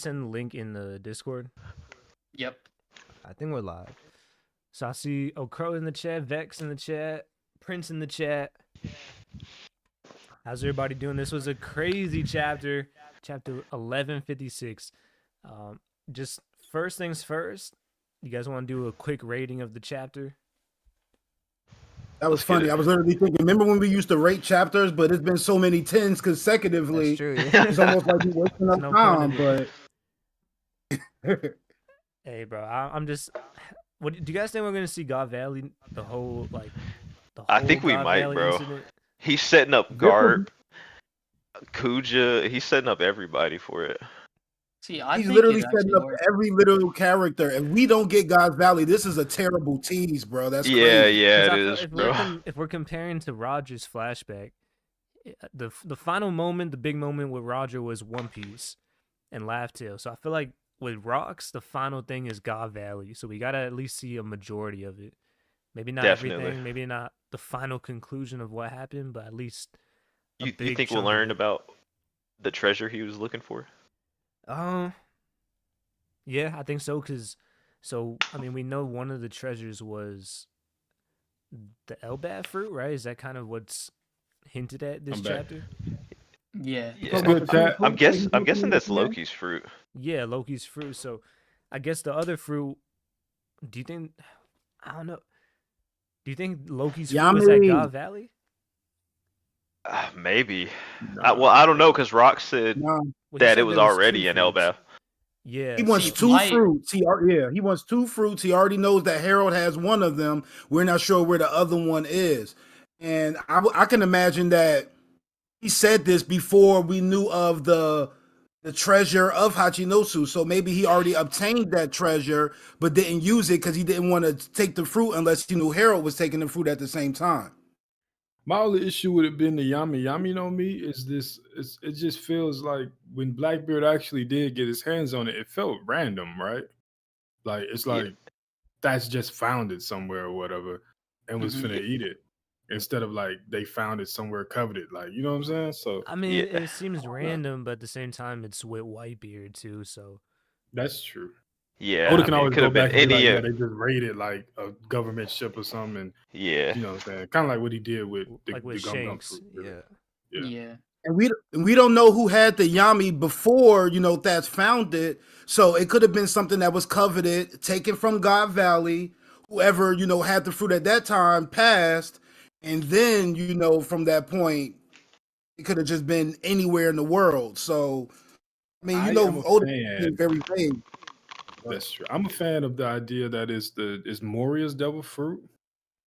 send the link in the Discord? Yep. I think we're live. So I see Krow in the chat, Vex in the chat, Prince in the chat. How's everybody doing? This was a crazy chapter 1156. Just first things first, you guys want to do a quick rating of the chapter? That was funny. I was literally thinking, remember when we used to rate chapters, but it's been so many 10s consecutively. That's true, yeah. It's almost like we're wasting up time, but hey, bro, I'm just. What do you guys think we're gonna see? God Valley, the whole I think we God might, Valley bro. incident? He's setting up Garp, Kuja. He's setting up everybody for it. See, I he's think literally setting up every little character. If we don't get God's Valley, this is a terrible tease, bro. That's crazy. Yeah, it is, bro. If we're comparing to Roger's flashback, the final moment, the big moment with Roger was One Piece and Laugh Tale. So I feel like with Rocks, the final thing is God Valley. So we gotta at least see a majority of it. Maybe not everything. Maybe not the final conclusion of what happened, but at least. You think we'll learn about the treasure he was looking for? Yeah, I think so. I mean, we know one of the treasures was the Elbaf fruit, right? Is that kind of what's hinted at this chapter? Yeah. I'm guessing that's Loki's fruit. Yeah, Loki's fruit. So, I guess the other fruit. Do you think? I don't know. Do you think Loki's fruit was at God Valley? Maybe. Well, I don't know because Rock said that it was already in Elbaf. Yeah, he wants two fruits. He wants two fruits. He already knows that Harold has one of them. We're not sure where the other one is, and I can imagine that he said this before we knew of the treasure of Hachinosu. So maybe he already obtained that treasure, but didn't use it because he didn't want to take the fruit unless he knew Harold was taking the fruit at the same time. My only issue would have been the Yami no Mi is this. It just feels like when Blackbeard actually did get his hands on it, it felt random, right? Like it's like that's just found it somewhere or whatever and was finna eat it instead of like they found it somewhere coveted. Like, you know what I'm saying? So I mean, it seems random, but at the same time, it's with Whitebeard too. So that's true. Yeah, Oda can always go back and be like, they just raided like a government ship or something. And, you know what I'm saying? Kind of like what he did with the Shanks. Yeah. And we don't know who had the Yami before, that's found it. So it could have been something that was coveted, taken from God Valley. Whoever, had the fruit at that time passed. And then, from that point, it could have just been anywhere in the world. So, I mean, Oda is very vague. That's true. I'm a fan of the idea that is Moria's devil fruit.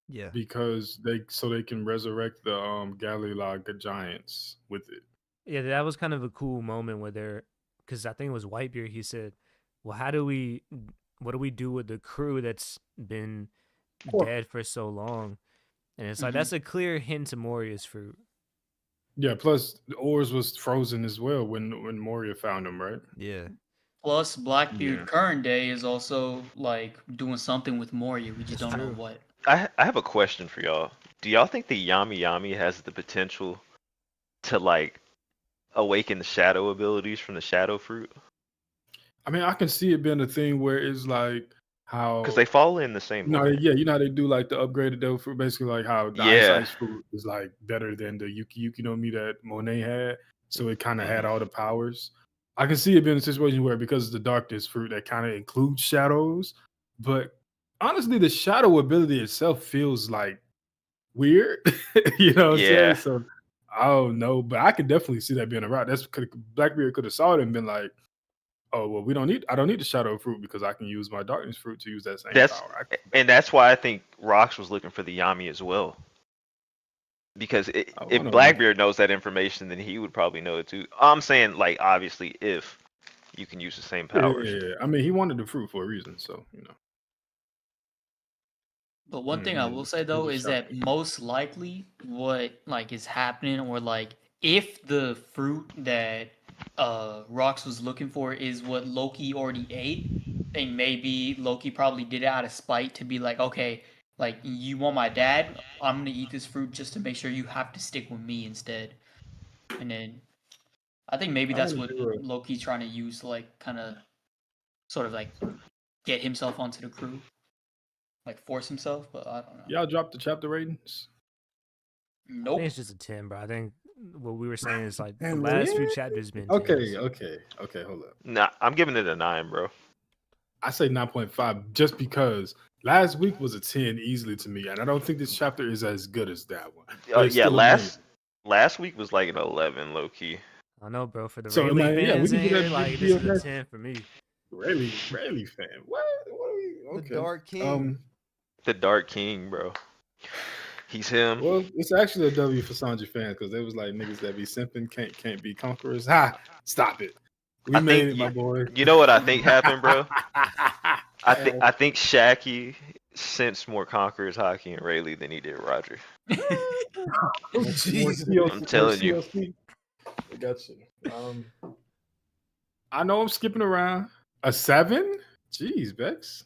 Yeah. Because they can resurrect the Galilag giants with it. Yeah, that was kind of a cool moment where because I think it was Whitebeard, he said, well, what do we do with the crew that's been dead for so long? And it's like, that's a clear hint to Moria's fruit. Yeah, plus the ores was frozen as well when Moria found them, right? Yeah. Plus, Blackbeard current day is also like doing something with Moria. We just don't know what. I have a question for y'all. Do y'all think the Yami has the potential to like awaken the shadow abilities from the shadow fruit? I mean, I can see it being a thing where it's like how because they fall in the same. No, yeah, how they do like the upgraded devil fruit, basically like how the ice fruit is like better than the Yuki no Mi that Monet had, so it kind of had all the powers. I can see it being a situation where because it's the darkness fruit that kind of includes shadows, but honestly, the shadow ability itself feels like weird. You know what I'm saying? So I don't know, but I could definitely see that being a route. That's Blackbeard could have saw it and been like, oh, well, I don't need the shadow fruit because I can use my darkness fruit to use that same power. And that's why I think Rox was looking for the Yami as well. Because if Blackbeard knows that information, then he would probably know it too. I'm saying, like, obviously, if you can use the same powers. Yeah. I mean, he wanted the fruit for a reason, so, But one thing I will say, though, is that most likely what, like, is happening, or, like, if the fruit that Rox was looking for is what Loki already ate, then maybe Loki probably did it out of spite to be like, okay, like, you want my dad? I'm gonna eat this fruit just to make sure you have to stick with me instead. And then I think maybe that's what Loki's trying to use to like kind of, sort of like get himself onto the crew, like force himself. But I don't know. Y'all dropped the chapter ratings. I Nope. think it's just a 10, bro. I think what we were saying is like the And last few really? chapters been 10s. Okay. Hold up. Nah, I'm giving it a 9, bro. I say 9.5 just because last week was a 10 easily to me, and I don't think this chapter is as good as that one. Yeah, last week was like an 11, low key. I know, bro. For the So, Rayleigh man, yeah, we fans can in do that here, like big this is deal a next- 10 for me. Rayleigh fan. What are we? Okay. The Dark King. The Dark King, bro. He's him. Well, it's actually a W for Sanji fans because they was like niggas that be simping can't be conquerors. Ha! Stop it. We made it, my boy. You know what I think happened, bro? I think Shaggy sensed more Conquerors hockey in Rayleigh than he did Roger. I'm telling you. I got you. I know I'm skipping around. A 7? Jeez, Bex.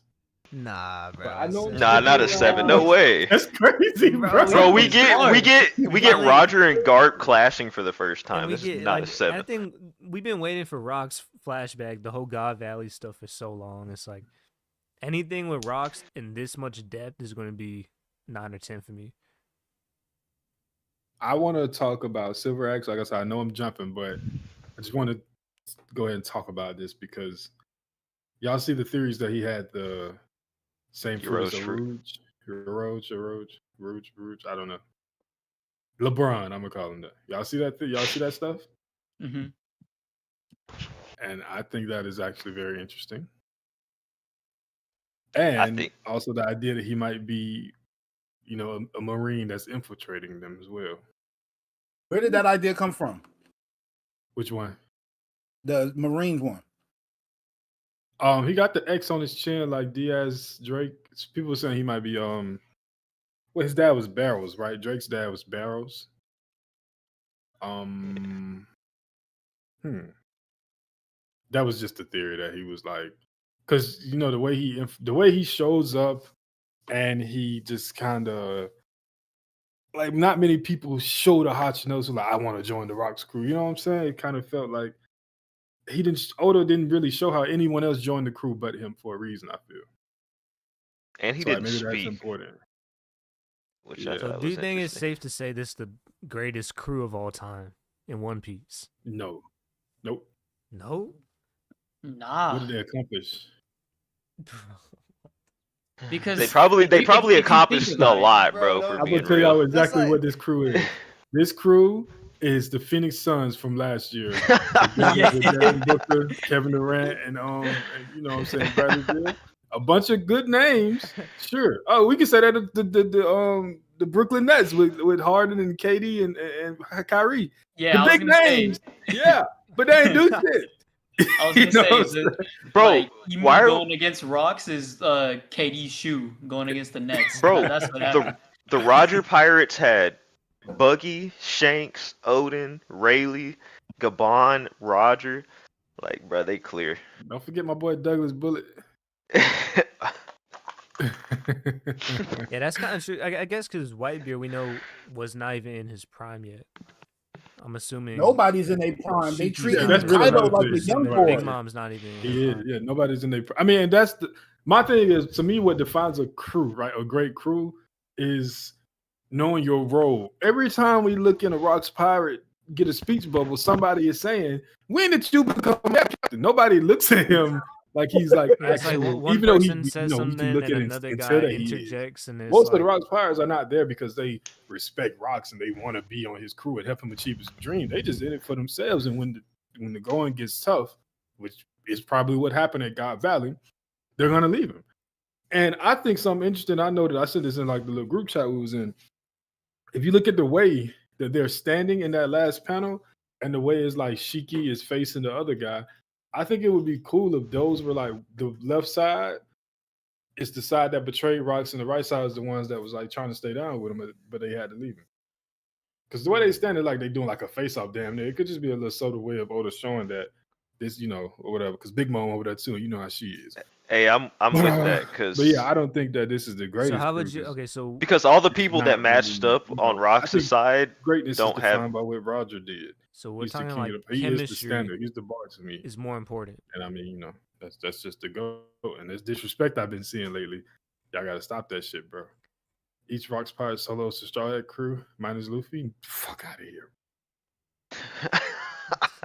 Nah, bro. I know. Nah, not a 7. No way. That's crazy, bro. Bro, we get Roger and Garp clashing for the first time. And This is not like, a 7. I think we've been waiting for Rock's flashback, the whole God Valley stuff for so long. It's like anything with Rocks in this much depth is going to be 9 or 10 for me. I want to talk about Silver Axe. Like I said, I know I'm jumping, but I just want to go ahead and talk about this because y'all see the theories that he had the same fruit as Rouge. I don't know. LeBron, I'm gonna call him that. Y'all see that? Y'all see that stuff? Mm-hmm. And I think that is actually very interesting. And also the idea that he might be, a Marine that's infiltrating them as well. Where did that idea come from? Which one? The Marines one. He got the X on his chin like Diaz Drake. People were saying he might be his dad was Barrows, right? Drake's dad was Barrows. That was just a theory that he was like, because the way he shows up, and he just kind of like not many people show the Hachinos who like I want to join the Rock's crew. You know what I'm saying? It kind of felt like Oda didn't really show how anyone else joined the crew but him for a reason. I feel. And he didn't maybe speak. That's important. So do you think it's safe to say this is the greatest crew of all time in One Piece? No. Nope. No? Nah. What did they accomplish? Because they probably accomplished a lot, bro. I'm gonna tell y'all exactly what this crew is. This crew is the Phoenix Suns from last year. With Booker, Kevin Durant, and you know what I'm saying, Bradley Beal. A bunch of good names, sure. Oh, we can say that the Brooklyn Nets with Harden and KD and Kyrie. Yeah, the big names. Yeah, but they ain't do shit. I was gonna say, bro, like, why going against Rocks is KD's shoe going against the Nets. Bro, that's what happened. The Roger Pirates had Buggy, Shanks, Odin, Rayleigh, Gabon, Roger. Like, bro, they clear. Don't forget my boy Douglas Bullet. Yeah, that's kind of true. I guess because Whitebeard, we know, was not even in his prime yet. I'm assuming nobody's in their prime. They treat that's Kaido like a young boy. Big Mom's not even. Yeah, nobody's in their prime. I mean, and that's my thing is, to me, what defines a crew, right? A great crew is knowing your role. Every time we look in a Rocks Pirate get a speech bubble, somebody is saying, "When did you become captain?" Nobody looks at him like he's like, actually, like one even though person says something and another guy interjects, and most of the Rocks Pirates are not there because they respect Rocks and they want to be on his crew and help him achieve his dream. They just in it for themselves, and when the going gets tough, which is probably what happened at God Valley, they're gonna leave him. And I think something interesting. I know that I said this in like the little group chat we was in. If you look at the way that they're standing in that last panel, and the way it's like Shiki is facing the other guy. I think it would be cool if those were like the left side is the side that betrayed Rocks, and the right side is the ones that was like trying to stay down with him, but they had to leave him. Because the way they stand it, like they doing like a face-off damn near. It could just be a little subtle way of Oda showing that this, or whatever. Because Big Mom over there too, you know how she is. Hey, I'm with that But yeah, I because don't think that this is the greatest. So how would crew, you? Okay, so all the people not that matched really, up on I Rox's think side greatness is don't have. defined by what Roger did. we're He's the talking king like of the. He is the chemistry standard. He's the bar to me. is more important. And I mean, that's just the go. And this disrespect I've been seeing lately. Y'all gotta stop that shit, bro. Each Rock's Pirate solos to Straw Hat Crew minus Luffy. Fuck out of here.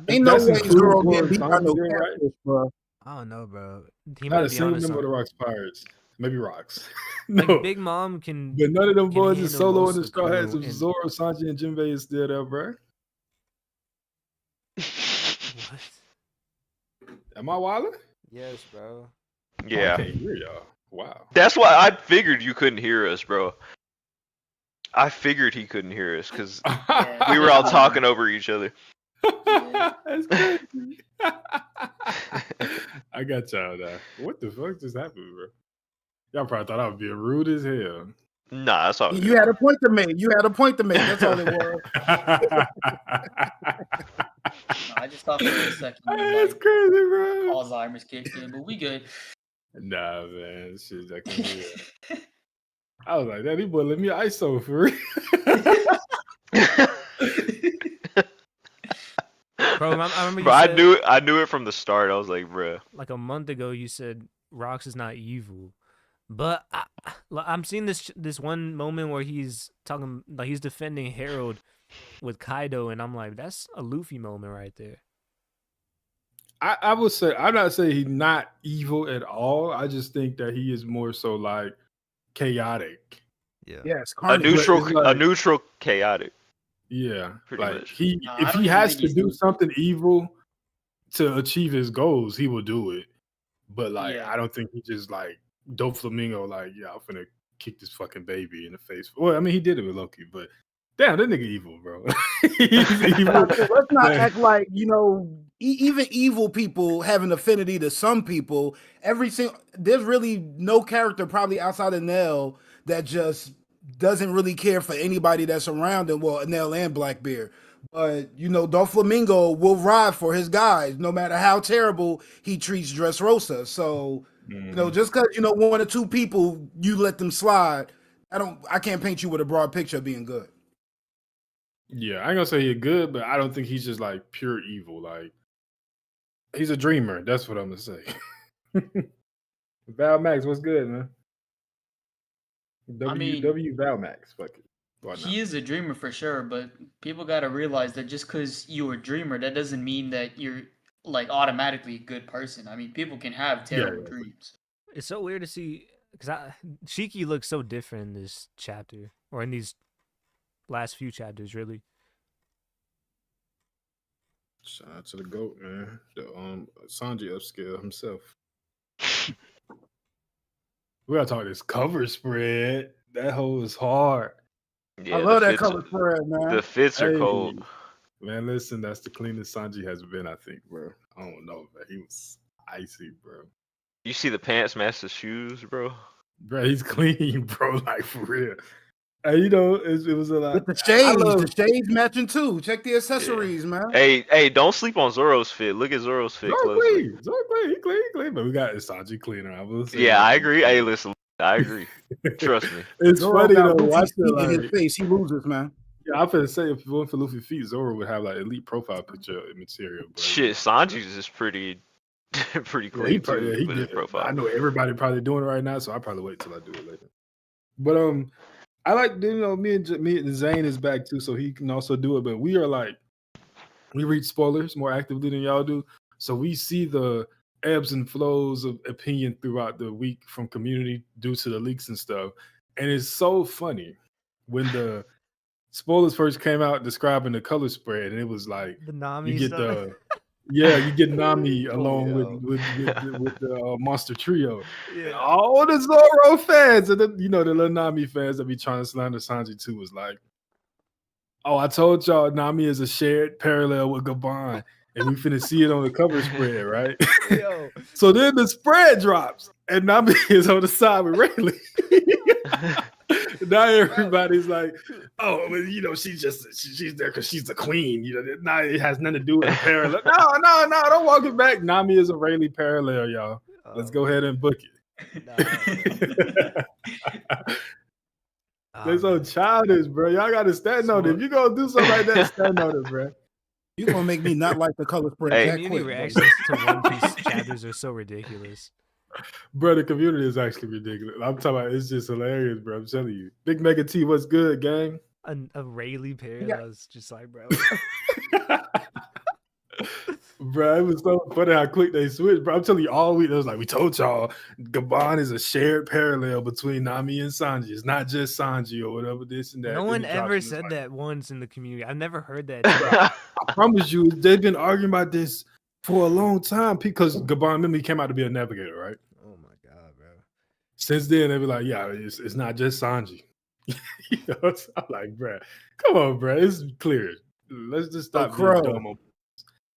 Ain't no way including Zoro Zoro getting beat by Sanji, no then, right? catfish, bro. I don't know, bro. He Not might a be single honest. member of the Rocks Pirates. Maybe Rocks. No. Like Big Mom can. But none of them can boys is handle solo most in the of the Straw Hats. crew, If and- Zoro, Sanji, and Jinbei is still there, bro. What? Am I wilding? Yes, bro. Yeah, I can't hear y'all. Wow. that's why I figured you couldn't hear us, bro. I figured he couldn't hear us because Yeah, we were all talking over each other. That's crazy. I got y'all now. What the fuck just happened, bro? Y'all probably thought I was being rude as hell. Nah, that's all. You had a point to make. You had a point to make. That's all it was. No, I just thought for a second That's like, crazy, bro. Alzheimer's kicked in, but we good. Nah, man. This shit I can hear. I was like, that boy let me ISO for real. Bro, I remember you Bro, I said, knew it. I knew it from the start. I was like, bro. like a month ago, you said Rox is not evil, but I'm seeing this one moment where he's talking like he's defending Harold with Kaido, and I'm like, that's a Luffy moment right there. I would say I'm not saying he's not evil at all. I just think that he is more so like chaotic. Yeah. Yes, A carnage. neutral, it's like- a neutral, chaotic. Yeah, Pretty like much. No, if I don't he even has think to he's do neutral. something evil to achieve his goals, he will do it. But like, Yeah. I don't think he just like Doflamingo, like, yeah, I'm finna kick this fucking baby in the face. Well, I mean, he did it with Loki, but damn, that nigga evil, bro. He's evil. Let's not Man. act like even evil people have an affinity to some people. There's really no character probably outside of Nell that just doesn't really care for anybody that's around him. Well, Nell and Blackbeard. But Doflamingo will ride for his guys, no matter how terrible he treats Dressrosa. So, just because one or two people you let them slide, I can't paint you with a broad picture of being good. Yeah, I ain't gonna say he's good, but I don't think he's just like pure evil. Like, he's a dreamer. That's what I'm gonna say. Val Max, what's good, man? W Val Max, fuck it. Why not? He is a dreamer for sure, but people got to realize that just because you're a dreamer, that doesn't mean that you're like automatically a good person. I mean, people can have terrible dreams. It's so weird to see because Shiki looks so different in this chapter or in these last few chapters, really. Shout out to the GOAT, man. The Sanji upscale himself. We gotta talk this cover spread. That hole is hard. Yeah, I love the that fits- color spread, man. The fits are Hey, cold. Man, listen, that's the cleanest Sanji has been, I think, bro. I don't know, but he was icy, bro. You see the pants match the shoes, bro. Bro, he's clean, bro. Like, for real. And it was a lot. With the shades matching too. Check the accessories, man. Hey, don't sleep on Zoro's fit. Look at Zoro's fit closely. Zoro clean. He clean. But we got Sanji cleaner. I will say. Yeah, I agree. Hey, listen, I agree. Trust me. It's Zoro funny got though. Luffy's Watch feet in it, his face. He loses, man. yeah, I'm finna say if it weren't for Luffy feet, Zoro would have like elite profile picture material. Bro. Shit, Sanji's is pretty clean he too he with did his it. profile. I know everybody probably doing it right now, so I'll probably wait till I do it later. But I like me and Zane is back too, so he can also do it. But we read spoilers more actively than y'all do, so we see the ebbs and flows of opinion throughout the week from community due to the leaks and stuff. And it's so funny when the spoilers first came out describing the color spread, and it was like The Nami you get stuff. you get Nami along with the Monster Trio. And all the Zoro fans and the little Nami fans that be trying to slander Sanji too was like, oh, I told y'all Nami is a shared parallel with Gabon, and we finna see it on the cover spread, right? Yo. So then the spread drops, and Nami is on the side with Rayleigh. Now everybody's like, oh, well, she's there because she's the queen. Now it has nothing to do with the parallel. No, don't walk it back. Nami is a Rayleigh parallel, y'all. Let's go ahead and book it. They so childish, bro. Y'all got to stand on it. If you gonna do something like that, stand on it, bro. You gonna make me not like the color spread that Community quick. reactions to One Piece chapters are so ridiculous. Bro, the community is actually ridiculous. I'm talking about it's just hilarious, bro. I'm telling you. Big Mega T, what's good, gang? A Rayleigh parallel is just like, bro. Bro, it was so funny how quick they switched, bro. I'm telling you, all week, it was like, we told y'all, Gabon is a shared parallel between Nami and Sanji. It's not just Sanji or whatever, this and that. No Then one he drops ever it, it's said like, that once in the community. I've never heard that. I promise you, they've been arguing about this for a long time because Gabon, remember, he came out to be a navigator, right? Oh my god, bro. Since then, they be like, yeah, it's not just Sanji. You know, so I'm like, bro, come on, bro. It's clear. Let's just stop being Krow. dumb.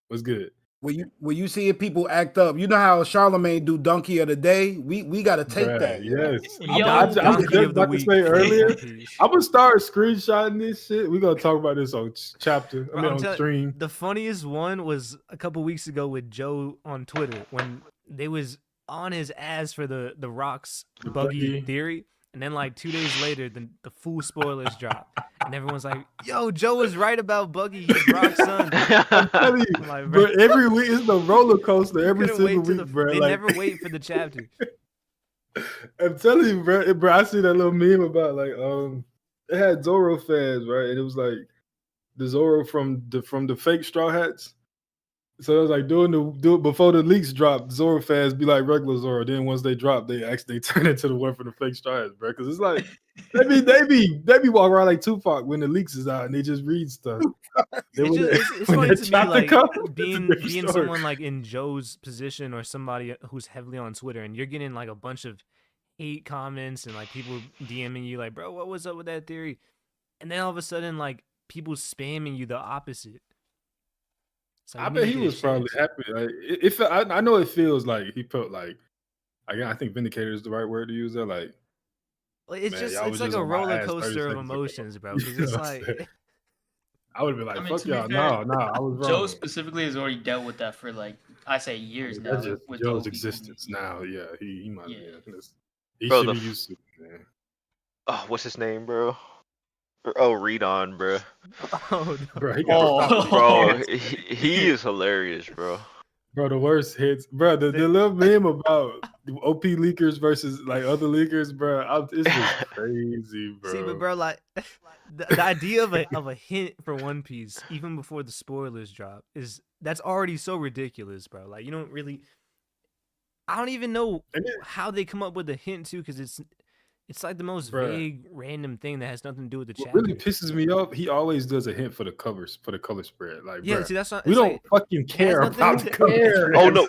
What's good? When you see people act up, you know how Charlemagne do donkey of the day. We got to take Bruh, that. yes. Yo, I was donkey just of the about to week say for earlier. One Piece. I'm gonna start screenshotting this shit. We're gonna talk about this on chapter. Bro, I mean, I'm on telling- stream. The funniest one was a couple weeks ago with Joe on Twitter when they was on his ass for the Rocks The buggy buggy. theory, and then like 2 days later, the full spoilers dropped, and everyone's like, "Yo, Joe was right about Buggy. He's Rock's son." I'm telling you, I'm like, bro. bro, Every week it's the roller coaster. Every couldn't wait single till week, bro. They Like, never wait for the chapter. I'm telling you, bro. I see that little meme about like it had Zoro fans, right? And it was like the Zoro from the fake Straw Hats. So it was like do it before the leaks dropped. Zoro fans be like regular Zoro. Then once they drop, they actually turn into the one for the fake Straw Hats, bro. Because it's like they be walking around like Tupac when the leaks is out and they just read stuff. It's when funny that to me, chapter like comes, it's a being different story. someone like in Joe's position or somebody who's heavily on Twitter, and you're getting like a bunch of hate comments and like people DMing you like, "Bro, what was up with that theory?" And then all of a sudden, like people spamming you the opposite. Like, I bet he was probably happy. Like, I know it feels like he felt like, again, I think vindicator is the right word to use there. Like, it's man, just y'all it's was like just a on my roller ass 30 coaster of seconds ago. emotions, bro. Because You it's know what I'm like saying? I would have been like, I mean, fuck to be y'all. fair, No, I was wrong. Joe specifically has already dealt with that for like I say years now. That's just with Joe's OPU. existence now. Yeah, he might. Yeah. Yeah, he Bro, should be used to it, man. Oh, what's his name, bro? Oh, Read On, bro. oh no. Bro, he got Bro, he is hilarious, bro. Bro, the worst hits, bro. The little meme about OP leakers versus like other leakers, bro. It's just crazy, bro. See, but bro, like the idea of a hint for One Piece, even before the spoilers drop, that's already so ridiculous, bro. Like you don't really, I don't even know how they come up with the hint too, because it's like the most vague, random thing that has nothing to do with the chapter. What really pisses me off, he always does a hint for the covers, for the color spread. Like, yeah, bruh, see, that's not. We don't like, fucking care about the color spread. Oh no,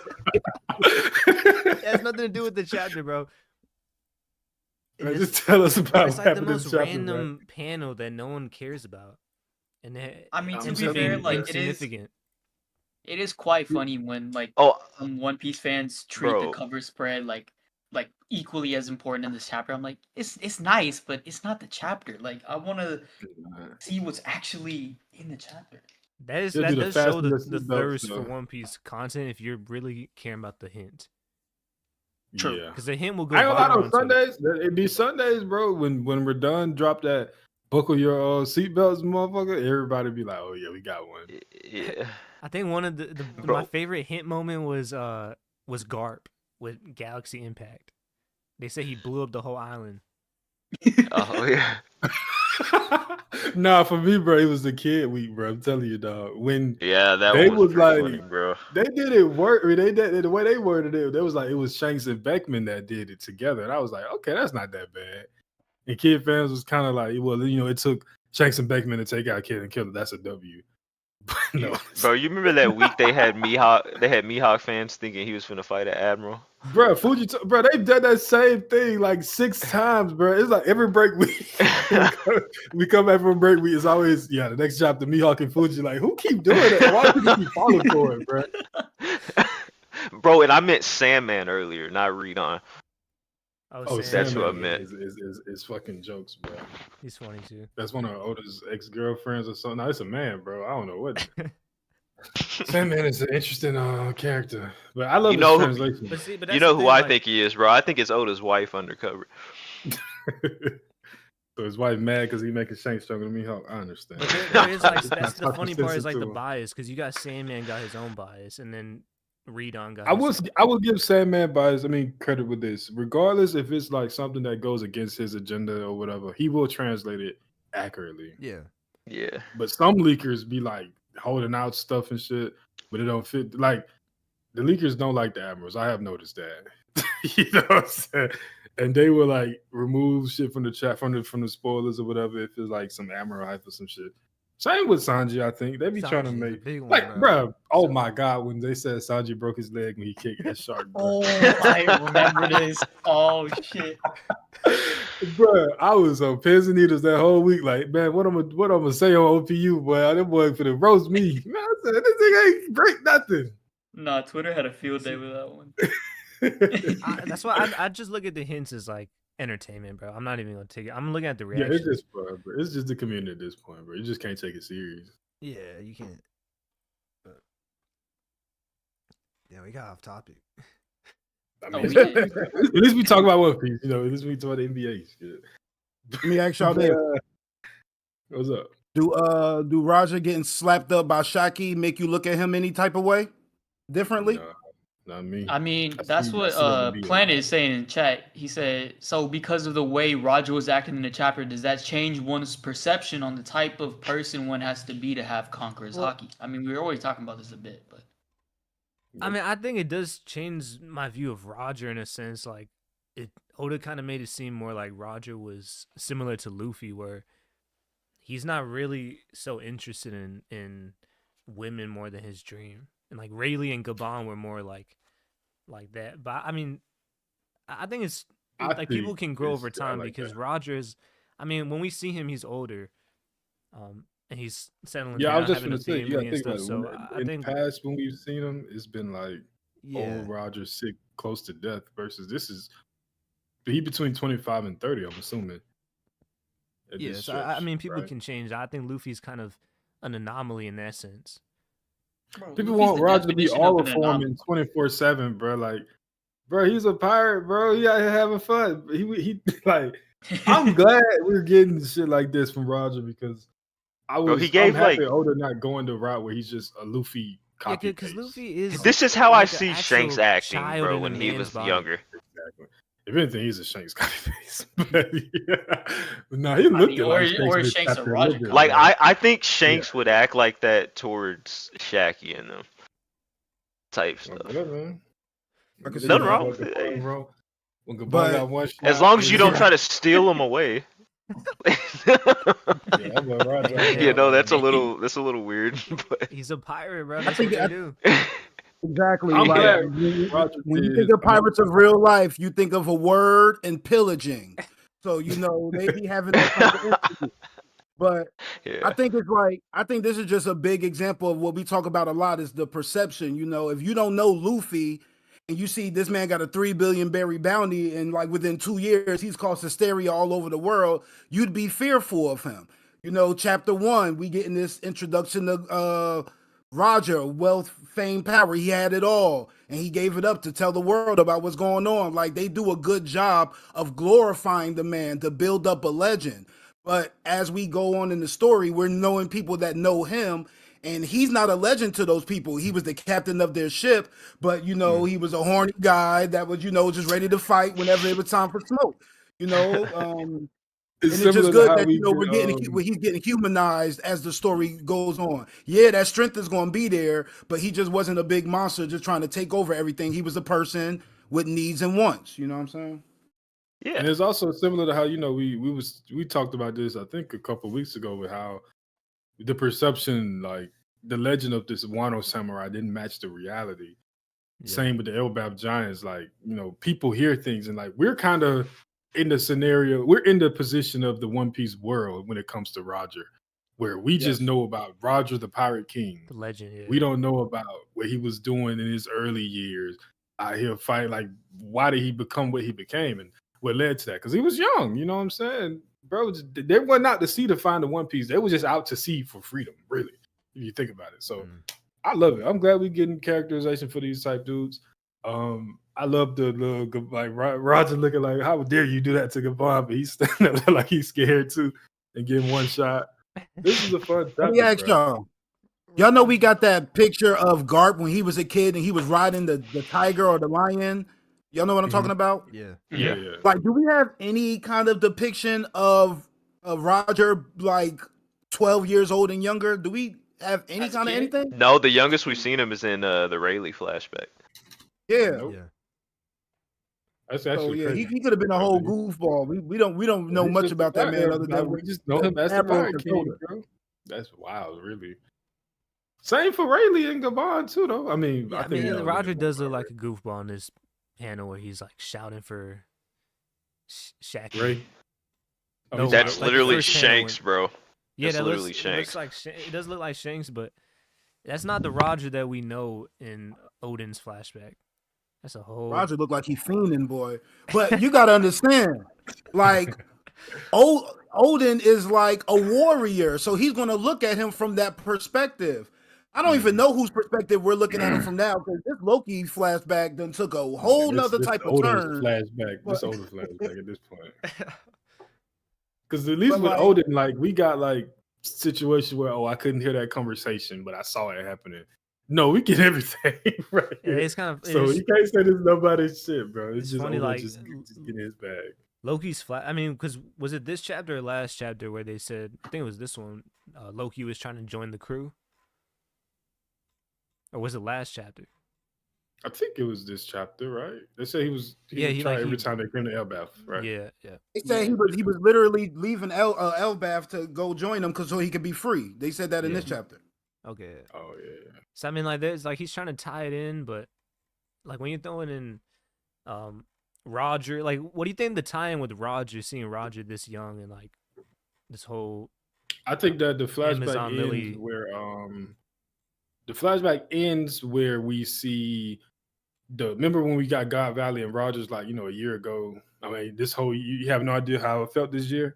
it has nothing to do with the chapter, bro. Man, just tell us about it's what like the happened in most the chapter, random panel that no one cares about, and I mean, to ends be up fair, being like insignificant. it is quite funny when like One Piece fans treat the cover spread like equally as important in this chapter. I'm like, it's nice, but it's not the chapter. Like, I want to see what's actually in the chapter. That does show the thirst for One Piece content if you're really caring about the hint. True. Yeah, because the hint will go. I ain't gonna lie, on Sundays. It be Sundays, bro. When we're done, drop that buckle your seatbelts, motherfucker. Everybody be like, oh yeah, we got one. Yeah. I think one of my favorite hint moment was Garp with Galaxy Impact. They say he blew up the whole island. Oh yeah. Nah, for me, bro, it was the kid week, bro. I'm telling you, dog. When that they was like, funny, bro. They did it work. I mean, they did the way they worded it. They was like, it was Shanks and Beckman that did it together, and I was like, okay, that's not that bad. And Kid fans was kind of like, well, you know, it took Shanks and Beckman to take out Kid and Killer. That's a W. No, bro, you remember that week they had Mihawk fans thinking he was finna fight an admiral? Bro, bro, they've done that same thing like 6 times, bro. It's like every break week. we come back from break week. It's always, the next chapter, Mihawk and Fuji. Like, who keep doing that? Why do people keep falling for it, bro? Bro, and I meant Sandman earlier, not Read On. Oh, that's what I meant. Is fucking jokes, bro. He's funny too. That's one of Oda's ex-girlfriends or something. No, it's a man, bro. I don't know what. Sandman is an interesting character, but I love You his know, translation. But see, but you that's know the who thing, I like, think he is, bro. I think it's Oda's wife undercover. So his wife mad because he making Shanks stronger than me. I understand. But there is like It's that's not the funny part is like the sensitive. bias because you got Sandman got his own bias and then Redon got I his. will give Sandman bias. I mean, credit with this. Regardless if it's like something that goes against his agenda or whatever, he will translate it accurately. Yeah. Yeah. But some leakers be like holding out stuff and shit, but it don't fit. Like the leakers don't like the admirals. I have noticed that. You know what I'm saying? And they will like remove shit from the chat from the spoilers or whatever if it's like some admiral hype or some shit. Same with Sanji, I think. They be trying to Sanji is a make big one, like, bro. bro. Oh my god, when they said Sanji broke his leg when he kicked that shark, bro. Oh, I remember this. Oh shit. Bro, I was on pins and needles that whole week. Like, man, what I'm gonna say on OPU, boy? That boy finna roast me. Man, I said this thing ain't break nothing. Nah, Twitter had a field day with that one. That's why I just look at the hints as like entertainment, bro. I'm not even gonna take it. I'm looking at the Yeah, reaction. it's just the community at this point, bro. You just can't take it serious. Yeah, you can't. But... Yeah, we got off topic. I Oh, mean, we did. at least we talk about One Piece. You know, at least we talk about the NBA shit. Let me ask y'all this: What's up? Do Roger getting slapped up by Shaki make you look at him any type of way differently? No, not me. I mean, I that's see- what I see that to be Planet a- is saying in chat. He said, so because of the way Roger was acting in the chapter, does that change one's perception on the type of person one has to be to have Conqueror's hockey? I mean, we were always talking about this a bit, but I mean, I think it does change my view of Roger in a sense. Like, Oda kind of made it seem more like Roger was similar to Luffy, where he's not really so interested in women more than his dream, and like Rayleigh and Gabon were more like that. But I mean, I think it's like people can grow over time because Roger's. I mean, when we see him, he's older, and he's settling Yeah, I down, was just having a gonna say, you family gotta and think stuff. about it. So I In think the past, when we've seen him, it's been like Yeah. old Roger sick, close to death, versus this is he between 25 and 30. I'm assuming. at this yes, I stretch, mean, people right? can change. I think Luffy's kind of an anomaly in that sense. bro, People Luffy's want the Roger to be definition of all an of forming 24/7, bro. Like, bro, he's a pirate, bro. He out here having fun. He like. I'm anomaly. glad we're getting shit like this from Roger because Bro, he I'm gave happy like Oda not going the route where he's just a Luffy Yeah, copy because paste. Luffy is. this is how I like a see actual Shanks acting, child bro, in a when he man's was body. younger. Exactly. If anything, he's a Shanks copy paste. But yeah. But no, he I looked mean, at like or in this Shanks a chapter a Roger little bit, Like bro. I think Shanks would act like that towards Shaggy and them type stuff. Yeah, man. I can see Nothing that. wrong with it. Bro. When Gabon But- got one shot, As long as you don't Yeah. try to steal them away. Yeah, I'm a Roger. Yeah, You know, bro. that's a little weird. But He's a pirate, bro. I That's think what they do. Exactly. I'm like glad Roger when you did think his of pirates of real life, you think of a word and pillaging. So you know they be having that type of incident. But yeah. I think this is just a big example of what we talk about a lot is the perception. You know, if you don't know Luffy and you see this man got a 3 billion berry bounty and like within 2 years he's caused hysteria all over the world, you'd be fearful of him. You know, chapter 1, we getting this introduction to Roger, wealth, fame, power. He had it all and he gave it up to tell the world about what's going on. Like they do a good job of glorifying the man to build up a legend. But as we go on in the story, we're knowing people that know him, and he's not a legend to those people. He was the captain of their ship, but you know, he was a horny guy that was, you know, just ready to fight whenever it was time for smoke. You know, It's and it's just similar to good how that we you know he's getting humanized as the story goes on. Yeah, that strength is going to be there, but he just wasn't a big monster just trying to take over everything. He was a person with needs and wants. You know what I'm saying? Yeah. And it's also similar to how, you know, we talked about this, I think, a couple of weeks ago with how the perception, like the legend of this Wano samurai didn't match the reality. Yeah. Same with the Elbap giants. Like, you know, people hear things and like we're kind of in the scenario, we're in the position of the One Piece world when it comes to Roger, where we just know about Roger the Pirate King. The legend, yeah. We don't know about what he was doing in his early years. He'll fight, like, why did he become what he became? And what led to that? Because he was young, you know what I'm saying? Bro, they weren't out to sea to find the One Piece. They were just out to sea for freedom, really, if you think about it. So I love it. I'm glad we getting characterization for these type dudes. I love the little like Roger looking like, how dare you do that to Gabon, but he's standing there like he's scared too and getting one shot. This is a fun Let me topic, ask bro. y'all know we got that picture of Garp when he was a kid and he was riding the tiger or the lion. Y'all know what I'm talking about? Yeah. Yeah. Like, do we have any kind of depiction of Roger like 12 years old and younger? Do we have any As a kind of kid? anything? No, the youngest we've seen him is in the Rayleigh flashback. Yeah. Nope. Yeah. That's So actually yeah, crazy. he could have been a whole goofball. We don't know He's much just about that man other than we just know him as the Admiral Pirate King, Dakota. bro. That's wild, really. Same for Rayleigh and Gabon too, though. I mean, Yeah, I think Roger does look like a goofball in this panel where he's like shouting for Shaq. Ray. No, That's like the literally first panel Shanks, bro. Yeah, That's that literally looks, Shanks. It looks like it does look like Shanks, but that's not the Roger that we know in Odin's flashback. That's a whole Roger looked like he fiending, boy. But you got to understand, like, Odin is like a warrior, so he's going to look at him from that perspective. I don't even know whose perspective we're looking at him from now, because this Loki flashback done took a whole nother type of turn. Flashback. This older flashback at this point. Because at least But, with like- Odin, like we got like situations where I couldn't hear that conversation, but I saw it happening. No, we get everything right. Yeah, it's kind of So you can't say this nobody's shit, bro. It's just funny, Odin like, just getting his bag. Loki's flat. I mean, because was it this chapter or last chapter where they said? I think it was this one. Loki was trying to join the crew, or was it last chapter? I think it was this chapter, right? They say he would he, try like, every he- time they came to Elbath, right? Yeah. They said he was literally leaving Elbath to go join them so he could be free. They said that in this chapter. Okay. Oh yeah. So I mean, like, there's like he's trying to tie it in, but like when you're throwing in, Roger, like, what do you think the tie-in with Roger, seeing Roger this young and like this whole? I think that the flashback Amazon Lily. ends where the flashback ends where we see remember when we got God Valley and Rogers like, a year ago. I mean, this whole you have no idea how it felt this year.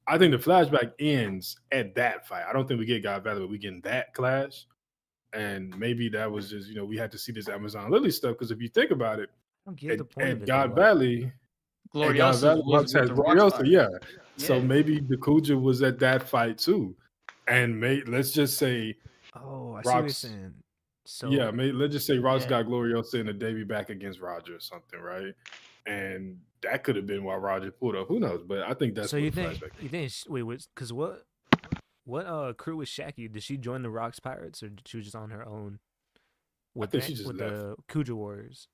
I think the flashback ends at that fight. I don't think we get God Valley, but we get in that clash. And maybe that was just, we had to see this Amazon Lily stuff. Because if you think about it, I don't get the point of at it. God though, Valley, Gloriosa was with the rock Gloriosa, fight. yeah. So Yeah. maybe the Kuja was at that fight too. And let's just say, Oh, I see what you're Rox- saying. So let's just say Ross Yeah. got Gloriosa and the Davy back against Roger or something, right? And that could have been why Roger pulled up. Who knows? But I think that's so what you the think flashback. wait, because what crew was Shaki? Did she join the Rocks Pirates or she was just on her own? With think she just with left. the Kuja Warriors.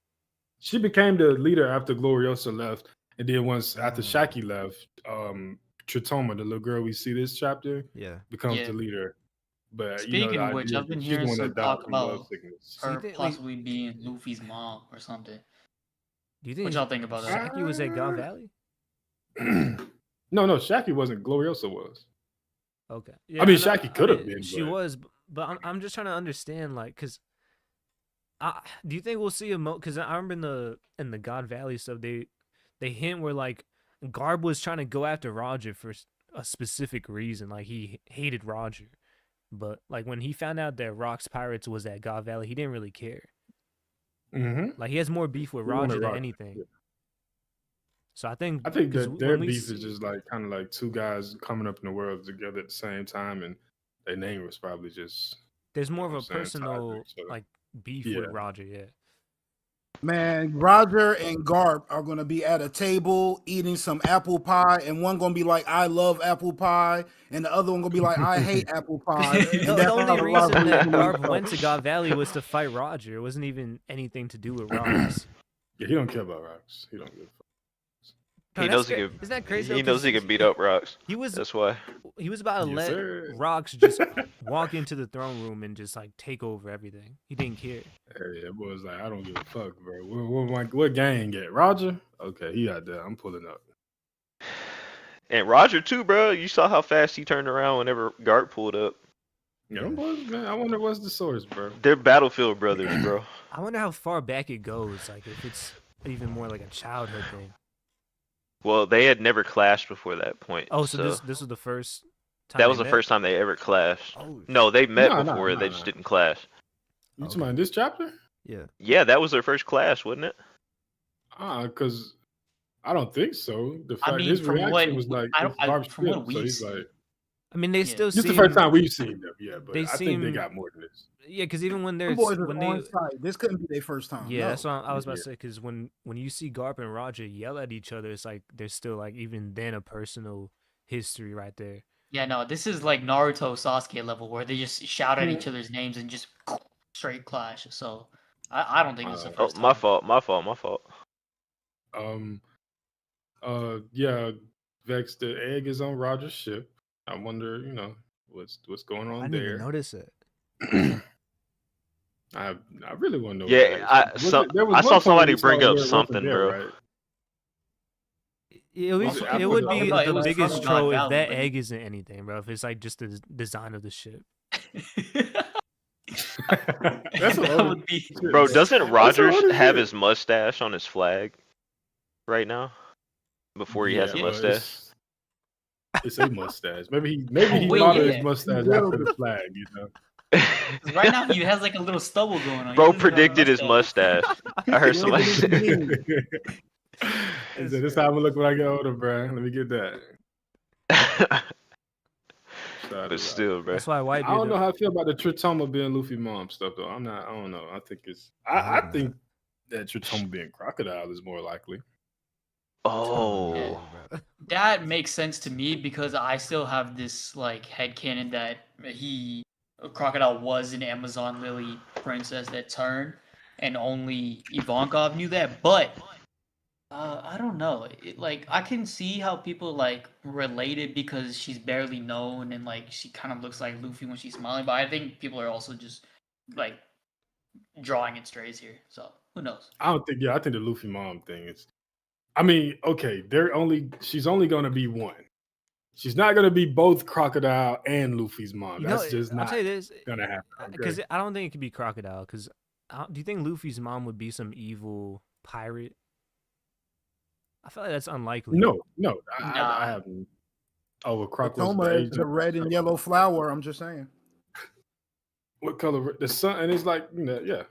She became the leader after Gloriosa left, and then once after Oh. Shaki left, Tritoma, the little girl we see this chapter, Yeah. becomes Yeah. the leader. But Speaking the of which, idea I've been is she's hearing the one some that died talk from love about sickness. So you her think, like- possibly being Luffy's mom or something. Do you think What y'all think about that? Shaki was at God Valley? No, Shaki wasn't. Gloriosa was. Okay. I mean, know- Shaki could have been, She but- was, but I'm just trying to understand, like, cause do you think we'll see Cause I remember in the God Valley stuff, they hint where like Garb was trying to go after Roger for a specific reason, like he hated Roger, but like when he found out that Rock's Pirates was at God Valley, he didn't really care. Mm-hmm. Like he has more beef with He wanted Roger than Roger, anything. yeah. So I think I think 'cause that their when we beef see- is just like kind of like two guys coming up in the world together at the same time, and their name was probably just. there's more of know a what I'm saying, tied to personal each other. like beef Yeah. with Roger, yeah. Man, Roger and Garp are gonna be at a table eating some apple pie, and one gonna be like, "I love apple pie," and the other one gonna be like, "I hate apple pie." And The that's only how the reason rivalry that is gonna Garb go. went to God Valley was to fight Roger. It wasn't even anything to do with Rocks. Yeah, he don't care about rocks. He don't give a fuck. He knows he can. Isn't that crazy? He though? knows 'Cause he can beat up rocks. He was That's why. about to Yes, let sir. Rocks just walk into the throne room and just like take over everything. He didn't care. Hey, that boy was like, I don't give a fuck, bro. What gang at? Roger? Okay, he out there. I'm pulling up. And Roger too, bro. You saw how fast he turned around whenever Gart pulled up. Yeah, them boys, man. I wonder what's the source, bro. They're Battlefield brothers, bro. I wonder how far back it goes. Like if it's even more like a childhood thing. Well, they had never clashed before that point. Oh, so this was the first time that they was the met? first time they ever clashed. Oh, No, they met No, before. They no. just didn't clash. You talking about this chapter? Yeah. Yeah, that was their first clash, wasn't it? Because I don't think so. The fact I mean, his from reaction what was like I this don't, I, garbage from what clip, so we've he's seen, like, I mean, they Yeah. still this is seem. the first time we've seen them, yeah. But They I think they seem- got more than this. Yeah, because even when Them they're boys is when they on site. This couldn't be their first time. yeah, no. that's what I was about Yeah. to say. Because when you see Garp and Roger yell at each other, it's like there's still like even then a personal history right there. yeah, no, this is like Naruto Sasuke level where they just shout at each other's names and just straight clash. So I don't think it's the Oh, first my time. fault. Yeah, Vex, the egg is on Roger's ship. I wonder, what's going I on didn't even there. notice it. I really want to know. Yeah, I saw somebody bring up something, bro. Right? It Was it would after be the- it the was biggest from troll God if Valley, that but- egg isn't anything, bro. If it's like just the design of the ship. That's That a would be- Bro, doesn't Rogers what is have it? his mustache on his flag right now? Before he has a but mustache? It's a mustache. Maybe he Wait, modeled yeah. his mustache Yeah. after the flag, 'Cause right now he has like a little stubble going on. He Bro doesn't have a predicted his mustache. I heard Look somebody at this say. meme. He said, "This is how I'm gonna look when I get older, bro. Let me get that." Shout But out. still, bro. That's why I Whitebeard. don't know how I feel about the Tritoma being Luffy mom stuff though. I don't know. I think it's I hope think that Tritoma being Crocodile is more likely. Oh. Bro. That makes sense to me because I still have this like headcanon that Crocodile was an Amazon Lily princess that turned, and only Ivankov knew that. But I don't know. Like I can see how people like relate it because she's barely known and like she kind of looks like Luffy when she's smiling. But I think people are also just like drawing in strays here. So who knows? I don't think. Yeah, I think the Luffy mom thing is. I mean, okay, she's only gonna be one. She's not gonna be both Crocodile and Luffy's mom. You know, That's just I'll not tell you this, gonna happen. because Okay? I don't think it could be Crocodile. Because do you think Luffy's mom would be some evil pirate? I feel like that's unlikely. No, Nah. I haven't. Oh, well, Croc was the Toma is age the of- red and yellow flower. I'm just saying. What color? The sun, and it's like yeah.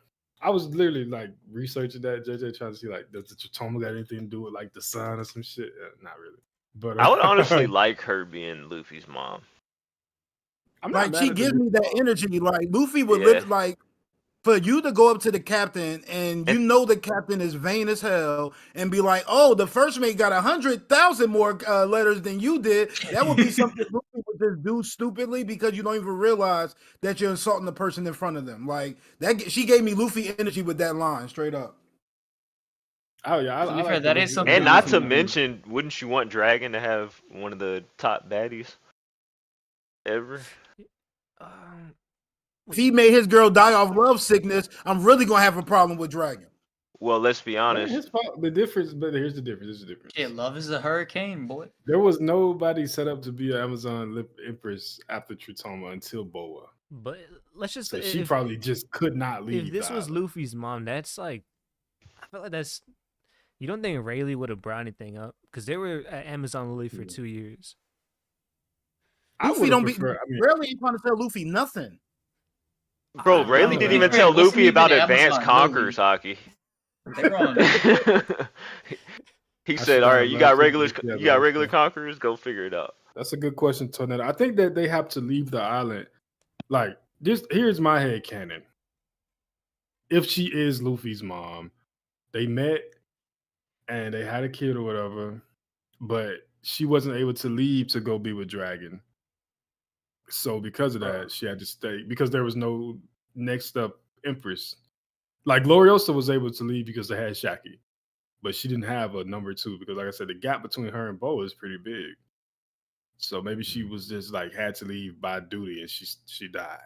I was literally like researching that JJ trying to see like does the Tritoma got anything to do with like the sun or some shit? Not really. But I would honestly like her being Luffy's mom. I'm not Like mad she at gives the- me that energy. Like Luffy would Yeah. live like for you to go up to the captain and you know the captain is vain as hell and be like, oh, the first mate got 100,000 more letters than you did. That would be something Luffy would just do stupidly because you don't even realize that you're insulting the person in front of them. Like that, she gave me Luffy energy with that line, straight up. Oh yeah, To be I fair, like that the is Luffy- something And that not Luffy to would do. mention, wouldn't you want Dragon to have one of the top baddies ever? If he made his girl die off love sickness, I'm really gonna have a problem with Dragon. Well, let's be But honest. his fault- the difference, but here's the difference. There's a difference. Yeah, love is a hurricane, boy. There was nobody set up to be an Amazon Lip Empress after Tritoma until Boa. But let's just So say she probably just could not leave. if this the was island. Luffy's mom, that's like, I feel like that's. You don't think Rayleigh would have brought anything up because they were at Amazon Lily for 2 years. I Luffy would've don't be preferred- I mean, rarely ain't trying to tell Luffy nothing. Bro, Rayleigh know, didn't man. even Yeah, tell it wasn't Luffy even about Amazon Advanced Lily. Conquerors hockey. They were on. He I said, should "All have right, you got left regular, it together, you got okay. regular conquerors. Go figure it out." that's a good question, Tornado. I think that they have to leave the island. Like this, here's my head canon. If she is Luffy's mom, they met and they had a kid or whatever, but she wasn't able to leave to go be with Dragon. So because of that, she had to stay because there was no next up Empress. Like Gloriosa was able to leave because they had Shaki, but she didn't have a number 2 because, like I said, the gap between her and Bo is pretty big. So maybe she was just like had to leave by duty and she died.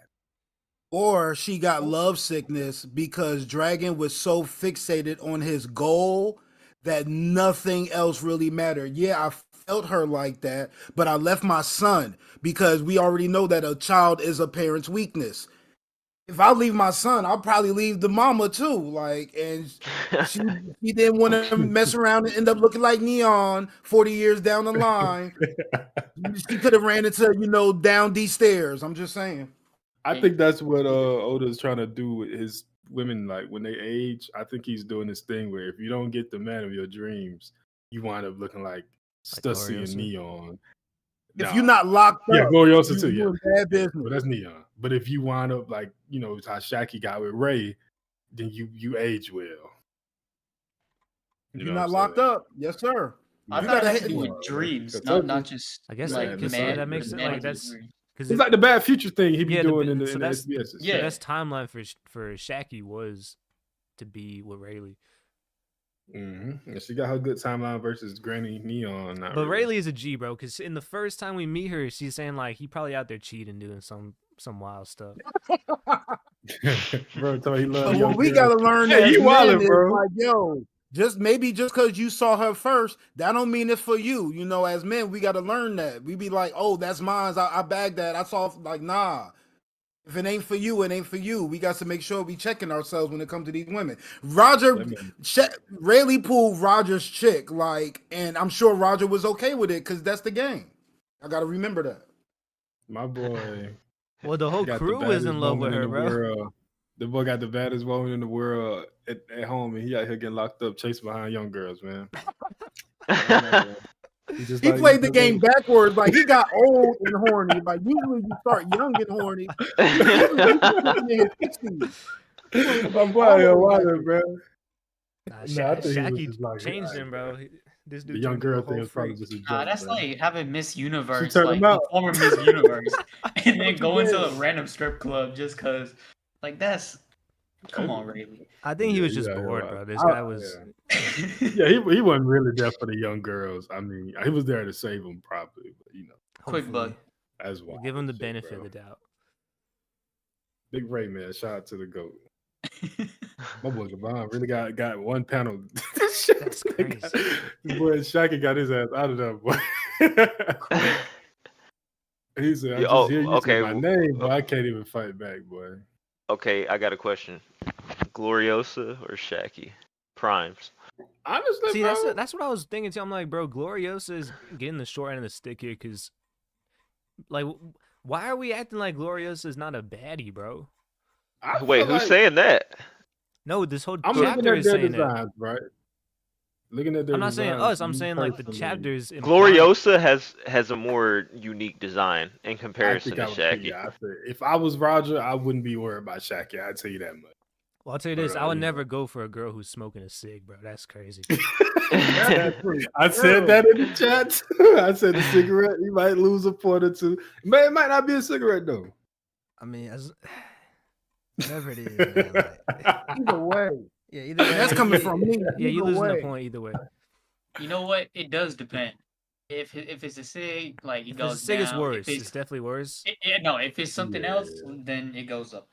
Or she got love sickness because Dragon was so fixated on his goal that nothing else really mattered. Yeah, I felt her like that, but I left my son because we already know that a child is a parent's weakness. If I leave my son, I'll probably leave the mama too. Like, and she didn't want to mess around and end up looking like Neon 40 years down the line. She could have ran into, down these stairs. I'm just saying. I think that's what Oda's trying to do with his women. Like when they age, I think he's doing this thing where if you don't get the man of your dreams, you wind up looking like Stussy and Gloriosa? Neon. If you're not locked Yeah, up, Gloriosa too. you Yeah, in bad business. but that's Neon. But if you wind up like how Shaqy got with Ray, then you age well. If You you're know not what I'm locked saying? up, yes, sir. I You thought it gotta had to hit. do with Well, dreams, I told not you. just I guess like like that's yeah, man. that makes sense. Like that's because It's like the Bad Future thing he be Yeah, doing in the so that's- SBSs. Yeah. the best timeline for Shaqy was to be with Rayleigh. Mm-hmm. And she got her good timeline versus Granny Neon. Not But really. Rayleigh is a G, bro, because in the first time we meet her, she's saying like he probably out there cheating, doing some wild stuff. Bro, told he love But young what we girls. gotta learn Hey, as you men wildin', is bro. like, yo, just because you saw her first, that don't mean it's for you. You know, as men, we gotta learn that. We be like, oh, that's mine. I bagged that. I saw like, nah. If it ain't for you, it ain't for you. We got to make sure we checking ourselves when it comes to these women. Rayleigh pulled Roger's chick, like, and I'm sure Roger was okay with it because that's the game. I gotta remember that. My boy. Well, the whole got crew the was in baddest love woman with her, in the bro. world. The boy got the baddest woman in the world at home, and he out here getting locked up, chasing behind young girls, man. He played the game backwards. Like he got old and horny. Like usually you start young and horny. Usually he's in his 60s. My boy, bro. Nah, I think he was Shaqy just like, changed "Alright, him, bro. This The dude young turned into girl a thing whole is probably freak. just a joke. Nah, that's man. like having Miss Universe, turned like him the out. former Miss Universe, and then you go into did. a random strip club just cause. Like that's, come on, Rayleigh. I think he Yeah, was just yeah, bored, yeah. bro. This guy was. Yeah, he wasn't really there for the young girls. I mean, he was there to save them, probably. But Quick Hopefully. bug. that's We'll why. give him the benefit of the doubt. Big Ray, man. Shout out to the GOAT. My boy Gavon really got one panel. That's crazy. Boy, Shaqy got his ass out of there, boy. He said, I Yeah, just hear you okay, say my name, but I can't even fight back, boy. Okay, I got a question. Gloriosa or Shaqy? Primes. Honestly, See, bro. that's what I was thinking too. I'm like, bro, Gloriosa is getting the short end of the stick here because, like, why are we acting like Gloriosa is not a baddie, bro? Wait, who's saying that? No, this whole I'm looking chapter at is their saying that. designs, right? Looking at their I'm not saying designs, us. I'm me saying like the personally, chapters. Gloriosa has a more unique design in I comparison think to I would pick, Shaqy. yeah, I said, if I was Roger, I wouldn't be worried about Shaqy. I'd tell you that much. Well, I'll tell you But, this: I would you never go for a girl who's smoking a cig, bro. That's crazy. I said that in the chat too. I said the cigarette, you might lose a point or two. It might not be a cigarette though. I mean, as whatever it is, man, like, Either way. yeah, either way. That's coming from me. Yeah, you Either losing way. a point either way. You know what? It does depend. If it's a cig, like it If goes it's a cig, it's down. worse. If It's definitely worse. no, if it's something else, Yeah. then it goes up.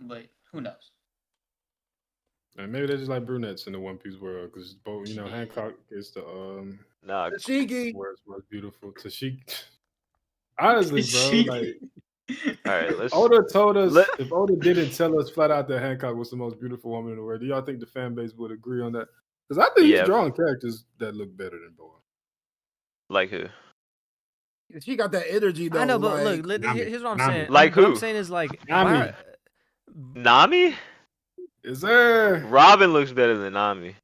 But who knows? And maybe they're just like brunettes in the One Piece world because both, Hancock is the Nah, Tashigi. where it's most beautiful. Tashigi. Honestly, bro, like all right, let's. Oda told us if Oda didn't tell us flat out that Hancock was the most beautiful woman in the world, do y'all think the fan base would agree on that? Because I think he's drawing characters that look better than Boa. Like who? She got that energy though. I know, but like, look, here's what I'm Nami. saying. Like what who? I'm saying is like, Nami. Nami? Is there? Robin looks better than Nami.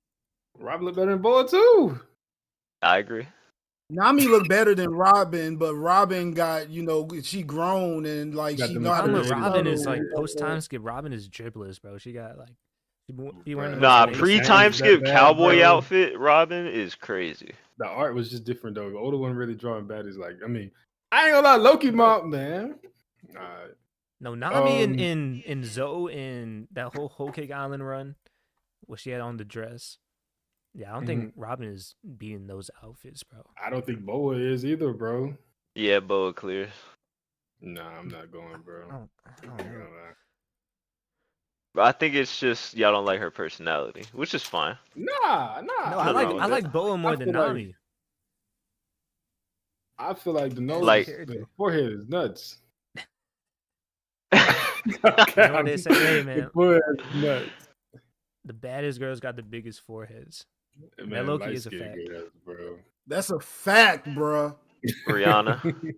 Robin look better than Boa too. I agree. Nami look better than Robin, but Robin got, she grown and like Got she the know how to with be Robin is subtle. like post time skip. Robin is dribless, bro. She got like, she wearing the Nah, most pre- amazing- pre-time that skip bad, cowboy bro. outfit Robin is crazy. The art was just different though. Oda wasn't really drawing baddies. Like, I mean, I ain't gonna lie, Loki mom, man. No, Nami in Zoe in that whole Whole Cake Island run, where she had on the dress. Yeah, I don't think Robin is beating those outfits, bro. I don't think Boa is either, bro. Yeah, Boa clears. Nah, I'm not going, bro. I don't know. But I think it's just y'all don't like her personality, which is fine. Nah. No, I Nothing like wrong with I that. like Boa more than feel like- Nami. I feel like the nose, Like- the forehead is nuts. You know what they say, hey, man. The forehead is nuts. The baddest girls got the biggest foreheads. Man, low-key is a light-skinned fact. girls, bro. That's a fact, bruh. Rihanna.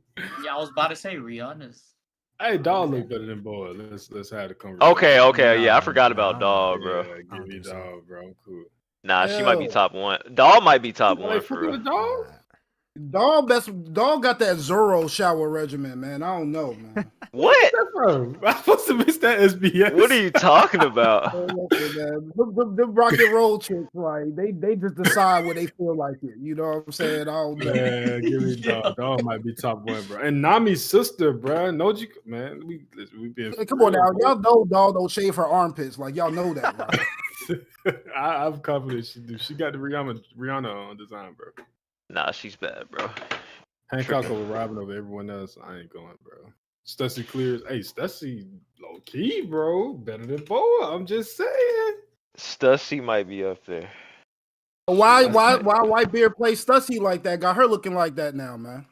Yeah, I was about to say Rihanna's. Hey, Dog look better than Boa. Let's have the conversation. Okay, yeah, I forgot Nah, about Dog, bro. Yeah, give me Dog, bro. I'm cool. Nah, she might be Hell, top 1. Dog might be top Are they 1 for fucking real. with Dog? nah. Dog got that Zoro shower regimen, man. I don't know, man. What? Bro, I'm supposed to miss that SBS. What are you talking about? Listen, man. Them rock and roll chicks, right? They just decide what they feel like it. You know what I'm saying? I don't know. Man, give me Dog. Dog might be top 1, bro. And Nami's sister, bro. Noji, man. We been. Hey, come on now, y'all know Dog don't shave her armpits. Like y'all know that, right? I'm confident she do. She got the Rihanna on design, bro. Nah, she's bad, bro. Hancock over Robin over everyone else. I ain't going, bro. Stussy clears. Hey, Stussy low key, bro. Better than Boa. I'm just saying. Stussy might be up there. Why Whitebeard play Stussy like that? Got her looking like that now, man.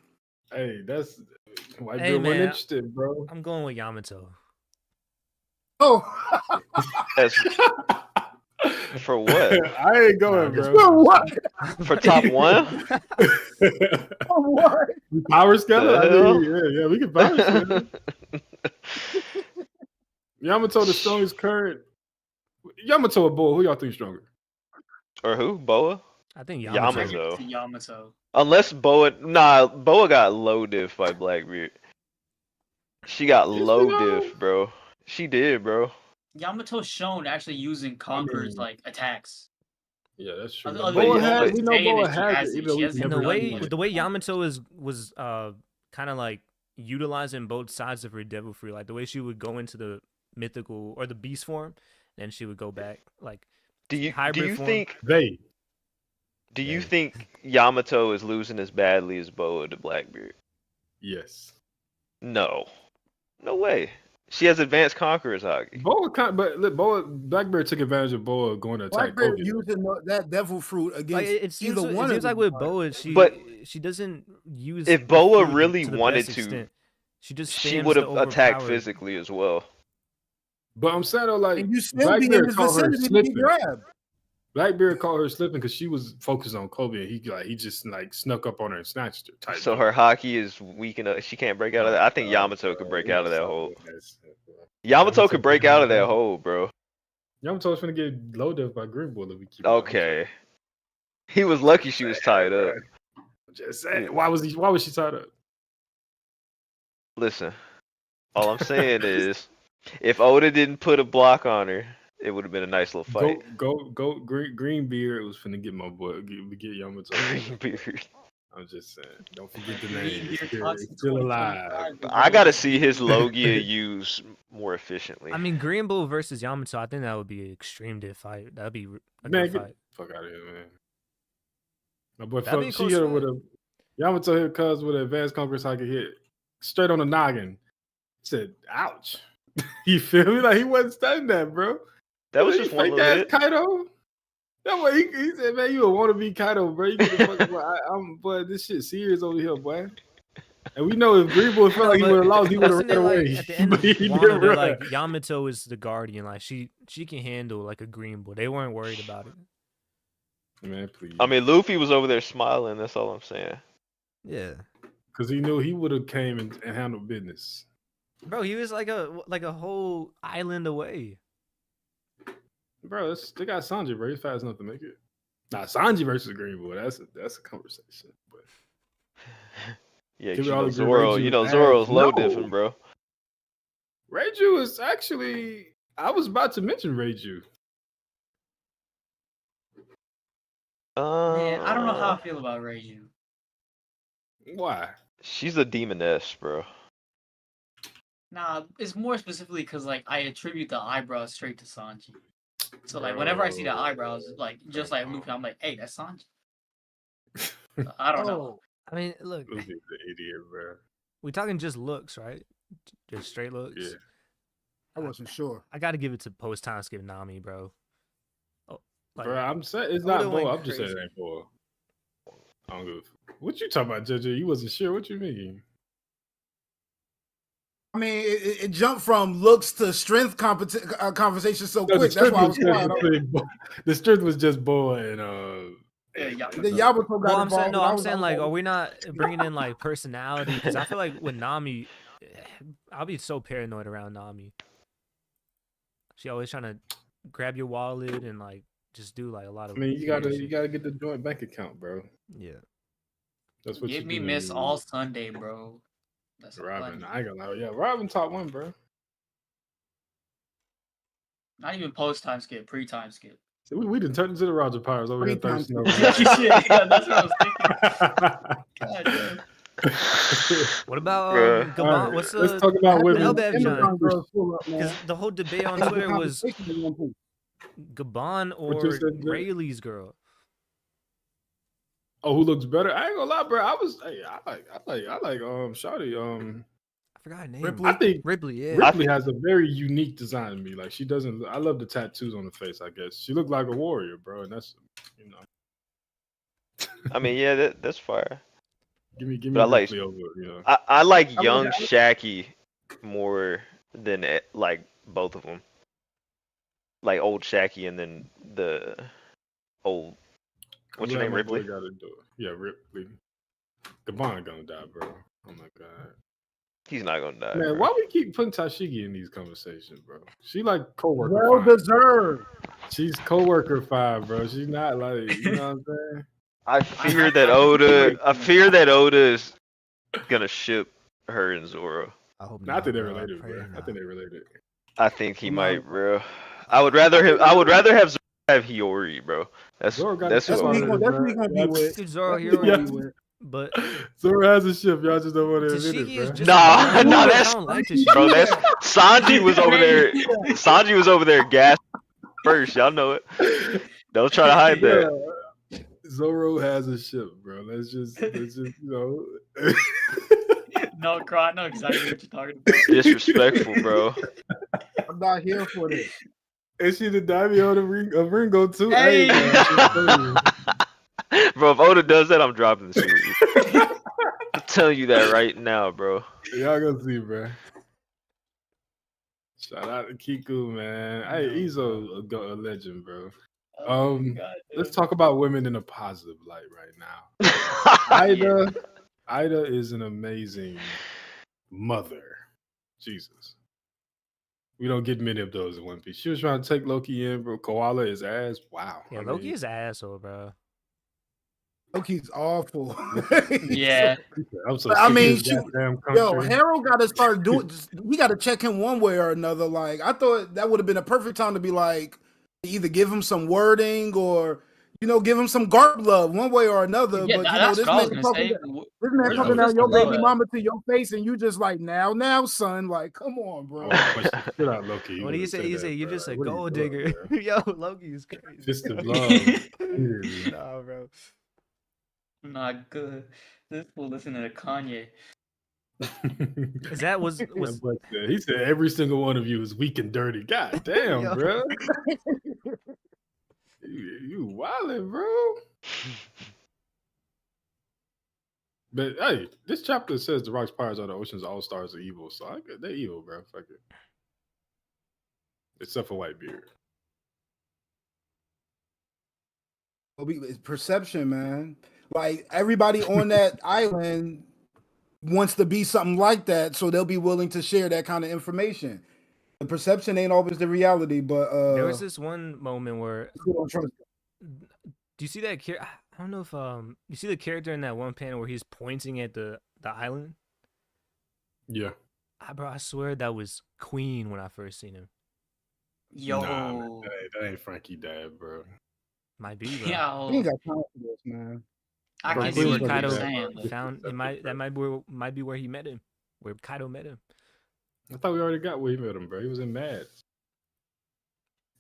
Hey, that's Whitebeard Hey, wasn't man. interested, bro. I'm going with Yamato. Oh, As for what? I ain't going, Nah, bro. for what? For top 1? For what? Power scatter? I The mean, yeah, we can power scatter. Yamato, the strongest current. Yamato or Boa? Who y'all think stronger? Or who? Boa? I think I Yamato. give it to Yamato. Unless Boa got low diff by Blackbeard. She got low diff, bro. She did, bro. Yamato's shown actually using Conqueror's like attacks. Yeah, that's true. Other Boa than had, Boa's we know saying Boa that she has has it, it. even though She we hasn't And never the done way much. the way Yamato was kind of like utilizing both sides of her devil fruit, like the way she would go into the mythical or the beast form, then she would go back like Do you hybrid form. think Do you think Yamato is losing as badly as Boa to Blackbeard? Yes. No. No way. She has advanced Conqueror's hockey. Blackbeard took advantage of Boa going to attack Blackbeard Kobe. using that devil fruit Like against it seems, either it one seems of like them. with Boa, But she doesn't use if the Boa fruit really to the wanted best to, extent. She just she spams would the have attacked overpowered. physically as well. But I'm saying though, like And you still be in his vicinity to be grabbed. Blackbeard caught her slipping because she was focused on Kobe, and he just like snuck up on her and snatched her. Type So deal. her hockey is weak enough. She can't break out of that. I think Yamato could break out of that hole. Yamato could break out of that hole, bro. Yamato's finna get low def by Green Bull if we keep. Okay. He was lucky she was tied up. I'm just saying. Why was she tied up? Listen, all I'm saying is, if Oda didn't put a block on her, it would have been a nice little fight. Go Greenbeard was finna get my boy get Yamato. Greenbeard. I'm just saying. Don't forget the name. Greenbeard It's still alive. I gotta see his Logia used more efficiently. I mean, Green Bull versus Yamato, I think that would be an extreme diff fight. That'd be a Man, good get fight. the fuck out of here, man. My boy, That'd be a she close hit her fight. with a Yamato hit cuz with an advanced Congress I could hit straight on the noggin. Said, ouch. You feel me? Like he wasn't studying that, bro. That was just one little hit. Kaido. That way he said, man, you a wannabe Kaido, bro. You get the fuck boy, this shit serious over here, boy. And we know if Green Bull felt like he would have lost, he would have Wasn't run it like away. at the end of But he Wano, didn't they're run. like Yamato is the guardian, like she can handle like a Green Bull. They weren't worried about it. Man, please. I mean, Luffy was over there smiling. That's all I'm saying. Yeah. Because he knew he would have came and handled business. Bro, he was like a whole island away. Bro, they got Sanji, bro. He's fast enough to make it. Nah, Sanji versus Green Bull. That's a conversation. But Yeah, Can we you all know, agree Zoro. Reiju You know, is Zoro's ass? low No. different, bro. Reiju is actually. I was about to mention Reiju. Man, I don't know how I feel about Reiju. Why? She's a demoness, bro. Nah, it's more specifically because like I attribute the eyebrows straight to Sanji. So like whenever I see the eyebrows, like just like Luffy, I'm like, hey, that's Sanji. I don't know. I mean, look, Luffy's an idiot, bro. we talking just looks, right? Just straight looks. Yeah. I wasn't sure. I got to give it to post time skip Nami, bro. Oh, like, Bro, I'm saying it's Oda not went Boa. I'm just saying it crazy. ain't Boa. I don't give a What you talking about, JJ? You wasn't sure. What you mean? I mean, it jumped from looks to strength conversation so No, quick. That's why I was quiet. The strength was just Boa and The Yamato got well, involved. I'm saying like, are we not bringing in like personality? Because I feel like with Nami, I'll be so paranoid around Nami. She always trying to grab your wallet and like just do like a lot of. I mean, you gotta shit. get the joint bank account, bro. Yeah. That's what Give you me do. Miss all Sunday, bro. That's Robin. I ain't gonna lie. Yeah, Robin top 1, bro. Not even post time skip, pre time skip. See, we done turned into the Roger Pirates over here thirsting over Shit, yeah, that's what I was thinking. God damn. What about Bruh. Gabon? Right, What's let's the talk about women. Elbev Amazon John? girls pull up, man. Because the whole debate on They have a Twitter was conversation in one piece. Gabon What you or said, Jay? Rayleigh's girl. Oh, who looks better? I ain't gonna lie, bro. I like Shawty. I forgot her name. Ripley? I think Ripley, yeah. Ripley has a very unique design to me. Like she doesn't. I love the tattoos on the face. I guess she looked like a warrior, bro, and that's I mean, yeah, that's fire. Give me But I like- Ripley over. You know. I like young Shaqy more than like both of them. Like old Shaqy and then the old. What's your name, Ripley? Gotta do it. Yeah, Ripley. Gabon gonna die, bro. Oh my god. He's not gonna die. Man, bro. why we keep putting Tashigi in these conversations, bro? She like coworker. Well five. deserved. She's coworker 5, bro. She's not like you know what I'm saying. I fear that Oda is gonna ship her and Zoro. I hope Not that they're bro. related, Pray bro. I not. think they're related. I think he Come might, on. bro. I would rather have Zoro have Hiyori, bro. That's Zoro got that's a That's who what he I'm- ship gonna, already, that's what he bro. gonna be with. Dude, Zoro That's what he Hero, gonna be with. but Zoro has a ship. Y'all just don't want to admit Tashigi it, is bro. just Nah, a nah, I that's don't like Tashigi. bro. That's Sanji was over there. Sanji was over there gas first. Y'all know it. Don't try to hide that. Zoro has a ship, bro. Let's just you know. No, Krow, I know exactly what you're talking about. Disrespectful, bro. I'm not here for this. And she the Daimyo of Ringo too. Hey. man, I'm just telling you. Bro, if Oda does that, I'm dropping the series. I'm telling you that right now, bro. Y'all gonna see, bro. Shout out to Kiku, man. Hey, he's a legend, bro. God, Let's talk about women in a positive light right now. Ida is an amazing mother. Jesus. We don't get many of those in One Piece. She was trying to take Loki in, bro. Koala is ass. Wow. Yeah, I Loki mean, is an asshole, bro. Loki's awful. Yeah. I'm so I sick mean, of this shoot, goddamn Yo, country. Harold got to start doing. We got to check him one way or another. Like I thought that would have been a perfect time to be like, either give him some wording or give him some guard love one way or another. Yeah, but that's this what I was man gonna talking, say. this man Where's talking the down your love baby at? mama to your face, and you just like now, son. Like, come on, bro. Shit out Loki. What do you say? You say you're just a gold digger. Yo, Loki is crazy. Fist of love. Nah, bro. Not good. This fool listening to Kanye. Is that was He said every single one of you is weak and dirty. God damn, Yo. bro. You wildin', bro. But hey, this chapter says the rocks, pirates, are the oceans, all stars are evil. So they're evil, bro. Fuck it. Except for Whitebeard. It's perception, man. Like everybody on that island wants to be something like that, so they'll be willing to share that kind of information. The perception ain't always the reality, but there was this one moment where people don't trust it. do you see that I don't know if you see the character in that one panel where he's pointing at the island? Yeah. Bro, I swear that was Queen when I first seen him. Yo. Nah, man, that ain't Frankie Dad, bro. Might be, bro. I Yo. ain't got time for this, man. I Might can be see where what Kaido you're saying. found it. Might be where he met him, where Kaido met him. I thought we already got where he met him, bro. He was in Mad.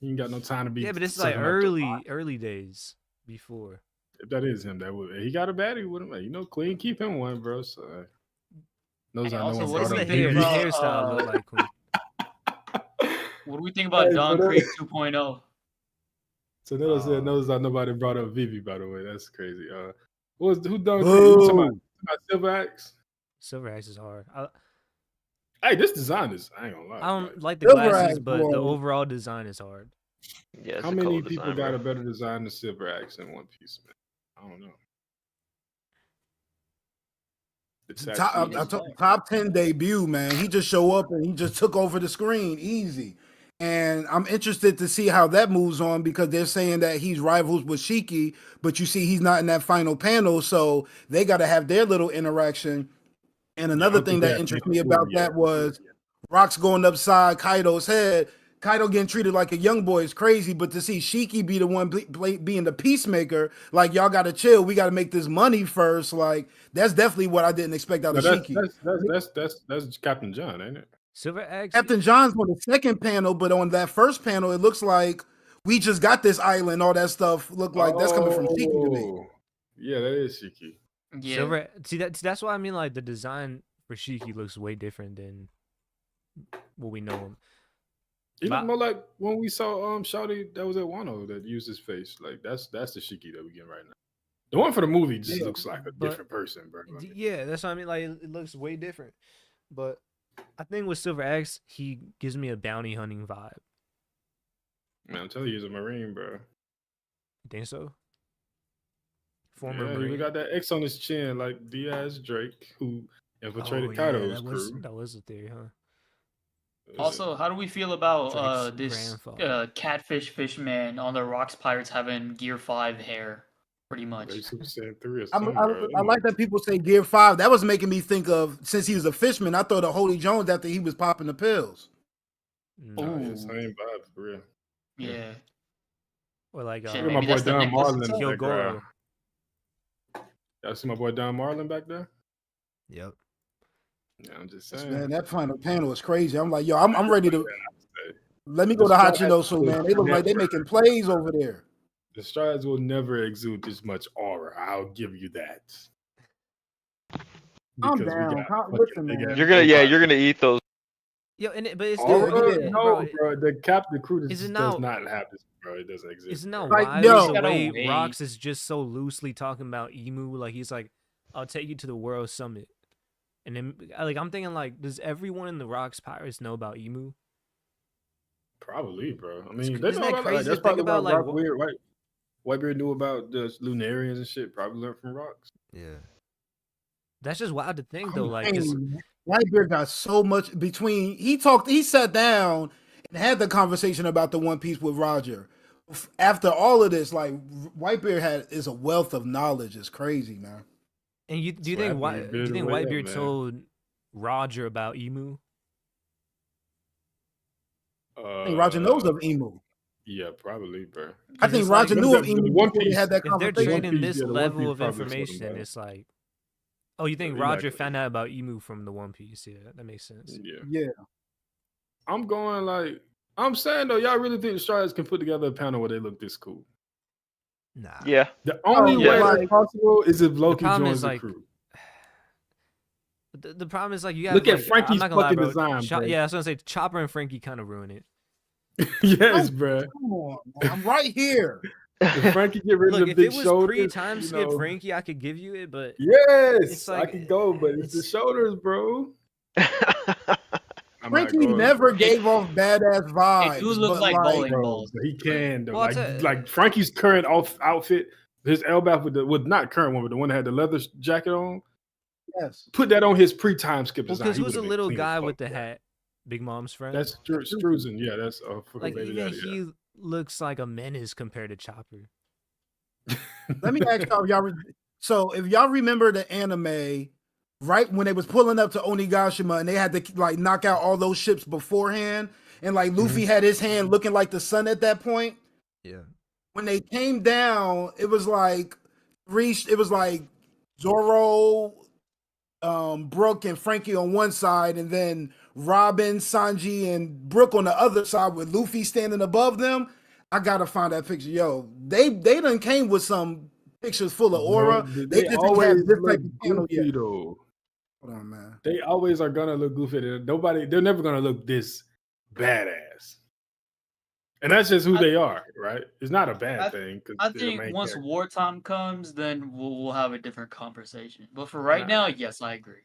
He ain't got no time to be. Yeah, but this is like sucking up to early days before. If that is him, that would he got a baddie with him. You know, Queen keep him one, bro. So knows Hey, I know also, him. what What's do the we think hair? about, His hairstyle look like Queen. What do we think about Hey, Don so that- Creek 2.0? So Nella said knows that nobody brought up Vivi. By the way, that's crazy. Who done? Boo. You talking about Silver Axe? Silver Axe is hard. Hey, this design is. I ain't gonna lie. I don't like the Silver glasses, Axe, but bro. the overall design is hard. Yeah, it's How a many cold people design, got bro. a better design than Silver Axe in One Piece, man? I don't know. Top 10 debut, man. He just show up and he just took over the screen easy. And I'm interested to see how that moves on because they're saying that he's rivals with Shiki, but you see he's not in that final panel, so they got to have their little interaction. And another thing that interested me about that was Rocks going upside Kaido's head. Kaido getting treated like a young boy is crazy, but to see Shiki be the one being the peacemaker, like y'all got to chill, we got to make this money first. Like that's definitely what I didn't expect out of Shiki. That's Captain John, ain't it? Silver X. Captain John's on the second panel, but on that first panel, it looks like we just got this island. All that stuff look like that's coming from Shiki to me. Yeah, that is Shiki. Yeah. Silver. See that's why I mean like the design for Shiki looks way different than what we know him. He looked more like when we saw Shawty that was at Wano that used his face. Like that's the Shiki that we get right now. The one for the movie just looks like a different person, bro. Yeah, that's what I mean. Like it looks way different. But I think with Silver X, he gives me a bounty hunting vibe. Man, I'm telling you, he's a Marine, bro. You think so? Former Marine. He got that X on his chin like Diaz Drake, who infiltrated Kaido's crew. That was a theory, huh? Also, how do we feel about this catfish fishman on the Rocks Pirates having Gear 5 hair, pretty much? I like that people say Gear 5. That was making me think of, since he was a fishman, I thought of Holy Jones after he was popping the pills. No, same vibe for real. Yeah. Or like my boy Don Marlin in the background. Y'all see my boy Don Marlin back there? Yep. Yeah, I'm just saying. Man, that final panel is crazy. I'm like, yo, I'm ready to. Let me go to Hachinoso, man. They look like they making plays over there. The strides will never exude this much aura. I'll give you that. I'm down. Listen, man. You're gonna eat those. Yo, but it's bro. The Captain Crew does not have this, bro. It doesn't exist. Isn't that wild? The way Rocks is just so loosely talking about Emu, like he's like, "I'll take you to the World Summit." And then, like, I'm thinking, like, does everyone in the Rocks Pirates know about Emu? Probably, bro. I mean, they know about crazy. That's probably about like Whitebeard knew about the Lunarians and shit. Probably learned from Rocks. Yeah, that's just wild to think, though. Like, Whitebeard got so much between. He sat down and had the conversation about the One Piece with Roger. After all of this, like, Whitebeard is a wealth of knowledge. It's crazy, man. And do you think Whitebeard told Roger about Emu? I think Roger knows of Emu. Yeah, probably, bro. I think Roger knew of Emu before they had that conversation. If they're trading this level of information, it's like, oh, you think Roger found out about Emu from the One Piece? Yeah, that makes sense. Yeah. I'm going like, I'm saying though, y'all really think the Striders can put together a panel where they look this cool? Nah. Yeah. The only way that's possible is if Loki joins the crew. The problem is, like, you got look at Frankie's fucking design. Yeah, I was gonna say Chopper and Frankie kind of ruin it. Yes, bro. Come on, man. I'm right here. If Frankie get rid of the big shoulders, if it was pre-time skip Frankie, I could give you it, but yes, like, I could go, but it's the shoulders, bro. Frankie never gave off badass vibes. It do look like bowling balls. He can though. Like Frankie's current outfit, his Elbath with not current one, but the one that had the leather jacket on. Yes. Put that on his pre-time skip design. Because who's a little guy with the hat? Big Mom's friend. That's Struzen. Yeah, that's like even he looks like a menace compared to Chopper. Let me ask y'all. So if y'all remember the anime, right when they was pulling up to Onigashima and they had to like knock out all those ships beforehand, and like Luffy had his hand looking like the sun at that point. Yeah. When they came down, it was like Zoro, Brook and Frankie on one side, and then Robin, Sanji, and Brook on the other side with Luffy standing above them. I gotta find that picture. Yo, they done came with some pictures full of aura. They just always this type of panel yet. Hold on, man. They always are gonna look goofy. They're never gonna look this badass. And that's just who they are, right? It's not a bad thing. I think once wartime comes, then we'll have a different conversation. But for right now, yes, I agree.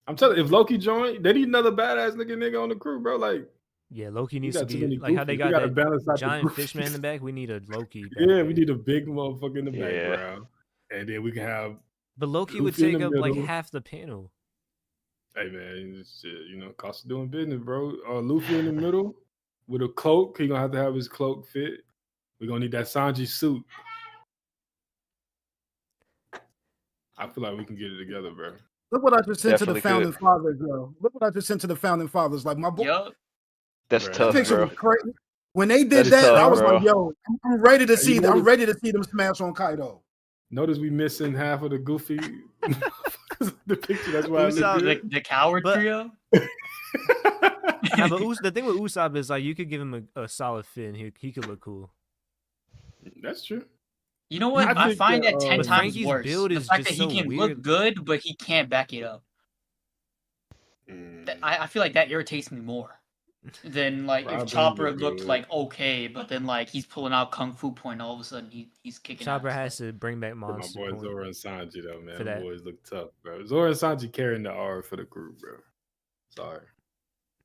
I'm telling you, if Loki joined, they need another badass looking nigga on the crew, bro. Like, yeah, Loki needs to be like how they got that giant fishman in the back. We need a Loki. Yeah, we need a big motherfucker in the background, and then we can have But Loki would Luffy in take the up like middle. half the panel. Hey man, it's, cost of doing business, bro. Luffy in the middle with a cloak. He gonna have his cloak fit. We're gonna need that Sanji suit. I feel like we can get it together, bro. Look what I just sent to the Definitely founding could. fathers, bro. Look what I just sent to the founding fathers. Like my boy, Yup. That's Bruh, tough, picture bro. was crazy. When they That did is that, tough, I was bro. like, "Yo, I'm ready to see. You I'm notice- ready to see them smash on Kaido." Notice we missing half of the Goofy the picture. That's why I Usopp, look The coward But- trio. good. Nah, but the thing with Usopp is like you could give him a solid fit and he could look cool. That's true. You know what? I I think find that, that 10 but times Frankie's worse. build The is fact just that he so can weird. look good, but he can't back it up. I feel like that irritates me more than like Robin if Chopper look looked good. like okay, but then like he's pulling out Kung Fu Point, all of a sudden he's kicking. Chopper ass. has to bring back My Monster boy Point. Zora and Sanji though, man. for Them that. boys look tough, bro. Zora and Sanji carrying the R for the group, bro. Sorry.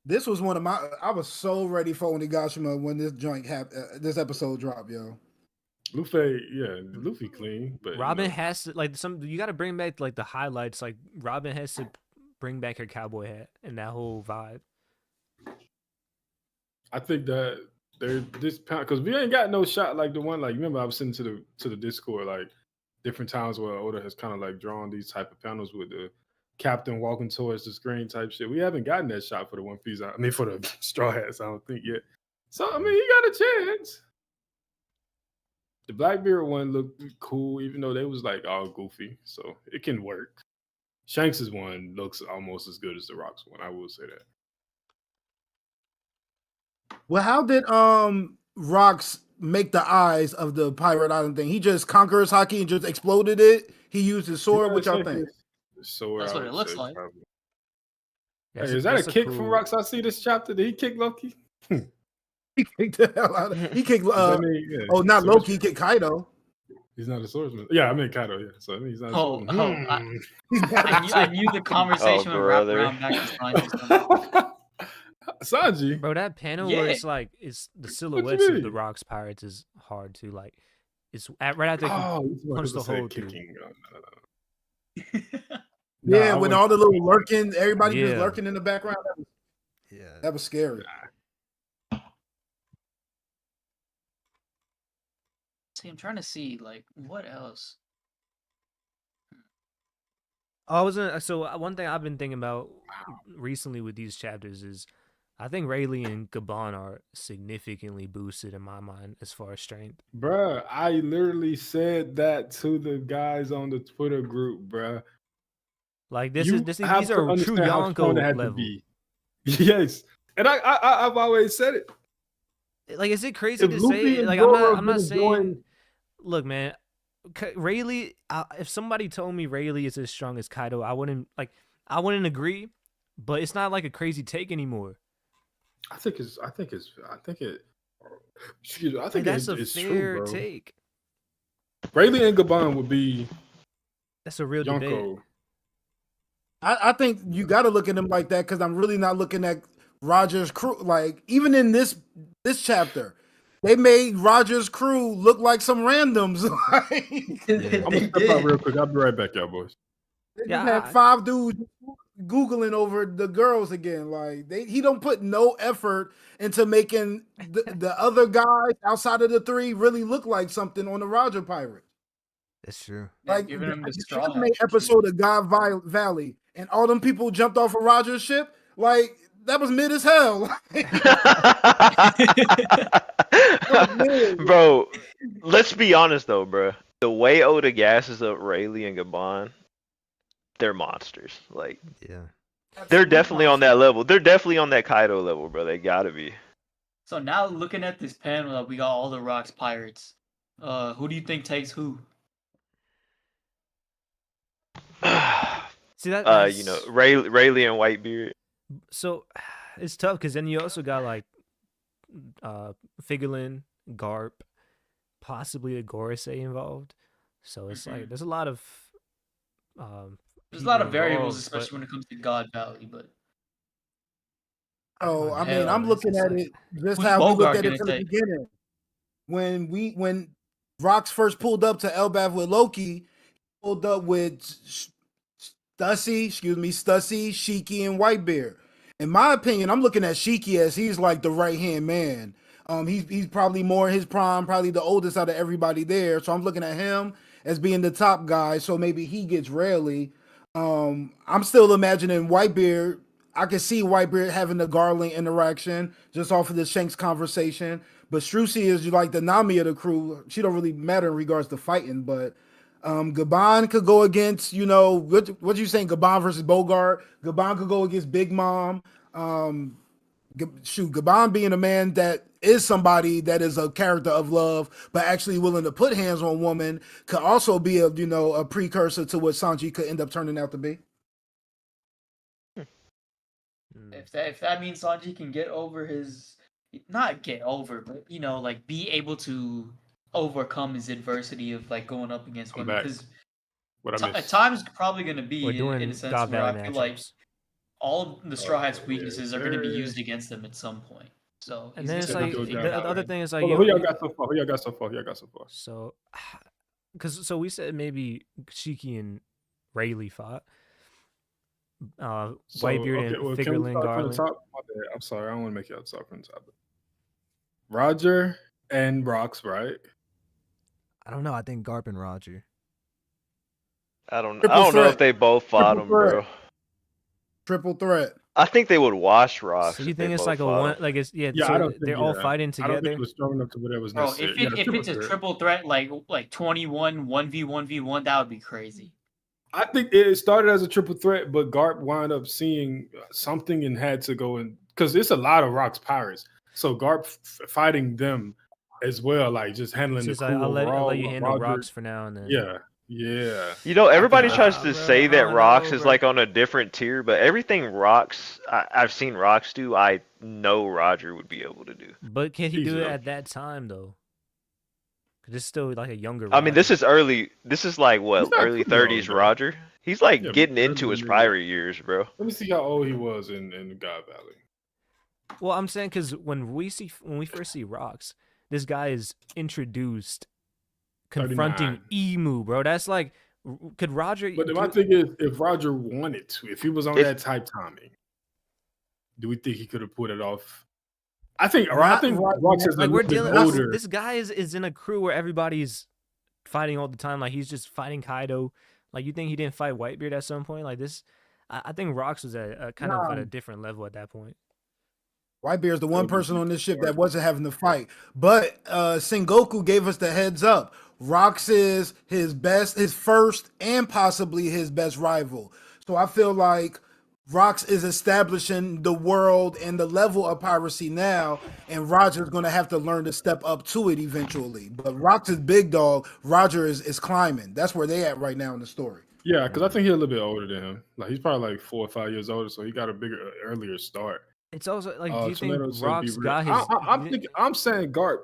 This was one of my. I was so ready for Onigashima when this this episode dropped, yo. Luffy clean, but Robin has to you got to bring back like the highlights. Like Robin has to bring back her cowboy hat and that whole vibe. I think that this because we ain't got no shot like the one like remember I was sending to the Discord like different times where Oda has kind of like drawn these type of panels with the captain walking towards the screen type shit. We haven't gotten that shot for the One Piece. I mean for the Straw Hats. I don't think yet. So I mean he got a chance. The Blackbeard one looked cool, even though they was like all goofy, so it can work. Shanks's one looks almost as good as the Rock's one. I will say that. Well, how did Rocks make the eyes of the Pirate Island thing? He just conquerors hockey and just exploded it. He used his sword. What y'all think? Sword, That's I what would it looks say, like. probably. That's Hey, is that that's a kick from cool- Rocks? I see this chapter. Did he kick Loki? He kicked the hell out of. He kicked. I mean, yeah, Oh, not so Loki. He kicked Kaido. He's not a swordsman. Yeah, I mean Kaido. Yeah, so I mean he's not. Oh, a swordsman. I knew the conversation would wrap brother. around back to Sanji. Sanji. Bro, that panel where Yeah. it's like it's the silhouettes of the mean? Rocks pirates is hard to like. It's right after. Oh, he's punch the hole through. kicking. No. Yeah, Nah, I when wouldn't- all the little lurking, everybody just Yeah. lurking in the background. Yeah. That was scary. See, I'm trying to see like what else. I wasn't. So one thing I've been thinking about recently with these chapters is, I think Rayleigh and Gabon are significantly boosted in my mind as far as strength. Bruh, I literally said that to the guys on the Twitter group, bruh. Like You have these to are true understand how strong it Yonko had to level. be. Yes, and I've always said it. Like, is it crazy If to Luffy say? and Like, Zoro I'm not didn't saying. join- Look, man, Rayleigh. If somebody told me Rayleigh is as strong as Kaido, I wouldn't agree. But it's not like a crazy take anymore. I think it. Excuse me. I Like, think that's it's a true, fair bro. take. Rayleigh and Gabon would be That's a real debate. Yonko. I think you got to look at him like that because I'm really not looking at Roger's crew. Like even in this chapter, they made Roger's crew look like some randoms. Like, Yeah. I'm gonna step out real quick. I'll be right back, y'all boys. they Yeah, just had 5 dudes googling over the girls again. Like he don't put no effort into making the other guys outside of the 3 really look like something on the Roger Pirate. That's true. Like giving him the the straw anime hat. episode of God Valley, and all them people jumped off of Roger's ship. Like that was mid as hell. Bro, let's be honest though, bro. The way Oda gasses up Rayleigh and Gabon, they're monsters. Like Yeah. they're definitely on that level. They're definitely on that Kaido level, bro. They gotta be. So now looking at this panel, we got all the Rocks pirates. Who do you think takes who? See that? You know, Rayleigh and Whitebeard. So it's tough because then you also got like Figurlin, Garp, possibly a Gorosei involved. So it's like there's a lot of There's a lot of people variables, involved, especially but- when it comes to God Valley. But Oh, I mean, hell, I'm it's looking just at like- it just Who's how we Bogart looked at it gonna from the take? beginning. When Rocks first pulled up to Elbaf with Loki, pulled up with Stussy, Sheiky, and Whitebeard. In my opinion, I'm looking at Sheiky as he's like the right hand man. He's probably more in his prime, probably the oldest out of everybody there. So I'm looking at him as being the top guy. So maybe he gets Rayleigh. I'm still imagining Whitebeard. I can see Whitebeard having the Garland interaction just off of the Shanks conversation. But Strucy is like the Nami of the crew. She don't really matter in regards to fighting, but Gabon could go against, what you saying, Gabon versus Bogart. Gabon could go against Big Mom. Gabon being a man that is somebody that is a character of love, but actually willing to put hands on women, could also be a precursor to what Sanji could end up turning out to be. If that means Sanji can get over not get over, but like be able to overcome his adversity of like going up against women, because at times probably going to be in a sense where I feel like all of the Straw Hats' weaknesses are going to be used against them at some point. So and then it's like the other thing is like who y'all got so far? So, so we said maybe Sheiky and Rayleigh fought. Whitebeard and Figureland Garland. I'm sorry, I don't want to make y'all talk from the top. Roger and Rocks, right? I don't know. I think Garp and Roger. I don't know if they both fought him, bro. Triple threat. I think they would wash Rocks. So you think it's like a one? Like it's I don't think, they're all fighting together. I don't think it was strong enough to whatever was necessary. If it's a triple threat, like 21 1v1v1, that would be crazy. I think it started as a triple threat, but Garp wound up seeing something and had to go in because it's a lot of Rocks pirates. So Garp fighting them as well, like just handling the crew I'll overall. let you handle Rocks for now, and then yeah. Everybody tries to say that Rocks is like on a different tier, but everything Rocks I've seen Rocks do, I know Roger would be able to do. But can he do it at that time though? This is still like a younger. I mean, this is early. This is like what, early 30s Roger. He's like getting into his pirate years, bro. Let me see how old he was in God Valley. Well, I'm saying because when we first see Rocks, this guy is introduced confronting 39. Emu, bro. That's like, could Roger? But my thing is, if Roger wanted to, if he was on that type timing, do we think he could have put it off? I think Rocks is like, we're dealing older. This guy is in a crew where everybody's fighting all the time. Like he's just fighting Kaido. Like you think he didn't fight Whitebeard at some point? Like this, I think Rocks was at kind of at a different level at that point. Whitebeard's the one person on this ship that wasn't having to fight. But Sengoku gave us the heads up. Rocks is his first and possibly his best rival. So I feel like Rocks is establishing the world and the level of piracy now, and Roger's going to have to learn to step up to it eventually. But Rocks is big dog. Roger is climbing. That's where they at right now in the story. Yeah, because I think he's a little bit older than him. Like he's probably like 4 or 5 years older, so he got a bigger, earlier start. It's also like, do you think Rocks got his? I'm saying Garp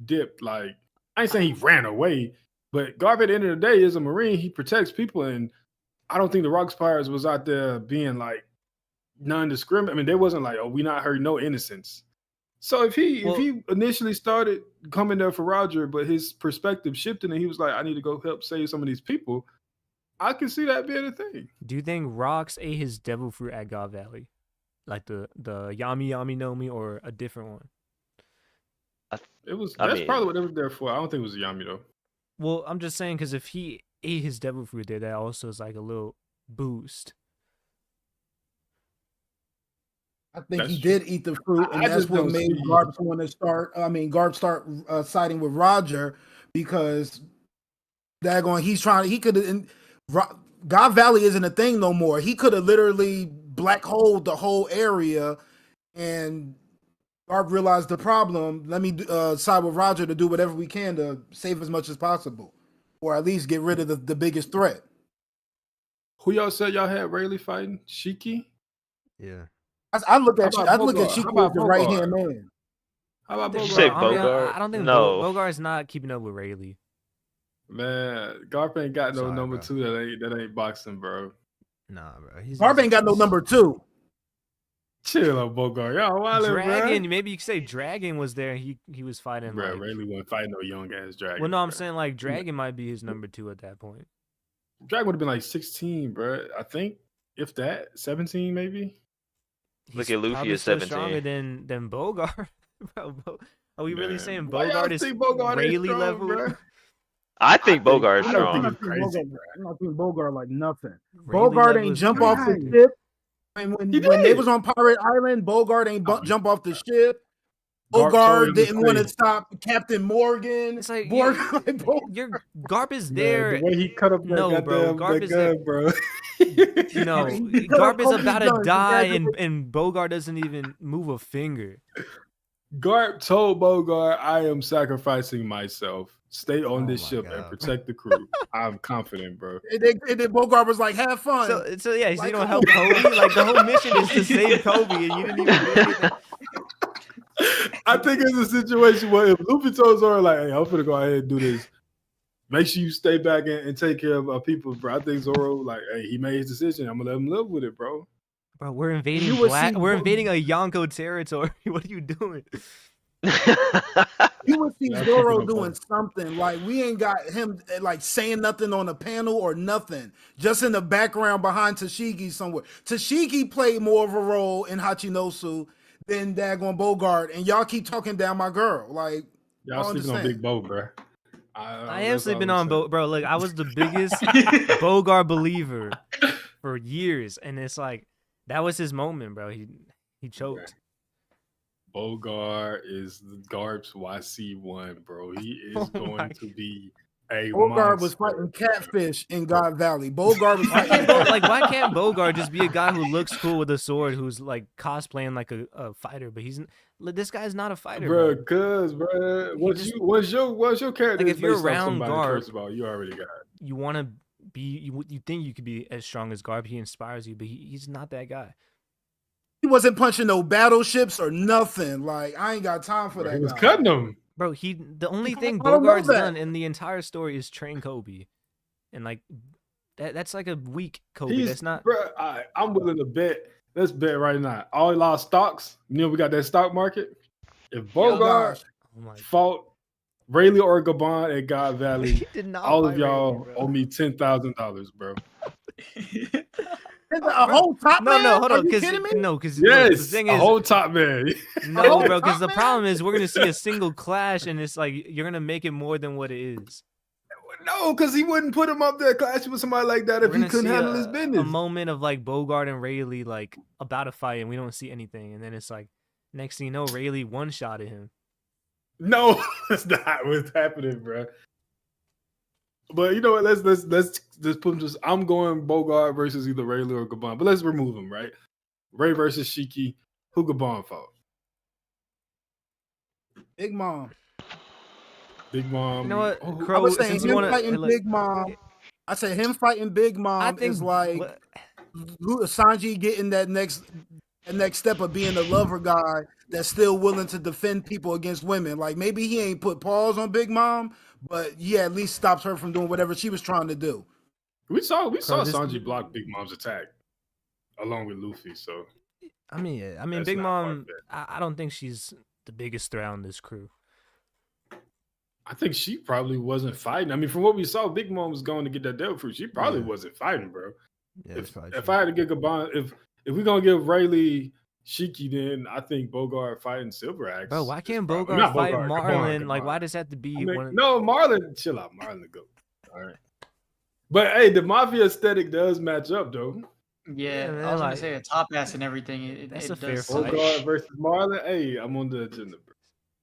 dipped. Like I ain't saying he ran away, but Garp at the end of the day is a Marine. He protects people, and I don't think the Rocks Pirates was out there being like non-discriminate. I mean, they wasn't like, oh, we not hurt no innocents. So if he initially started coming there for Roger, but his perspective shifted and he was like, I need to go help save some of these people, I can see that being a thing. Do you think Rocks ate his devil fruit at God Valley? Like the Yami Yami Nomi or a different one? That's probably what they were there for. I don't think it was a Yami though. Well, I'm just saying because if he ate his devil fruit there, that also is like a little boost. I think he did eat the fruit, and that's what made Garp want to start. Garp start siding with Roger because he could have. God Valley isn't a thing no more. He could have literally black holed the whole area, and Garp realized the problem. Let me side with Roger to do whatever we can to save as much as possible, or at least get rid of the biggest threat. Who y'all said y'all had Rayleigh fighting? Sheiky? Yeah. I look at Sheiky as the right hand man. How about Did Bogart? you say Bogart? I don't think Bogart's not keeping up with Rayleigh. Man, Garp ain't got no number 2 that ain't boxing, bro. Nah, bro. Garp ain't got no number 2. Chill out, Bogart. Y'all wildin', Dragon, bro. maybe you could say Dragon was there. He was fighting. Bro, Rayleigh wasn't fighting no young ass Dragon. Well, no, I'm saying like Dragon might be his number 2 at that point. Dragon would have been like 16, bro. I think if that 17 maybe. Look He's at Luffy probably at still 17. stronger than Bogart. Bro, are we really Man, saying why y'all Bogart is think Bogart is Rayleigh strong, level? bro? I think Bogart is I don't I'm think strong. not it's seeing crazy, Bogart. I'm not seeing Bogart like nothing. Rayleigh Bogart level ain't is jump off the crazy. ship. And He when they did. was on Pirate Island, Bogart ain't jump off the ship. Garp told Bogart him to didn't want to stay. stop Captain Morgan. It's like Bogart. your Garp is Man, there. the way he cut up that No, bro. goddamn Garp that is there. gun, bro. No, He cut up Garp is Kobe's about to gun. die, Congratulations. and Bogart doesn't even move a finger. Garp told Bogart, "I am sacrificing myself. Stay on Oh this my ship and God. protect the crew." I'm confident, bro. And then Bogart was like, "Have fun." So yeah, so Like, you don't come help on. Kobe. Like the whole mission is to save Kobe, and you didn't even do anything. I think it's a situation where if Luffy told Zoro, like, "Hey, I'm gonna go ahead and do this. Make sure you stay back and take care of our people, bro." I think Zoro, like, hey, he made his decision. I'm gonna let him live with it, bro. Bro, we're invading You would Black. see We're Bo- invading a Yonko territory. What are you doing? You would see Yeah, I'm Zoro keeping up doing something. Like we ain't got him like saying nothing on a panel or nothing. Just in the background behind Tashigi somewhere. Tashigi played more of a role in Hachinosu than Dagon Bogart, and y'all keep talking down my girl. Like Y'all I sleeping on understand. Big Bo, bro. I am that's all sleeping I'm on saying. bro. Look, I was the biggest Bogart believer for years, and it's like that was his moment, bro. He choked. Bogart is the Garp's YC1, bro. He is Oh going my- to be a Bogart was monster. fighting catfish in God Valley. Bogart was Why fighting can't why can't Bogart just be a guy who looks cool with a sword, who's like cosplaying like a fighter, but this guy's not a fighter, Bro, bro. cause bro, just- what's your character Like, is if you're based off around somebody, Garp, first of all, you already got it. You want to be you think you could be as strong as Garp. He inspires you, but he's not that guy. He wasn't punching no battleships or nothing. Like I ain't got time for Bro, that. he was guy. cutting them. Bro, the only thing I don't know Bogart's that. done in the entire story is train Kobe, and like that's like a weak Kobe. That's not. Bro, I'm willing to bet. Let's bet right now. All he lost stocks. You know we got that stock market. If Bogart Oh my! fought Rayleigh or Gabon at God Valley, He did not all of fight y'all Rayleigh, bro. owe me $10,000, bro. A whole top man? No, hold Are on, you because kidding me? the Yes, thing a is, whole top man. no, bro, top because the man? problem is we're gonna see a single clash, and it's like you're gonna make it more than what it is. No, because he wouldn't put him up there clashing with somebody like that We're if he gonna couldn't see handle his a business. moment of like Bogart and Rayleigh like about a fight, and we don't see anything, and then it's like next thing you know, Rayleigh one-shotted him. No, that's not what's happening, bro. But you know what? Let's just put him. I'm going Bogart versus either Rayleigh or Gabon, but let's remove him, right? Ray versus Shiki. Who Gabon fought? Big Mom. Big Mom. You know what, Oh, Krow? I was saying Since him you want fighting to, Big Mom. I said him fighting Big I Mom think is like Sanji getting that next step of being a lover guy that's still willing to defend people against women. Like maybe he ain't put paws on Big Mom, but he at least stops her from doing whatever she was trying to do. we saw this- Sanji block Big Mom's attack along with Luffy. So I mean, That's Big not Mom. far-fetched. I don't think she's the biggest threat on this crew. I think she probably wasn't fighting. I mean, from what we saw, Big Mom was going to get that devil fruit. She probably Yeah. wasn't fighting, bro. Yeah, that's probably If true. I had to get Gabon, if we're gonna give Rayleigh Shiki, then I think Bogart fighting Silver Axe. Bro, why is can't probably- Bogart not fight Bogart, Marlin? Like, Gabon. why does that have to be I mean, one? no, Marlin, chill out, Marlin the goat. All right, but hey, the mafia aesthetic does match up though. Yeah, man, I was like, gonna say a top ass and everything. That's It a fair does fight. Bogart versus Marlin. Hey, I'm on the agenda, bro.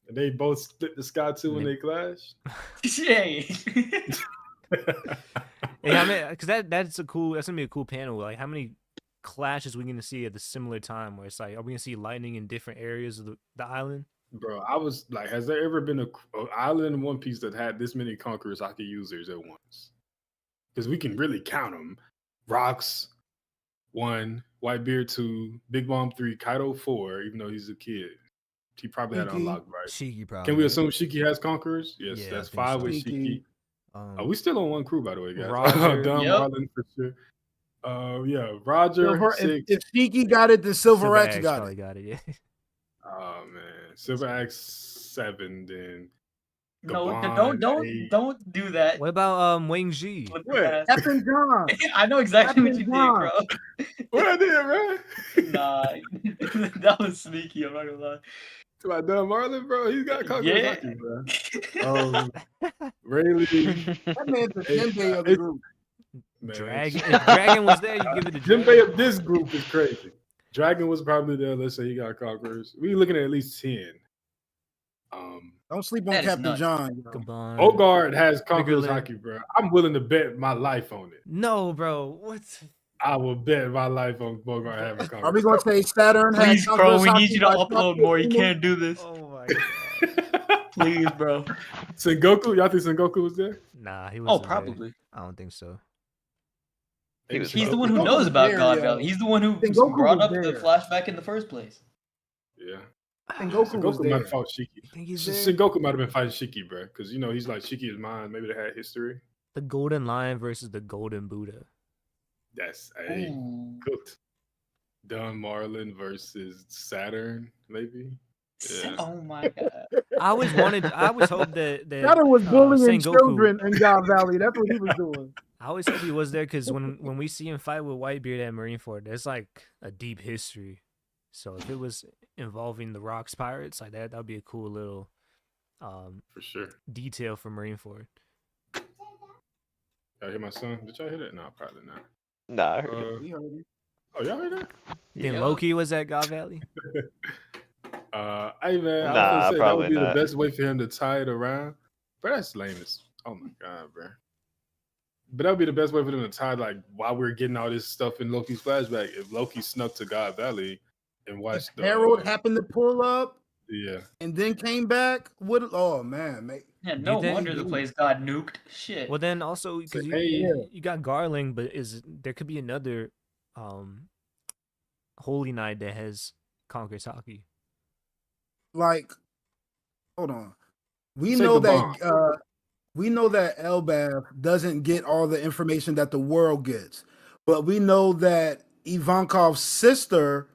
And they both split the sky too when they clash. Yay. Hey, I mean, because that's gonna be a cool panel. Like, how many clashes we gonna see at the similar time? Where it's like, are we gonna see lightning in different areas of the island? Bro, I was like, has there ever been an island in One Piece that had this many conquerors Haki users at once? Because we can really count them. Rocks, 1, Whitebeard 2, Big Mom 3, Kaido 4, even though he's a kid. He probably had it Shiki. unlocked, right? Shiki probably. Can we assume Shiki has conquerors? Yes, Yeah, that's I think 5 so. with Shiki. Shiki. Um, We still on one crew, by the way, guys. Roger. Dumb Yep. Marlin for sure. Yeah, Roger, 6. If Shiki got it, then Silver Axe got probably it. got it. Yeah. Oh man, Silver Axe 7. Then No, Gabon, don't do that. What about Wang Ji? Flip What? your ass. Captain John. I know exactly what you Captain did, John. Krow. What I did, bro? Nah, that was sneaky. I'm not gonna lie. To my Don Marlon, bro. He's got Conqueror's Yeah. Hockey, bro. Rayleigh. That man's the Hey, Dembele of the group. Man, Dragon. If Dragon was there, you give it to Jim Dragon. Bay of this group is crazy. Dragon was probably there. Let's say he got Conquerors. We looking at least 10. Don't sleep on That is Captain nuts. John. You know. Gabon. Ogard has Conqueror's Nigga, Hockey, bro. I'm willing to bet my life on it. No, bro. What? I will bet my life on Bogart having Conquerors. Are we going to say Saturn has Please, bro, Conqueror's we need Hockey you to by upload Dr. more. You Umu? can't do this. Oh my god. Please, bro. Sengoku? Y'all think Sengoku was there? Nah, he was. Oh, probably. I don't think so. He's the one who Sengoku knows was about there, God yo. Valley. He's the one who Sengoku brought was up the there. flashback in the first place. Yeah. Sengoku was Sengoku might there. have fought Shiki. Think he's there? Sengoku might have been fighting Shiki, bro. Because, he's like, Shiki is mine. Maybe they had history. The Golden Lion versus the Golden Buddha. That's Ooh. cooked. Don Marlon versus Saturn, maybe. Yeah. Oh my god. I always hoped that Saturn was bullying Sengoku- children in God Valley. That's what he was doing. I always hope he was there because when we see him fight with Whitebeard at Marineford, there's like a deep history. So if it was involving the Rocks Pirates, like that'd be a cool little For sure. detail for Marineford. Y'all hear my son? Did y'all hear that? No, probably not. Nah, I heard it. We heard you. Oh, y'all heard that? Then Yeah. Loki was at God Valley. Hey man, I was Nah, gonna say that probably would be not. the best way for him to tie it around. But that's lame as oh my god, bro. But that would be the best way for them to tie, like, while we're getting all this stuff in Loki's flashback. If Loki snuck to God Valley and watched If Harold happened to pull up yeah. and then came back, what? Oh man, mate. Yeah, no think- wonder the place got nuked. Shit. Well, then also because Hey, you got Garling, but there could be another Holy Knight that has Conqueror's Hockey. Like, hold on. We Say know Gabon. that we know that Elbaf doesn't get all the information that the world gets, but we know that Ivankov's sister,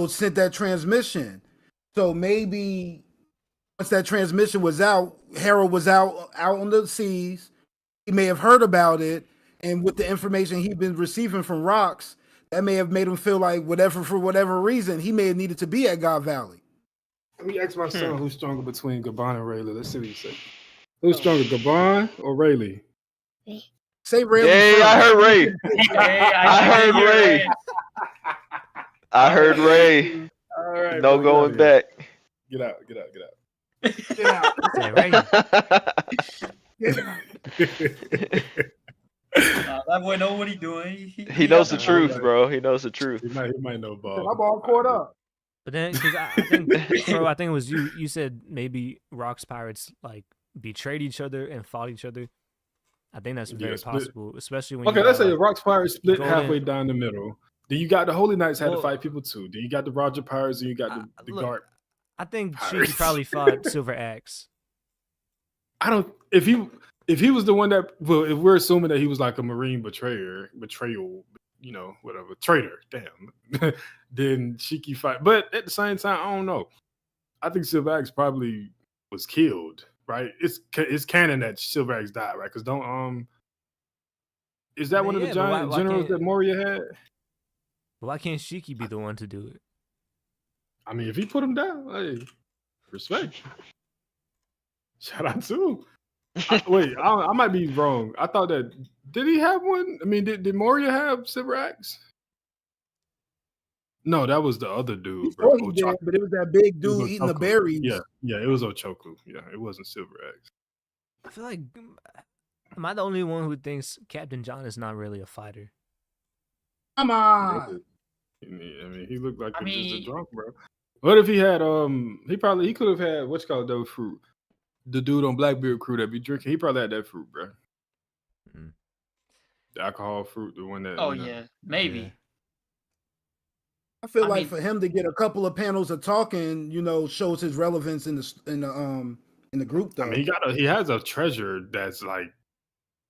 sent that transmission. So maybe once that transmission was out, Harold was out on the seas. He may have heard about it, and with the information he'd been receiving from Rocks, that may have made him feel like for whatever reason, he may have needed to be at God Valley. Let me ask my son who's stronger between Gabon and Rayleigh. Let's see what he says. Who's stronger, Gabon or Rayleigh? Say Rayleigh Hey, first. I heard Ray. Hey, I heard hear Ray. it. I heard Ray. All right, No bro, going get back. Get out. Get out. Yeah, right. Get out. That boy know what he doing. He knows the got truth, bro. He knows the truth. He might know ball. I'm all caught up. But then, because I think, bro, I think it was you. You said maybe Rocks Pirates like betrayed each other and fought each other. I think that's very split. possible, especially when. Okay, you let's got, say the like, Rocks Pirates split Golden- halfway down the middle. Then you got the Holy Knights had to Well, fight people too. Then you got the Roger Pirates and you got the look, Guard. I think Pirates. Shiki probably fought Silver Axe. I don't. If he was the one that, well, if we're assuming that he was like a Marine betrayal, whatever, traitor, damn, then Shiki fight. But at the same time, I don't know. I think Silver Axe probably was killed, right? It's canon that Silver Axe died, right? Because is that I mean, one of the yeah, but giant why generals can't- that Moria had? But why can't Shiki be the one to do it? I mean, if he put him down, hey, respect. Shout out to him. Wait, I might be wrong. I thought that did he have one? I mean, did Moria have Silver Axe? No, that was the other dude, bro. Oh, he did, but it was that big It was dude eating the Ochoku. berries. Yeah, it was Ochoku. Yeah, it wasn't Silver Axe. I feel like am I the only one who thinks Captain John is not really a fighter? Come on. I mean, he looked like I just a mean- drunk, bro. What if he had he could have had what's called those fruit. The dude on Blackbeard crew that be drinking, he probably had that fruit, bro. Mm. The alcohol fruit, the one that. Oh yeah, maybe. Yeah. I feel I like mean- for him to get a couple of panels of talking, shows his relevance in the group though. I mean, he has a treasure that's like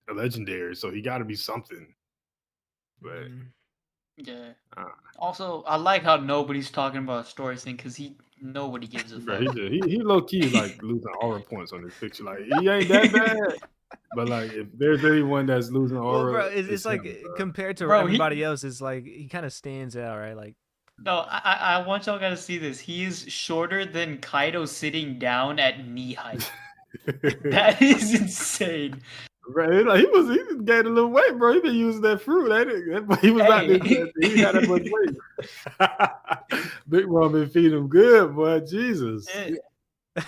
a legendary, so he got to be something. But Mm. Yeah. Uh. Also, I like how nobody's talking about story thing because nobody gives a Bro, fuck. he low key is like losing aura points on this picture. Like he ain't that bad. But like, if there's anyone that's losing aura, Well, bro, it's like him, bro. compared to Bro, everybody else, it's like he kind of stands out, right? Like, No, I want y'all guys to see this. He is shorter than Kaido sitting down at knee height. That is insane. Bro, like he was gained a little weight, bro. He been using that fruit. He was out there. He had that much weight. Big Mom been feeding him good, boy. Jesus.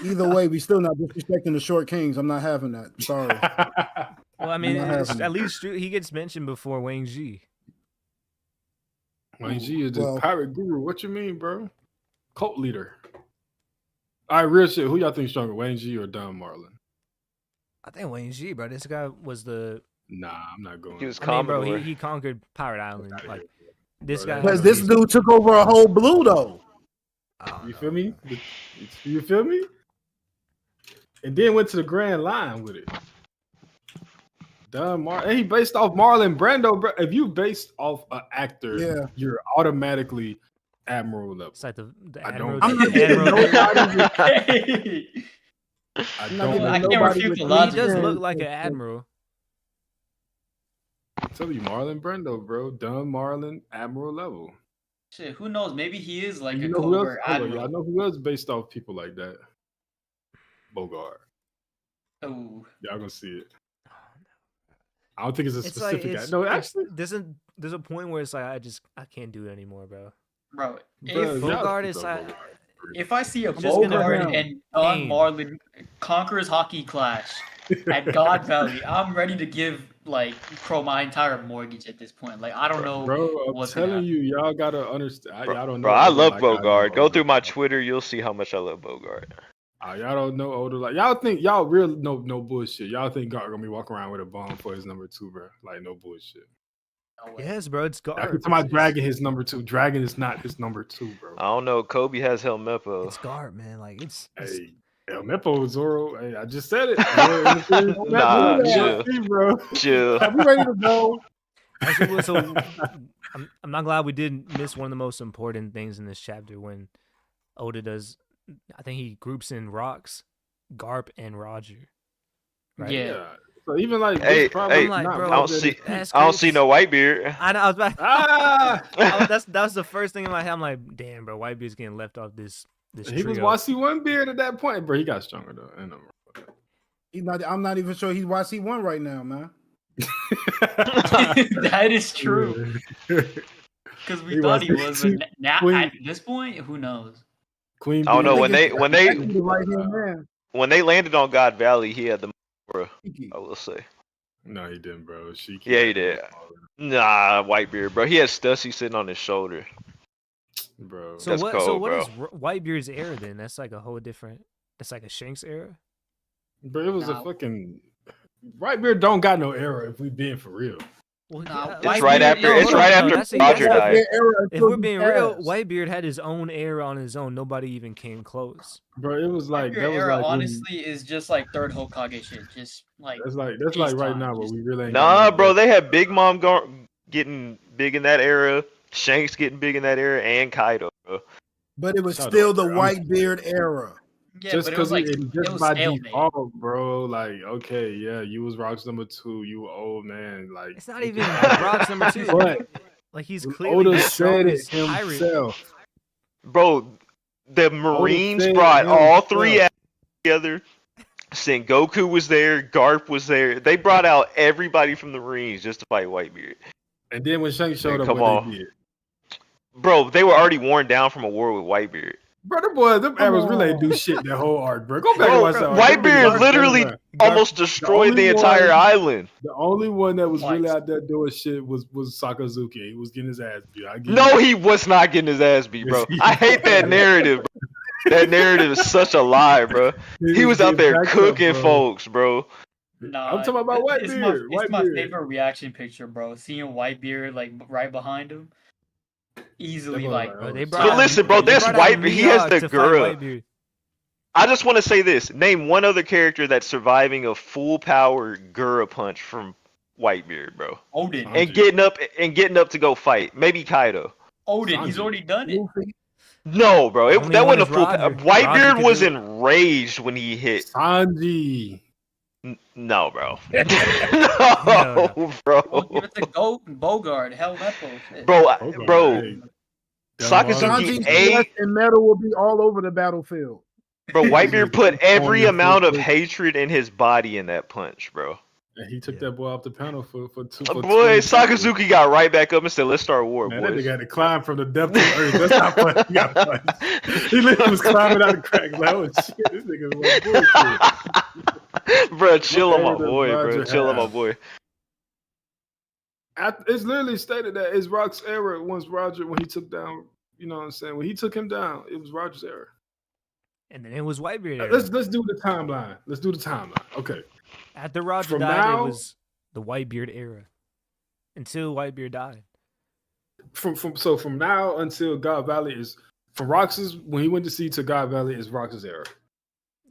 Either way, we still not disrespecting the short kings. I'm not having that. Sorry. well, I mean, at least he gets mentioned before Wang Ji. Wang Ji is the pirate guru. What you mean, bro? Cult leader. All right, real shit. Who y'all think stronger, Wang Ji or Don Marlin? I think Wang Ji, bro. This guy was the. Nah, I'm not going. He was bro. He conquered Pirate Island. Like this guy. Because this dude took over a whole blue though. You feel me? You feel me? And then went to the Grand Line with it. And he based off Marlon Brando, bro. If you based off an actor, you're automatically Admiral level. It's like the Admiral. I can't refute the logic. He does look like an admiral. I'm telling you, Marlon Brando, bro. Don Marlon, Admiral level. Shit, who knows? Maybe he is like a covert admiral. I know who else based off people like that. Bogart. Oh. Y'all gonna see it. I don't think it's a specific guy. No, actually, there's a point where it's like I can't do it anymore, bro. Bro, if Bogart is if I see a Bogart and Don Marlon Conqueror's Hockey Clash at God Valley, I'm ready to give like Krow my entire mortgage at this point. Like I don't know. Bro, I'm telling you, y'all gotta understand. Y'all don't know. Bro, I love Bogart. Go through my Twitter, you'll see how much I love Bogart. Y'all don't know older. Like y'all think y'all real no bullshit. Y'all think Gar gonna be walking around with a bomb for his number 2, bro? Like no bullshit. Yes, bro, it's Gar. Every time I dragging his number 2, Dragon is not his number 2, bro. I don't know. Kobe has Helmeppo. It's Gar, man. Like it's hey, Helmeppo Zoro. Hey, I just said it. Nah, chill, bro. Chill. Are we ready to go? Actually, so I'm not glad we didn't miss one of the most important things in this chapter when Oda does. I think he groups in Rocks, Garp, and Roger. Right? Yeah. So even like, hey, like, bro, I don't see no Whitebeard. I know. I was about. That's the first thing in my head. I'm like, damn, bro, Whitebeard's getting left off this. He was YC1 beard at that point, bro. He got stronger though. I know. He's not. I'm not even sure he's YC1 right now, man. That is true. Because we thought he was, but now at this point, who knows? Queen. I don't know when they landed on God Valley, he had the. I will say. No, he didn't, bro. Yeah, he did. Nah, Whitebeard, bro. He had Stussy sitting on his shoulder. Bro. So what? Cold, so what is Whitebeard's era then? That's like a whole different. That's like a Shanks era. Bro, it was a fucking Whitebeard don't got no era. If we being for real. Well, it's right after Roger died. If we're being real, Whitebeard had his own era on his own. Nobody even came close. Bro, it was like that was era. Like honestly, is just like third Hokage shit. Just like that's like right now, but we really ain't. Nah, bro, they had Big Mom getting big in that era, Shanks getting big in that era, and Kaido, bro. But it was still the Whitebeard era. Yeah, just because like, just by default, bro. Like, okay, yeah, you was Rock's number 2. You old man. Like, it's not even Rock's number 2. But like he's clearly Oda said it himself, bro. The Marines brought all 3 together. Sengoku was there. Garp was there. They brought out everybody from the Marines just to fight Whitebeard. And then when Shanks showed up, they did. Bro, they were already worn down from a war with Whitebeard. Bro, them arrows really ain't do shit that whole arc, bro. Go back and watch that. Whitebeard literally almost destroyed the entire island. The only one that was really out there doing shit was Sakazuki. He was getting his ass beat. No, he was not getting his ass beat, bro. I hate that narrative, bro. That narrative is such a lie, bro. He was out there cooking folks, bro. Nah, I'm talking about Whitebeard. It's my favorite reaction picture, bro. Seeing Whitebeard like right behind him. Easily, like, bro, but listen, bro, that's Whitebeard. He has the girl. I just want to say this: name one other character that's surviving a full power Gura punch from Whitebeard, bro. Odin. And getting up to go fight. Maybe Kaido. Odin, he's already done it. No, bro. Only That one wasn't a is full. Roger. Whitebeard Roger could was do it. enraged when he hit. Sanji. No, bro. No. Bro. Well, give it to Bogard, Hell Metal. Shit. Bro, Hey, Sakazuki Sanji's A. flesh and metal will be all over the battlefield. Bro, Whitebeard put every On amount of the- hatred in his body in that punch, bro. And he took that boy off the panel for two. Boy, Sakazuki got right back up and said, "Let's start war, Man, that boys." nigga had to climb from the depth of the earth. That's not funny. He got punched. He literally was climbing out the cracks. Like, oh shit, this nigga was bullshit. Bro, chill on my Whatever boy, does bro. Roger Chill on my have? boy. It's literally stated that it's Rock's era once Roger, when he took down, you know what I'm saying? When he took him down, it was Roger's era. And then it was Whitebeard era. Let's do the timeline. Let's do the timeline. Okay. After Roger From died, now- it was the Whitebeard era. Until Whitebeard died. From now until God Valley is from Rox's, when he went to sea to God Valley is Rox's era.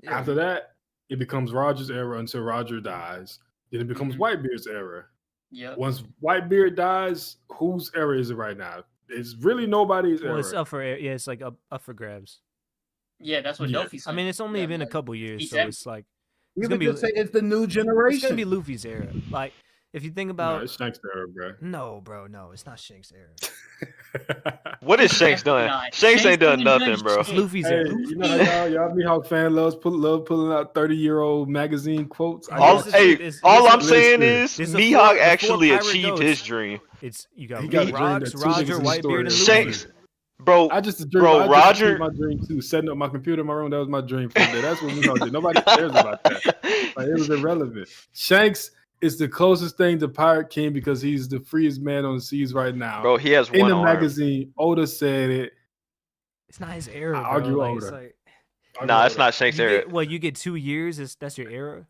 Yeah. After that, it becomes Roger's era until Roger dies. Then it becomes Whitebeard's era. Yep. Once Whitebeard dies, whose era is it right now? It's really nobody's Well, era. it's up for it's like up for grabs. Yeah, that's what Yeah. Dofi said. I mean, it's only Yeah, been a like, couple years, he so said- it's like You It's could gonna just be- say it's the new it's generation. gonna be Luffy's era. Like if you think No, about it's Shanks' era, bro. no, bro, no, it's not Shanks' era. What has Shanks done? Not. Shanks ain't done ain't nothing, bro. It's Luffy's Hey, era. you know how y'all Mihawk fan love pulling out 30-year-old magazine quotes. I All, got this you. is- hey, this- all this I'm is- saying listen, is this is Mihawk before actually Pirate achieved Goats. his dream. It's you got He got a dream Rocks, that two niggas Roger, in the story Whitebeard, and is- Luffy. Shanks, bro, I just dream, bro, I just Roger- achieved my dream too. Setting up my computer in my room, that was my dream for the day. That's what Mihawk did. Nobody cares about that. Like, it was irrelevant. Shanks is the closest thing to Pirate King because he's the freest man on the seas right now. Bro, he has in one the arm. magazine, Oda said it. It's not his era, I bro. argue Like, it's older. like Nah, it's not Shanks' you era. get, well, you get 2 years. That's your era.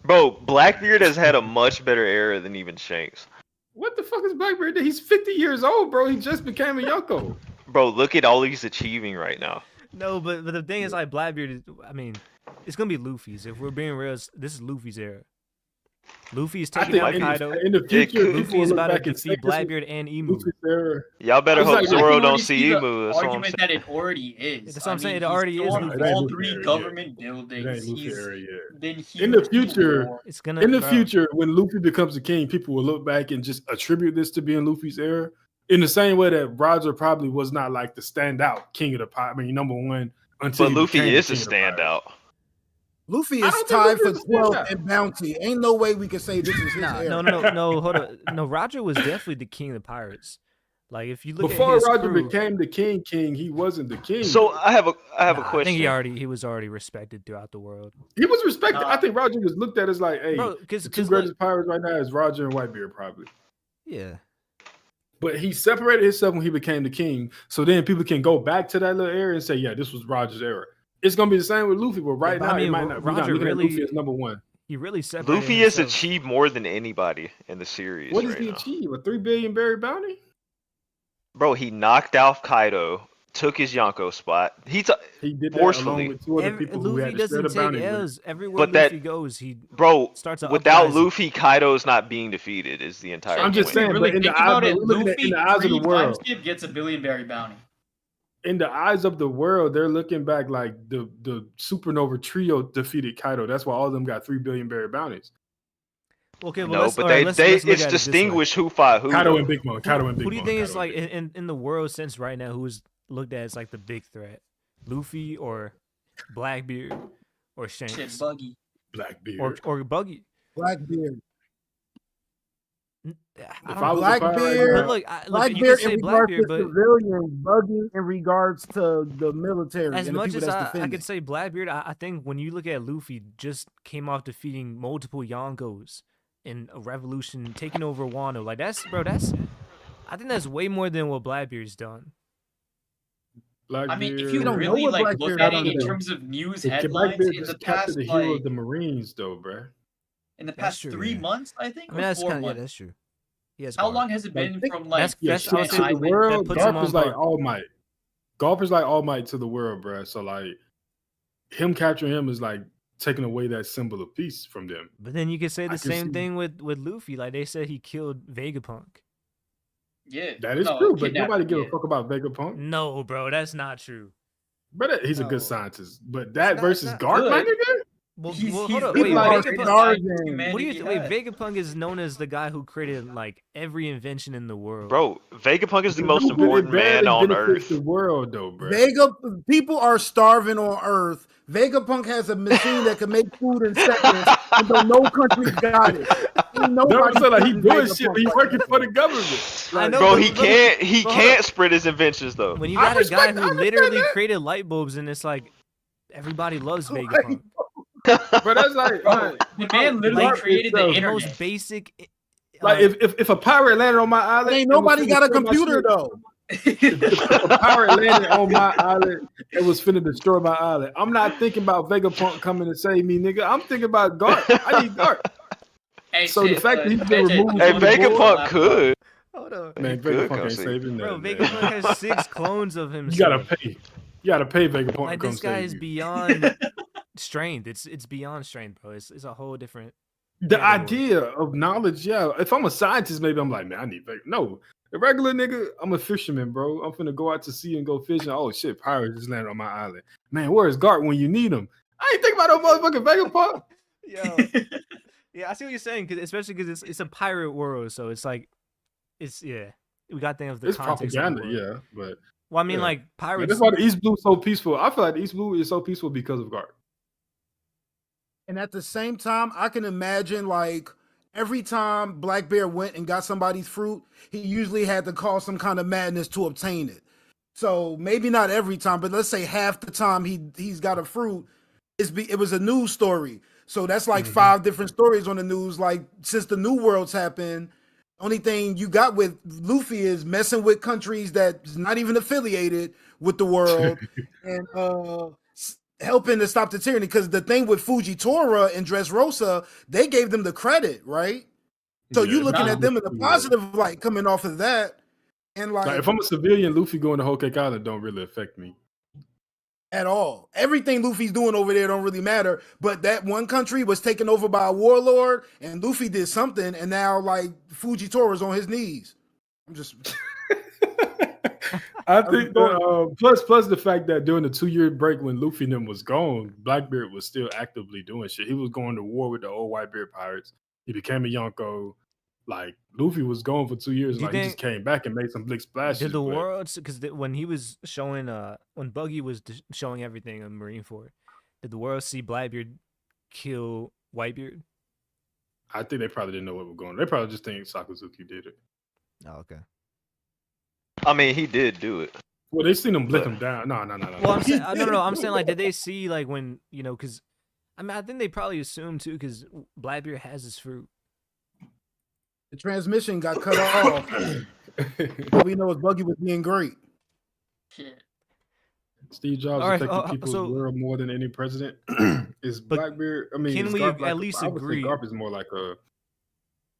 Bro, Blackbeard has had a much better era than even Shanks. What the fuck is Blackbeard? He's 50 years old, bro. He just became a Yonko. Bro, look at all he's achieving right now. No, but the thing is, like Blackbeard is. I mean, it's gonna be Luffy's. If we're being real, this is Luffy's era. Luffy is I taking think out Kaido. in the future, could- people Luffy will is look about to back and say defeat this was Blackbeard and Emu. Luffy's era. Y'all better It's hope like- I Zoro can don't already see the Emu. That's what I'm argument saying. that it already is. That's what I'm saying, it he's already is on Luffy. all Luffy 3 era yet. government It ain't buildings. Luffy He's era yet. been In the huge future- war. It's gonna In the bro. future, when Luffy becomes the king, people will look back and just attribute this to being Luffy's era. In the same way that Roger probably was not like the standout king of the pirate. I mean, number one until But he Luffy became the is a king of the pirates. standout. Luffy I is don't think tied Luffy for is a 12th standout. in bounty. Ain't no way we can say this is his Nah, era. no, hold on. No, Roger was definitely the king of the pirates. Like if you look Before at his Roger crew, became the king, he wasn't the king. So I have a nah, question. I think he was already respected throughout the world, he was respected. Nah. I think Roger was looked at as like, hey, bro. Because the two greatest pirates right now is Roger and Whitebeard, probably. yeah, But he separated himself when he became the king. So then people can go back to that little area and say, yeah, this was Roger's era. It's gonna be the same with Luffy, but right but now I mean, it might not. We're not Roger looking at really- Luffy as number one. he really separated. Luffy has himself. achieved more than anybody in the series. What did right he now. achieve? A 3 billion berry bounty? Bro, he knocked out Kaido, took his Yonko spot. He did that Forcefully. along with two other people who Luffy had to share doesn't the bounty. take with. L's everywhere. But that- Luffy goes, he Bro, starts a without uprising. Luffy, Kaido's not being defeated. Is the entire I'm just point. saying, Really but in the think eyes, about it, we're looking at Luffy in the eyes of the world. pre-time skip gets a billion berry bounty. In the eyes of the world, they're looking back like the supernova trio defeated Kaido. That's why all of them got 3 billion berry bounties. Okay, well, No, let's, but all right, they let's look it's at it this way. distinguished who fought who. Kaido though. and Big Mom. Kaido and Big Who do you Mom, think is Kaido like and Big in the world sense right now? Who is looked at as like the big threat? Luffy or Blackbeard or Shanks Shit, Buggy. Mom. Blackbeard. or Buggy? Blackbeard. I If don't I know. was a pirate But right now, look, you can Blackbeard say in regards Blackbeard, to but civilian, Buggy in regards to the military as and the much people as that's I defending. could say Blackbeard, I think when you look at Luffy, just came off defeating multiple Yonkos in a revolution, taking over Wano. Like that's I think that's way more than what Blackbeard's done. I mean, if Blackbeard- you We don't know really what like look Blackbeard at done it in today. terms of news But headlines Blackbeard in the just past, captured the hero like of the Marines, though, bruh. in the That's past true, 3 yeah. months, I think. I mean, or that's 4 kind of months. that's true. Yes. How long has it been think- from like That's- Yeah, that's shit also to the Island? world. puts him Golf is on like par. All Might. Golf is like All Might to the world, bruh. So like him capturing him is like taking away that symbol of peace from them. But then you could say the same thing with Luffy. Like they said he killed Vegapunk. Yeah, that is true, but nobody give a fuck about Vegapunk. No, bro, that's not true. But he's a good scientist. But that versus Garp, my nigga. Well, hold up. Wait, Vegapunk is known as the guy who created like every invention in the world. Bro, Vegapunk is the most important man on Earth. The world, though, bro. People are starving on Earth. Vegapunk has a machine that can make food in seconds, and no country got it. He doing shit, but he working for the government. I know, bro, he can't spread his inventions though. When you got a guy who literally created light bulbs, and it's like everybody loves Vegapunk. But that's like, the man literally created the internet. Most basic. Like if a pirate landed on my island, ain't nobody got a computer though. If a pirate landed on my island, it was finna destroy my island. I'm not thinking about Vegapunk coming to save me, nigga. I'm thinking about Garp. I need Garp. Hey, so the fact that he's been removed, Vegapunk could. Hold on, man. Vegapunk ain't saving that. Bro, Vegapunk has 6 clones of himself. You gotta pay Vegapunk. Like this guy is beyond strength. It's beyond strength, bro. It's a whole different. The idea of knowledge, yeah. If I'm a scientist, maybe I'm like, man, I need Vegapunk. No, the regular nigga, I'm a fisherman, bro. I'm finna go out to sea and go fishing. Oh shit, pirates just landed on my island. Man, where's Garp when you need him? I ain't thinking about no motherfucking Vegapunk. Yo, yeah, I see what you're saying, especially because it's a pirate world, so it's like, we got to think of the context. Propaganda, of the world. But well, I mean, like pirates. That's why the East Blue is so peaceful. I feel like the East Blue is so peaceful because of Garp. And at the same time, I can imagine like every time Black Bear went and got somebody's fruit, he usually had to cause some kind of madness to obtain it. So maybe not every time, but let's say half the time he's got a fruit, it was a news story. So that's like 5 different stories on the news. Like since the New Worlds happened, only thing you got with Luffy is messing with countries that's not even affiliated with the world and helping to stop the tyranny. Because the thing with Fujitora and Dressrosa, they gave them the credit, right? So you looking at them in a positive light coming off of that. And like if I'm a civilian, Luffy going to Whole Cake Island don't really affect me. At all. Everything Luffy's doing over there don't really matter. But that one country was taken over by a warlord, and Luffy did something, and now like Fujitora's on his knees. I'm just. I think plus the fact that during the 2-year break when Luffy and them was gone, Blackbeard was still actively doing shit. He was going to war with the old Whitebeard pirates. He became a Yonko. Like Luffy was gone for 2 years, he just came back and made some big splashes. Did the worlds, because when he was showing, when Buggy was showing everything on Marineford, did the world see Blackbeard kill Whitebeard? I think they probably didn't know what was going on. They probably just think Sakazuki did it. Oh, okay. I mean, he did do it. Well, they seen him blick him down. No. Well, I'm saying, I'm saying like, did they see like when because, I mean, I think they probably assumed too, because Blackbeard has his fruit. The transmission got cut off. All we know is Buggy was being great. Steve Jobs affected people's world more than any president. Is Blackbeard? I mean, can we at least agree? Garp is more like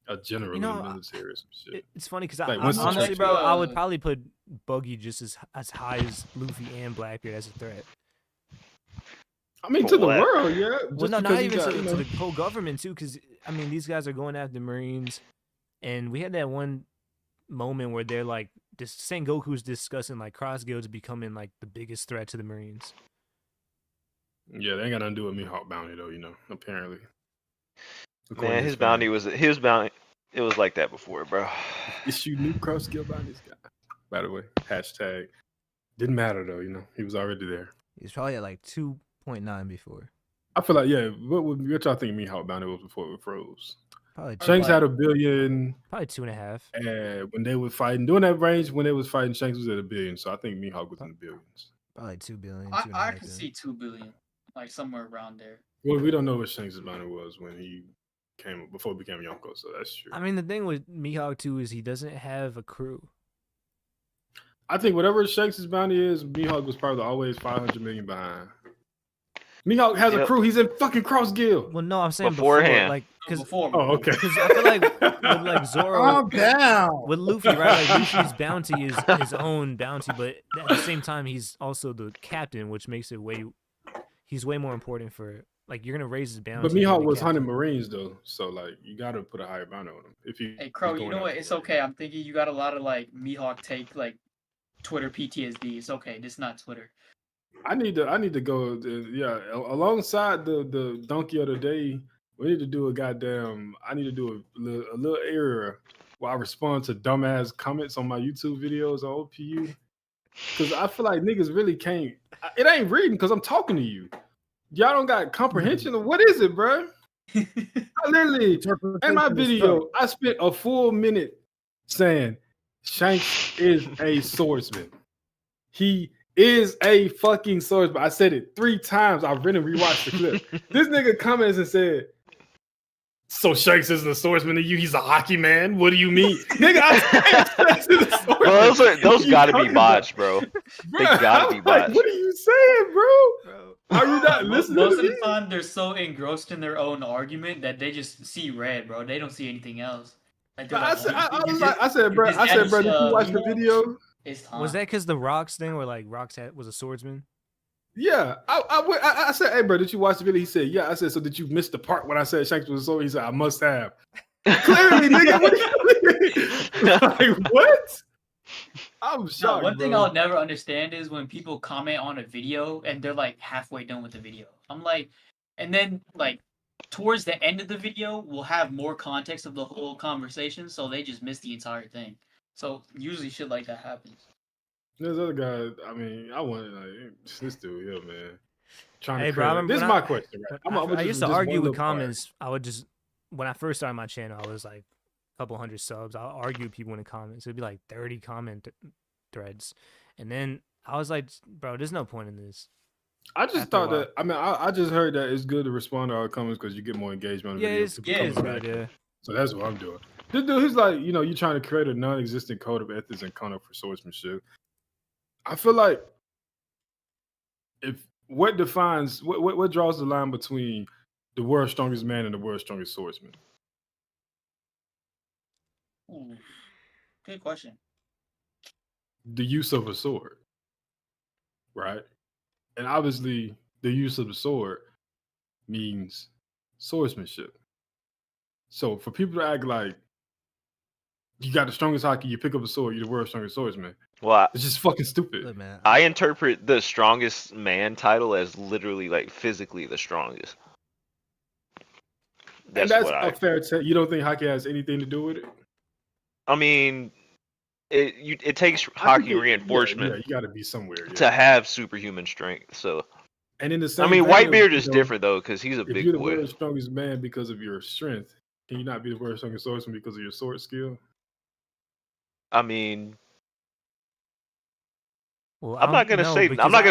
a general in the military or some shit. It's funny because honestly, bro, I would probably put Buggy just as high as Luffy and Blackbeard as a threat. I mean, to the world, yeah. Well, no, not even to the whole government too, because I mean, these guys are going after Marines. And we had that one moment where they're like, Sengoku's discussing like cross guilds becoming like the biggest threat to the Marines. Yeah, they ain't got nothing to do with Mihawk bounty though, apparently. Man, his bounty was it was like that before, bro. Issue new cross guild bounties, guy. By the way, hashtag didn't matter though, he was already there. He was probably at like 2.9 before. I feel like what y'all think Mihawk bounty was before it froze? Probably Shanks had $1 billion. Probably 2.5. And when they were fighting, during that range, when they was fighting, Shanks was at $1 billion. So I think Mihawk was in the billions. Probably 2 billion. I can see 2 billion, like somewhere around there. Well, we don't know what Shanks' bounty was when he before he became Yonko, so that's true. I mean, the thing with Mihawk too is he doesn't have a crew. I think whatever Shanks' bounty is, Mihawk was probably always 500 million behind. Mihawk has a crew. He's in fucking Cross Guild. Well, no, I'm saying beforehand. Before, okay. Because I feel like with like Zoro, calm down. With Luffy, right? Like Luffy's bounty is his own bounty, but at the same time, he's also the captain, which makes it he's way more important for Like you're gonna raise his bounty. But Mihawk was hunting Marines though, so like you gotta put a higher bounty on him. If you Hey Crow, you know what? It's okay. I'm thinking you got a lot of like Mihawk take like Twitter PTSD. It's okay. This is not Twitter. I need to go. Alongside the donkey of the day, we need to do a goddamn. I need to do a little area where I respond to dumbass comments on my YouTube videos on OPU, because I feel like niggas really can't. It ain't reading because I'm talking to you. Y'all don't got comprehension of what is it, bro? I literally in my video, I spent a full minute saying Shanks is a swordsman. He is a fucking swordsman. I said it 3 times. I've really rewatched the clip. This nigga comments and said, "So Shanks isn't a swordsman to you? He's a hockey man. What do you mean, nigga?" Bro, those gotta be botched, bro. They gotta be botched. What are you saying, bro? Are you not listening? Most of the time, they're so engrossed in their own argument that they just see red, bro. They don't see anything else. Like, I said, bro, did you watch the video? Was that because the Rocks thing, where like Rocks was a swordsman? Yeah, I said, "Hey, bro, did you watch the video?" He said, "Yeah." I said, "So did you miss the part when I said Shanks was a swordsman?" He said, "I must have." Clearly, nigga. What? Like, what? I'm shocked. One thing I'll never understand is when people comment on a video and they're like halfway done with the video. I'm like, and then like towards the end of the video, we'll have more context of the whole conversation, so they just miss the entire thing. So usually shit like that happens. There's other guys. I mean, I want like this dude here, man. Hey, bro, this is my question, right? I used to argue with comments. I would just, when I first started my channel, I was like a couple hundred subs. I'll argue with people in the comments. It'd be like 30 comment threads. And then I was like, bro, there's no point in this. I just thought that, I mean, I just heard that it's good to respond to our comments because you get more engagement on the video. It's good, yeah. So that's what I'm doing. This dude, he's like, you know, you're trying to create a non-existent code of ethics and conduct for swordsmanship. I feel like what draws the line between the world's strongest man and the world's strongest swordsman? Ooh, good question. The use of a sword, right? And obviously, the use of the sword means swordsmanship. So for people to act like you got the strongest hockey, you pick up a sword, you're the world's strongest swordsman. Well, it's just fucking stupid. Look, man, I interpret the strongest man title as literally like physically the strongest. That's a fair take. You don't think hockey has anything to do with it? I mean, it takes hockey reinforcement. Yeah, you got to be somewhere to have superhuman strength. So, and in the same, I mean, Whitebeard is different though because he's a big boy. If you're the world's strongest man because of your strength, can you not be the world's strongest swordsman because of your sword skill? I mean, well, I'm not gonna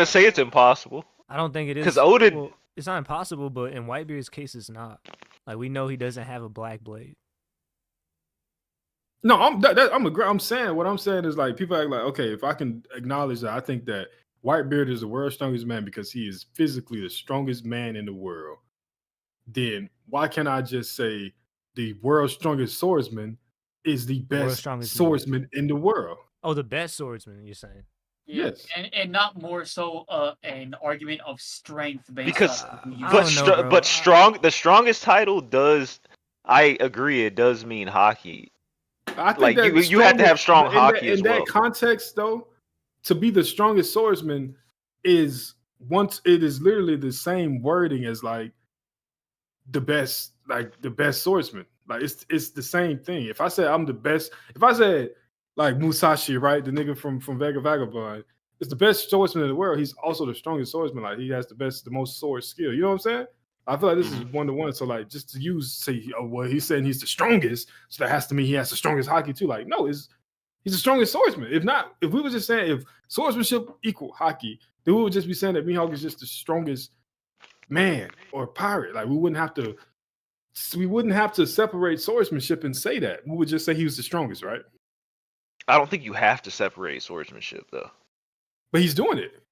say it's impossible. I don't think it is because Odin. Well, it's not impossible, but in Whitebeard's case, it's not. Like we know he doesn't have a black blade. No, I'm saying what I'm saying is like people act like, okay, if I can acknowledge that, I think that Whitebeard is the world's strongest man because he is physically the strongest man in the world. Then why can't I just say the world's strongest swordsman is the best swordsman in the world? Oh, the best swordsman, you're saying? Yeah. Yes, and not more so an argument of strength based because on the strongest title does. I agree, it does mean hockey. I think like you have to have strong hockey as well. In that context, though, to be the strongest swordsman is literally the same wording as like the best swordsman. Like it's the same thing. If I said I'm the best, if I said like Musashi, right, the nigga from Vega Vagabond, is the best swordsman in the world, he's also the strongest swordsman. Like he has the most sword skill. You know what I'm saying? I feel like this is 1-to-1. So like just to say, oh well, he's saying he's the strongest, so that has to mean he has the strongest hockey too. Like no, he's the strongest swordsman. If we were just saying if swordsmanship equal hockey, then we would just be saying that Mihawk is just the strongest man or pirate. Like we wouldn't have to separate swordsmanship and say that. We would just say he was the strongest, right? I don't think you have to separate swordsmanship though. But he's doing it.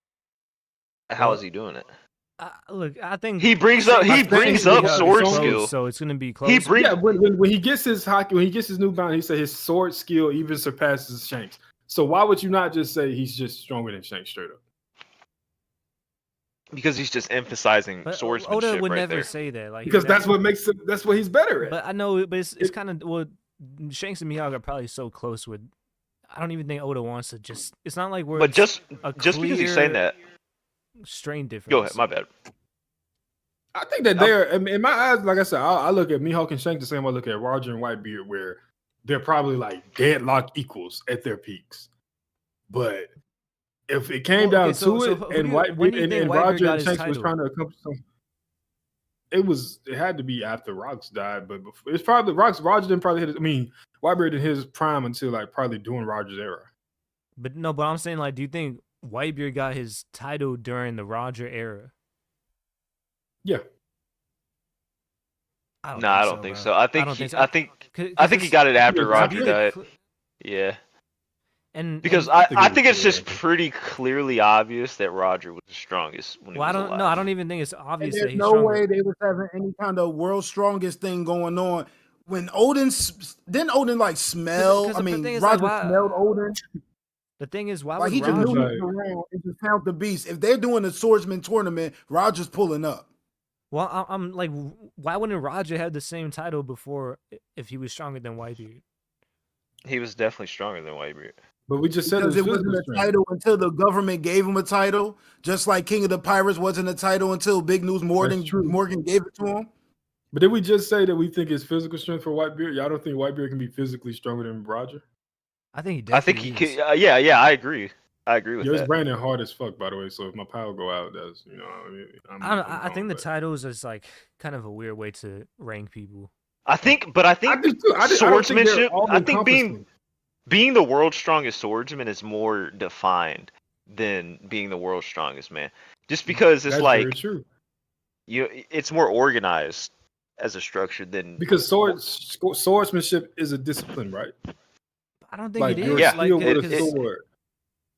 How is he doing it? Look, I think he brings up sword skill, so it's gonna be close. When he gets his hockey, when he gets his new bounty, he said his sword skill even surpasses Shanks. So why would you not just say he's just stronger than Shanks straight up? Because he's just emphasizing But swordsmanship Oda would right never there. say that. Like Because that's what makes him. That's what he's better at. But I know, but it's kind of well, Shanks and Mihawk are probably so close with. I don't even think Oda wants to just. It's not like we're. But just because he's saying that. Strain difference. Go ahead, my bad. I think that they're in my eyes. Like I said, I look at Mihawk and Shanks the same way I look at Roger and Whitebeard, where they're probably like deadlock equals at their peaks. But if it came down to it, and Whitebeard and Roger and Shanks was trying to accomplish something, it had to be after Rocks died. But before, it's probably Roger didn't probably hit. I mean, Whitebeard in his prime until like probably during Roger's era. But no, but I'm saying like, do you think Whitebeard got his title during the Roger era? Yeah. I don't think so. I think he got it after Roger died. Yeah. Because I think it's just pretty clearly obvious that Roger was the strongest when he was alive. I don't even think it's obvious that he's no stronger. way they was having any kind of world's strongest thing going on. When Odin like smell? I mean, Roger smelled Odin. The thing is, why like would he just Roger moved around and just count the beast? If they're doing a swordsman tournament, Roger's pulling up. Well, I'm like, why wouldn't Roger have the same title before if he was stronger than Whitebeard? He was definitely stronger than Whitebeard. But we just said because it wasn't a title until the government gave him a title, just like King of the Pirates wasn't a title until Big News Morgan gave it to him. But did we just say that we think it's physical strength for Whitebeard? Y'all don't think Whitebeard can be physically stronger than Roger? I think he definitely he could. Yeah, I agree. I agree with that. It's Brandon hard as fuck, by the way. So if my power go out, that's I think the titles is like kind of a weird way to rank people. I think swordsmanship. I think being the world's strongest swordsman is more defined than being the world's strongest man. Just because it's like very true. It's more organized as a structure than because swordsmanship is a discipline, right? I don't think it is. Yeah, like,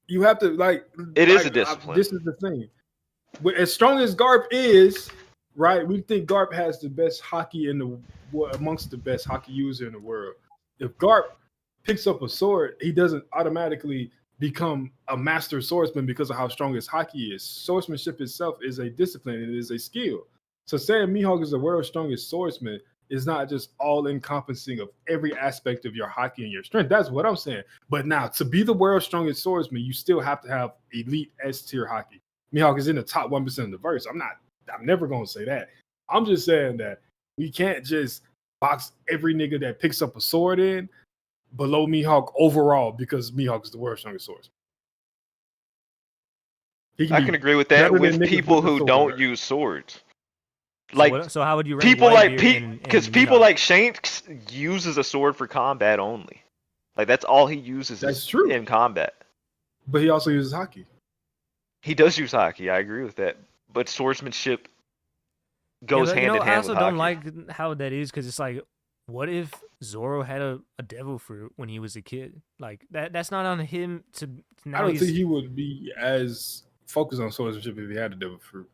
you have to like. It is a discipline. This is the thing. As strong as Garp is, right? We think Garp has the best hockey amongst the best hockey user in the world. If Garp picks up a sword, he doesn't automatically become a master swordsman because of how strong his hockey is. Swordsmanship itself is a discipline. It is a skill. So saying Mihawk is the world's strongest swordsman is not just all encompassing of every aspect of your hockey and your strength. That's what I'm saying. But now to be the world's strongest swordsman, you still have to have elite S tier hockey. Mihawk is in the top 1% of the verse. I'm never going to say that. I'm just saying that we can't just box every nigga that picks up a sword in below Mihawk overall because Mihawk is the world's strongest swordsman. I can agree with that with people who don't use swords. Like so how would you rank people like because people like Shanks uses a sword for combat only. Like that's all he uses. That's true in combat. But he also uses hockey. He does use hockey. I agree with that. But swordsmanship goes hand in hand. I also with don't hockey. like how that is because it's like, what if Zoro had a devil fruit when he was a kid? Like that's not on him to. Now I don't think he would be as focused on swordsmanship if he had a devil fruit.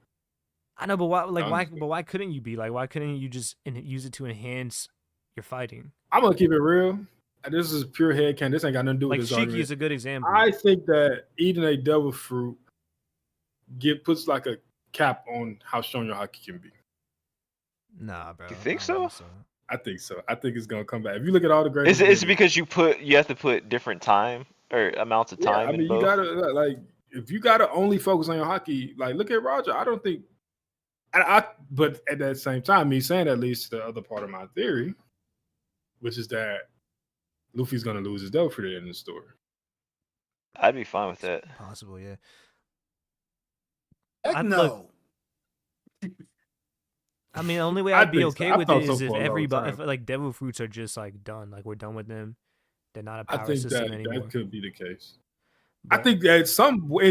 I know, but why couldn't you be like? Why couldn't you just use it to enhance your fighting? I'm gonna keep it real. This is pure headcanon. This ain't got nothing to do with this Shiki argument. is a good example. I think that eating a devil fruit puts like a cap on how strong your hockey can be. Nah, bro. You think so? I think so. I think it's gonna come back. If you look at all the great, it's because you have to put different time or amounts of time. I mean, in both. You gotta like if you gotta only focus on your hockey. Like, look at Roger. I don't think. But at that same time, me saying that leads to the other part of my theory, which is that Luffy's gonna lose his devil fruit in the story. I'd be fine with that. Possible, yeah. Heck no. I mean, the only way I'd be okay with it is if everybody, if like devil fruits are just like done, like we're done with them. They're not a power system anymore. That could be the case. But I think that in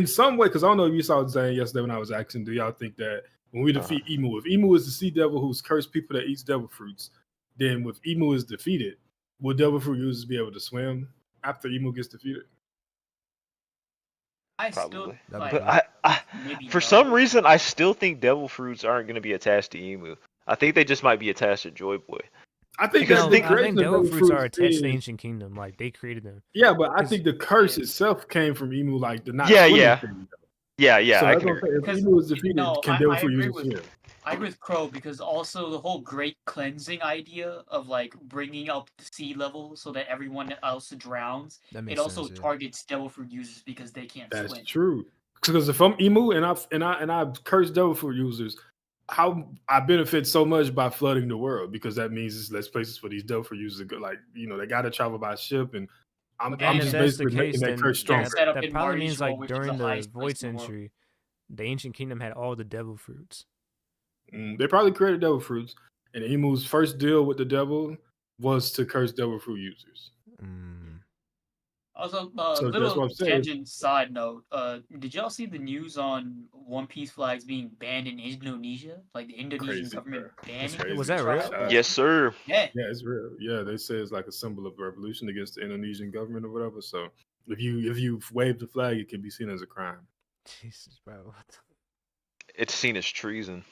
some way, because I don't know if you saw Zane yesterday when I was asking, do y'all think that when we defeat Emu, if Emu is the sea devil who's cursed people that eats devil fruits, then if Emu is defeated, will devil fruit users be able to swim after Emu gets defeated? Probably. But for some reason, I still think devil fruits aren't going to be attached to Emu. I think they just might be attached to Joy Boy. I think devil fruits are attached to the Ancient Kingdom. Like they created them. Yeah, but I think the curse itself came from Emu, like the not. Yeah. Thing. Yeah, So I that's can what I'm agree. saying. If Because Emu is defeated, no, can I Devil Fruit agree use with it? Yeah. I agree with Crow because also the whole great cleansing idea of like bringing up the sea level so that everyone else drowns. That It makes also sense. Yeah. targets devil fruit users because they can't That's swim. true. Because if I'm Emu and I curse Devil Fruit users, how I benefit so much by flooding the world because that means there's less places for these Devil Fruit users to go. Like they got to travel by ship, and I'm But then and if just that's the basically making case, that then curse get stronger. set up that in probably means Marty's Roll, like which is during the the highest place Void in the world. Century, the Ancient Kingdom had all the devil fruits. They probably created Devil Fruits, and Emu's first deal with the devil was to curse Devil Fruit users. Also, So that's what little I'm saying. tangent side note. Did y'all see the news on One Piece flags being banned in Indonesia? Like the Indonesian Crazy, government bro. banning Crazy. Was that real? Yes, sir. Yeah. Yeah, it's real. Yeah, they say it's like a symbol of revolution against the Indonesian government or whatever. So if you wave the flag, it can be seen as a crime. Jesus, bro. What the... It's seen as treason.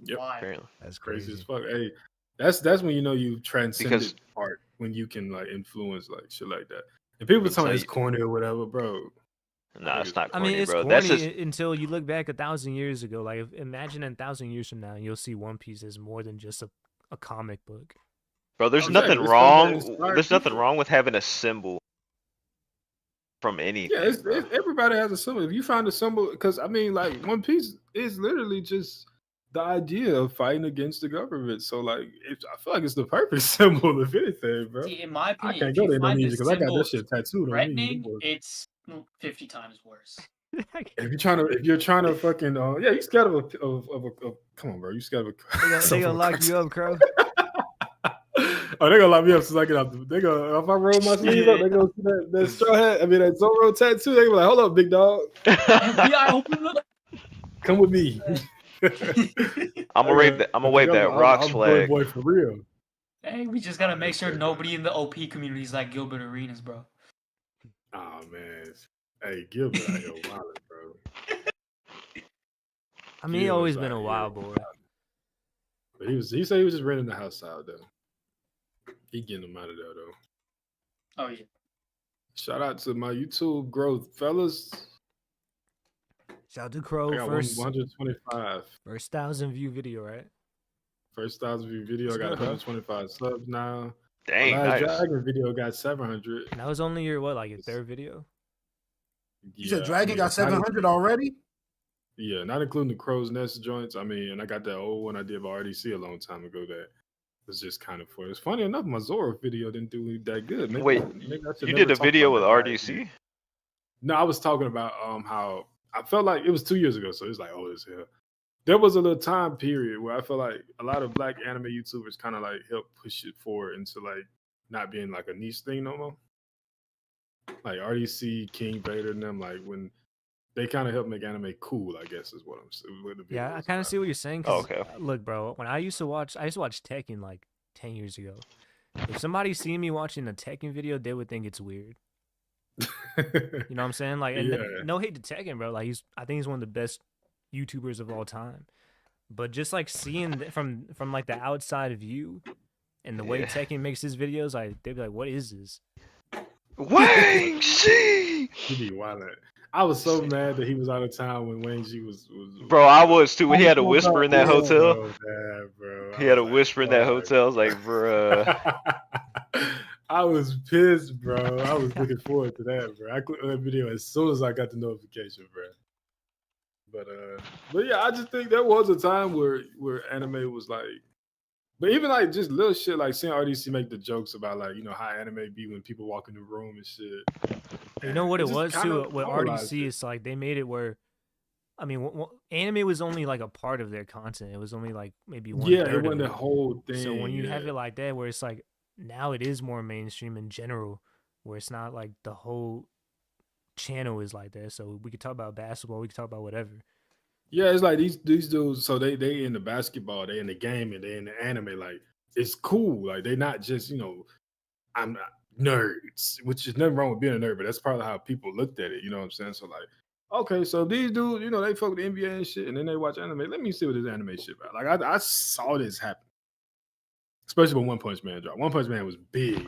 Yep. Why? Apparently. That's Crazy crazy. as fuck. Hey, that's when you know you transcended Because- art, when you can like influence like shit like that. And I'm people gonna tell me tell it's you- corny or whatever, bro. Nah, it's not I corny, mean, it's bro. corny That's just until you look back 1,000 years ago. Like, imagine 1,000 years from now, and you'll see One Piece as more than just a comic book. bro. There's Exactly. nothing It's something that wrong. inspired There's nothing people. wrong with having a symbol from Yeah, anything, bro. everybody has a symbol. If you find a symbol, because I mean, like One Piece is literally just the idea of fighting against the government. So, like, I feel like it's the perfect symbol, if anything, bro. See, in my I opinion, can't if go you to find the Indonesia because I got symbol that shit tattooed on me. threatening, it's 50 times worse. And if you're trying to fucking, yeah, you scared of come on, bro, you scared of a. They gonna lock you up, Crow. Oh, they gonna lock me up since I get out. They gonna if I roll my sleeve up, they gonna see that straw hat. I mean that Zorro tattoo. They gonna be like, hold up, big dog, FBI, open up. come with me. I'm gonna wave that Rocks I'm flag. boy for real. Hey, we just gotta make sure nobody in the OP community is like Gilbert Arenas, bro. Oh man, hey Gilbert out here wilding, bro. I mean, he always been a wild boy. But he said he was just renting the house out though. He getting them out of there though. Oh yeah. Shout out to my YouTube growth, fellas. Shout out to Crow, I got first 125. first 1,000 view video, right? First 1,000 view video. That's I got good, bro. 125 subs now. Dang, My last nice. Dragon video got 700. And that was only your your third video? You said Dragon got 700 already? Yeah, not including the Crow's Nest joints. I mean, and I got that old one I did by RDC a long time ago that was just kind of for. It's funny enough, my Zoro video didn't do that good. Maybe, Wait, maybe I should you never did a talk video with about that RDC? No, I was talking about how I felt like it was 2 years ago, so it's like old as hell. There was a little time period where I felt like a lot of black anime YouTubers kind of like helped push it forward into like not being like a niche thing no more. Like RDC, King Vader, and them, like when they kind of helped make anime cool, I guess is what I'm saying. Yeah, I kind of see what you're saying. Oh, 'Cause, okay. Look, bro, when I used to watch Tekken like 10 years ago. If somebody seen me watching a Tekken video, they would think it's weird. You know what I'm saying? Like, and no hate to Tekken, bro. Like, I think he's one of the best YouTubers of all time. But just like seeing from like the outside view and the way Tekken makes his videos, like they'd be like, "What is this?" Wang Xi! He be wildin'. I was so mad that he was out of town when Wang Xi was. Bro, I was too. He had a whisper in that hotel. Bad, bro. He had a whisper in that hotel. I was like, bruh. I was pissed, bro. I was looking forward to that, bro. I clicked on that video as soon as I got the notification, bro. But yeah, I just think there was a time where anime was like, but even like just little shit like seeing RDC make the jokes about like how anime be when people walk in the room and shit. You know what it was too? With normalized RDC, it's like they made it where, I mean, anime was only like a part of their content. It was only like maybe one. Yeah, it wasn't the whole thing. So when you have it like that, where it's like now it is more mainstream in general, where it's not like the whole channel is like that. So we could talk about basketball, we could talk about whatever. Yeah, it's like these dudes. So they in the basketball, they in the game, and they in the anime. Like it's cool. Like they not just I'm not nerds, which is nothing wrong with being a nerd, but that's probably how people looked at it. You know what I'm saying? So like, okay, so these dudes, they fuck with the NBA and shit, and then they watch anime. Let me see what this anime shit about. Like I saw this happen, especially when One Punch Man dropped. One Punch Man was big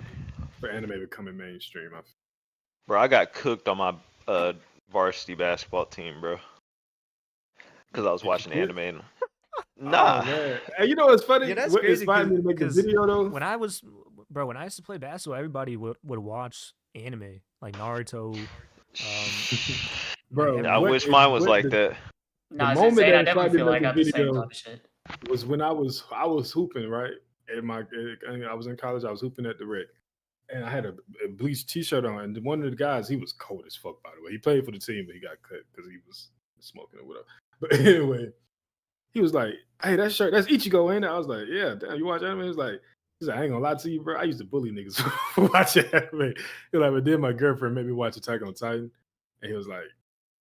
for anime becoming mainstream. Bro, I got cooked on my varsity basketball team, bro. Because I was watching anime. And... Oh, Nah. man. Hey, you know what's funny? Yeah, that's What crazy inspired me to make a because video though? when I used to play basketball, everybody would watch anime like Naruto. Bro, I wish mine was like that. The Nah, moment Zane, that I definitely inspired me feel to like I make got a the same video type of shit. was when I was hooping, right? I was in college. I was hooping at the rec, and I had a bleached T-shirt on. And one of the guys, he was cold as fuck, by the way. He played for the team, but he got cut because he was smoking or whatever. But anyway, he was like, "Hey, that shirt, that's Ichigo, ain't it?" I was like, "Yeah, damn, you watch anime?" He's like, "I ain't gonna lie to you, bro. I used to bully niggas for watching anime." He was like, "But then my girlfriend made me watch Attack on Titan," and he was like,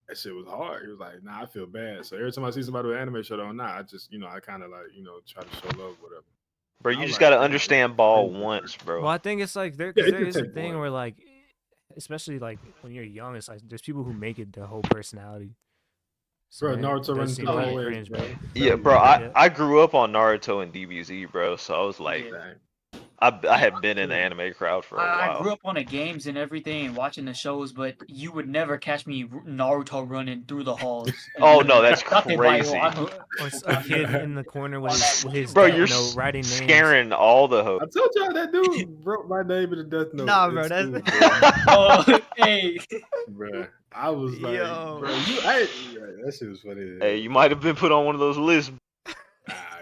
that shit was hard. He was like, "Nah, I feel bad." So every time I see somebody with an anime shirt on, I just, I kind of like, try to show love, whatever. Bro, you just gotta understand ball once, bro. Well, I think it's like there Yeah, it there could is a take thing one. where like, especially like when you're young, it's like there's people who make it their whole personality. So Bro, it Naruto does running seem through the pretty hallways, cringe, bro. Yeah, bro. I grew up on Naruto and DBZ, bro. So I was like, Yeah. I had been in the anime crowd for a I while. grew up on the games and everything and watching the shows, but you would never catch me Naruto running through the halls. Oh no, that's crazy. Or a kid in the corner with his Bro, Death you're Note writing names. scaring all the hoes. I told y'all that dude broke my name in the Death Note. Nah, bro, in that's school, bro. Oh, hey. Bro, I was like, Yo. bro, that shit was funny. Hey, you might have been put on one of those lists.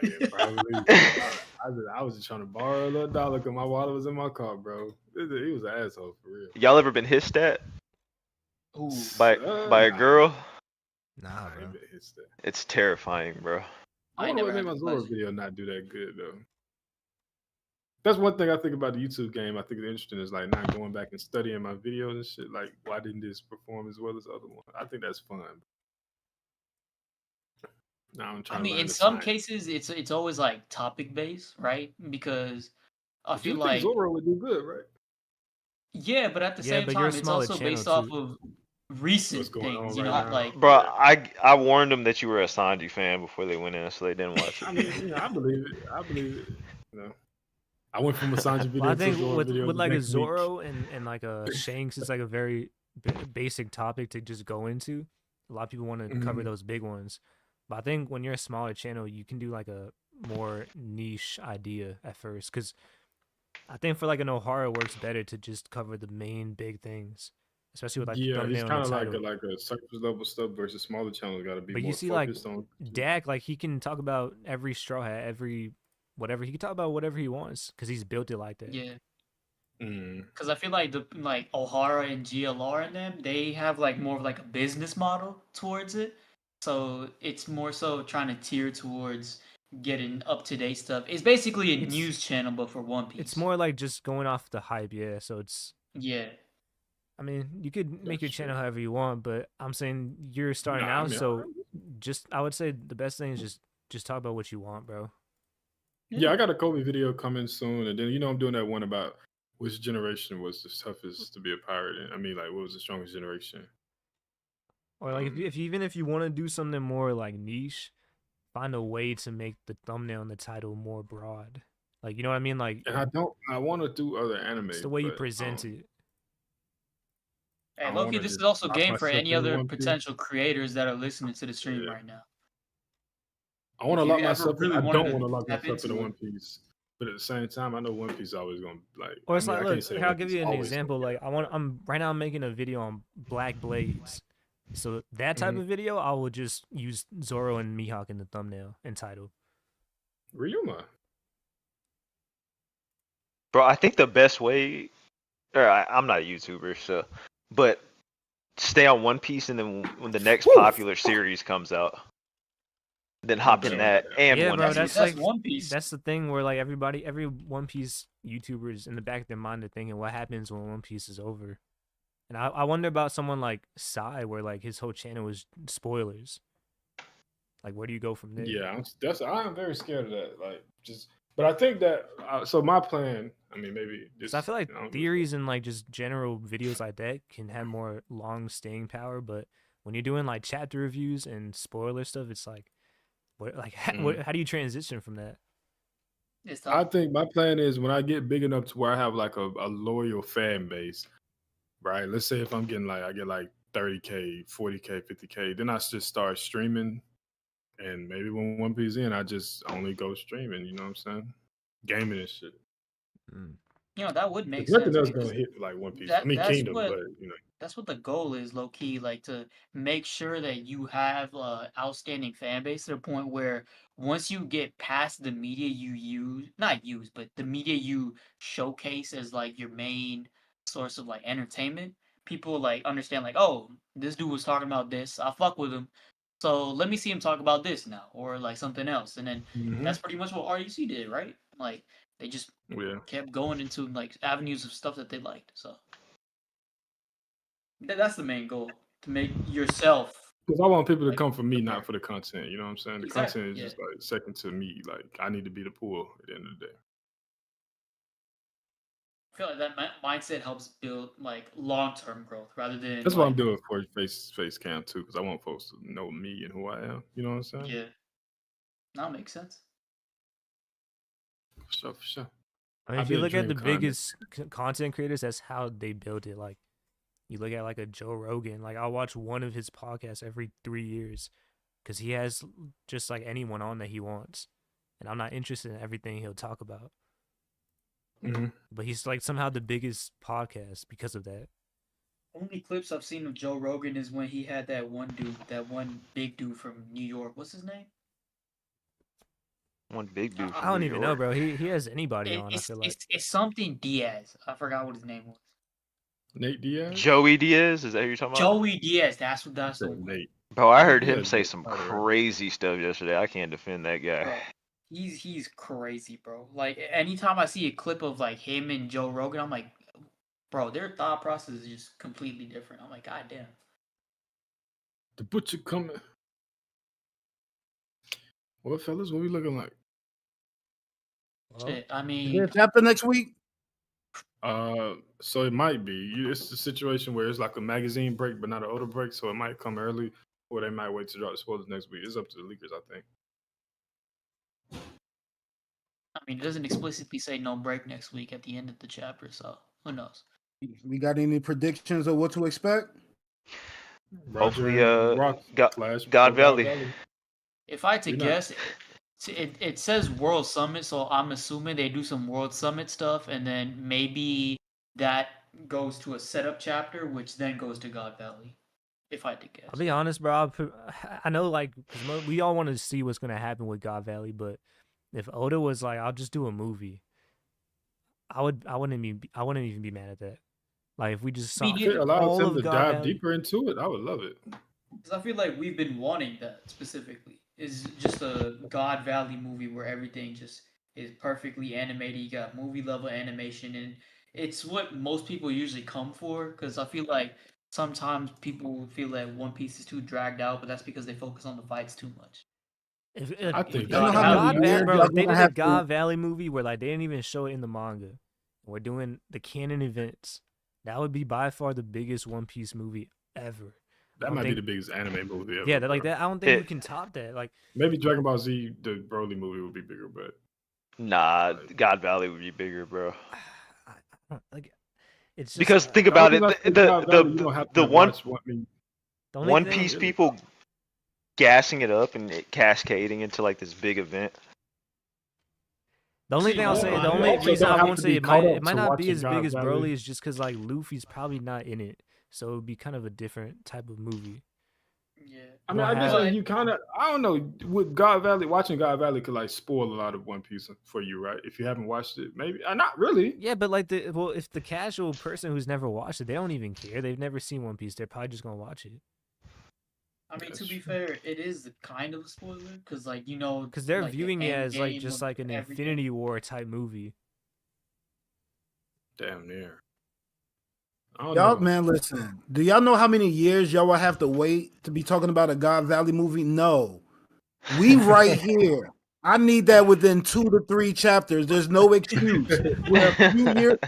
Yeah, probably. I was just trying to borrow a little dollar because my wallet was in my car, bro. He was an asshole for real. Y'all ever been hissed at Ooh. by a girl? Nah, bro. It's terrifying, bro. I wonder what made my Zoro video not do that good though. That's one thing I think about the YouTube game. I think it's interesting is like not going back and studying my videos and shit. Like, why didn't this perform as well as the other one? I think that's fun. Now I'm trying. I mean, in some cases, it's always like topic based, right? Because I feel like Zoro would do good, right? Yeah, but at the same but time, you're a it's smaller also based channel, off of recent things. You know, like bro, I warned them that you were a Sanji fan before they went in, so they didn't watch it. I mean, I believe it. I went from a Sanji video well, I to think a Zoro video. with like a Zoro and like a Shanks, it's like a very basic topic to just go into. A lot of people want to cover those big ones. But I think when you're a smaller channel, you can do like a more niche idea at first. Because I think for like an Ohara, it works better to just cover the main big things. Especially with like the thumbnail it's kind of and the like a surface level stuff versus smaller channels got to be but more you see focused like on. Dak, like he can talk about every straw hat, every whatever. He can talk about whatever he wants because he's built it like that. Yeah. Because I feel like like Ohara and GLR and them, they have like more of like a business model towards it. So it's more so trying to tier towards getting up to date stuff. It's basically a news channel, but for One Piece. It's more like just going off the hype, yeah. So it's I mean, you could make your channel however you want, but I'm saying you're starting out, so I would say the best thing is just talk about what you want, bro. Yeah, I got a Kobe video coming soon, and then I'm doing that one about which generation was the toughest to be a pirate in. I mean, like, what was the strongest generation? Or like if you want to do something more like niche, find a way to make the thumbnail and the title more broad. Like, you know what I mean? Like, and I want to do other anime. It's the way you present it. Hey, Loki, this is also game for any other potential creators that are listening to the stream right now. I want to lock myself. I don't want to lock myself into One Piece, but at the same time, I know One Piece is always going to like. Or it's like, look, I'll give you an example. Like, I'm right now making a video on Black Blades, so that type of video, I will just use Zoro and Mihawk in the thumbnail and title. Ryuma. Bro, I think the best way, I'm not a YouTuber, so, but stay on One Piece, and then when the next popular series comes out, then hop in that and yeah, One bro, Piece. that's like One Piece. That's the thing where like every One Piece YouTubers in the back of their mind are thinking, what happens when One Piece is over? And I wonder about someone like Sai, where like his whole channel was spoilers. Like, where do you go from there? Yeah, I'm very scared of that. Like, but I think that so my plan. I mean, maybe I feel like theories and like just general videos like that can have more long staying power, but when you're doing like chapter reviews and spoiler stuff, it's like, how do you transition from that? I think my plan is when I get big enough to where I have like a loyal fan base, right? Let's say if I get like 30K, 40K, 50K. Then I just start streaming, and maybe when One Piece in, I just only go streaming. You know what I'm saying? Gaming and shit. You know, that would make There's nothing sense else because gonna hit like One Piece. I that mean that's Kingdom, what but you know. that's what the goal is, low key, like to make sure that you have outstanding fan base to the point where once you get past the media you use, not use, but the media you showcase as like your main source of like entertainment, people like understand like, oh, this dude was talking about this, I fuck with him, so let me see him talk about this now or like something else, and then that's pretty much what RUC did, right? Like they just kept going into like avenues of stuff that they liked, so. That's the main goal, to make yourself. Because I want people to like, come for me, not for the content. You know what I'm saying? The Exactly, content is just like second to me. Like I need to be the pool at the end of the day. I feel like that mindset helps build like long-term growth rather than. That's what I'm doing for face cam too, because I want folks to know me and who I am. You know what I'm saying? Yeah, that makes sense. For sure. I mean, if you look at the biggest content creators, that's how they build it. Like, you look at like a Joe Rogan. Like, I'll watch one of his podcasts every 3 years because he has just like anyone on that he wants, and I'm not interested in everything he'll talk about. But he's like somehow the biggest podcast because of that. Only clips I've seen of Joe Rogan is when he had that one big dude from New York. What's his name? One big dude. I don't even know, bro. He has anybody on. I feel like it's something Diaz. I forgot what his name was. Nate Diaz. Joey Diaz. Is that who you're talking about? Joey Diaz. That's the one. Nate. Bro, I heard him say some crazy stuff yesterday. I can't defend that guy. Bro, he's crazy, bro. Like anytime I see a clip of like him and Joe Rogan, I'm like, bro, their thought process is just completely different. I'm like, god damn. The butcher coming. Well, fellas, what we looking like? Shit, I mean, is there a chapter next week? So it might be. It's a situation where it's like a magazine break, but not an order break. So it might come early, or they might wait to drop the spoilers next week. It's up to the leakers, I think. I mean, it doesn't explicitly say no break next week at the end of the chapter, so who knows? We got any predictions of what to expect? Hopefully, God Valley. If I had to guess, it says World Summit, so I'm assuming they do some World Summit stuff, and then maybe that goes to a setup chapter, which then goes to God Valley. If I had to guess. I'll be honest, bro. I know, like, cause we all want to see what's gonna happen with God Valley, but if Oda was like, "I'll just do a movie," I wouldn't even be mad at that. Like, if we just saw allow them to dive deeper into it, I would love it. Because I feel like we've been wanting that specifically. Is just a God Valley movie where everything just is perfectly animated. You got movie level animation, and it's what most people usually come for. Because I feel like sometimes people feel that One Piece is too dragged out, but that's because they focus on the fights too much. If they did a God Valley movie where like they didn't even show it in the manga, and we're doing the canon events, that would be by far the biggest One Piece movie ever. That might be the biggest anime movie ever. Yeah, like that. I don't think we can top that. Like maybe Dragon Ball Z, the Broly movie would be bigger, but nah, God Valley would be bigger, bro. Like it's just, because think about it, the One Piece people gassing it up and it cascading into like this big event. The only thing I'll say, the only reason I won't say it might not be as big as Broly is just because like Luffy's probably not in it. So it would be kind of a different type of movie. Yeah. I mean, I guess like you kind of, I don't know, with God Valley, watching God Valley could like spoil a lot of One Piece for you, right? If you haven't watched it, maybe not really. Yeah, but like if the casual person who's never watched it, they don't even care. They've never seen One Piece. They're probably just gonna watch it. I mean, to be fair, it is kind of a spoiler because, like, you know, because they're viewing it as like just like an Infinity War type movie. Damn near. Y'all, man, listen. Do y'all know how many years y'all will have to wait to be talking about a God Valley movie? No. We right here. I need that within 2 to 3 chapters. There's no excuse. We're a few years.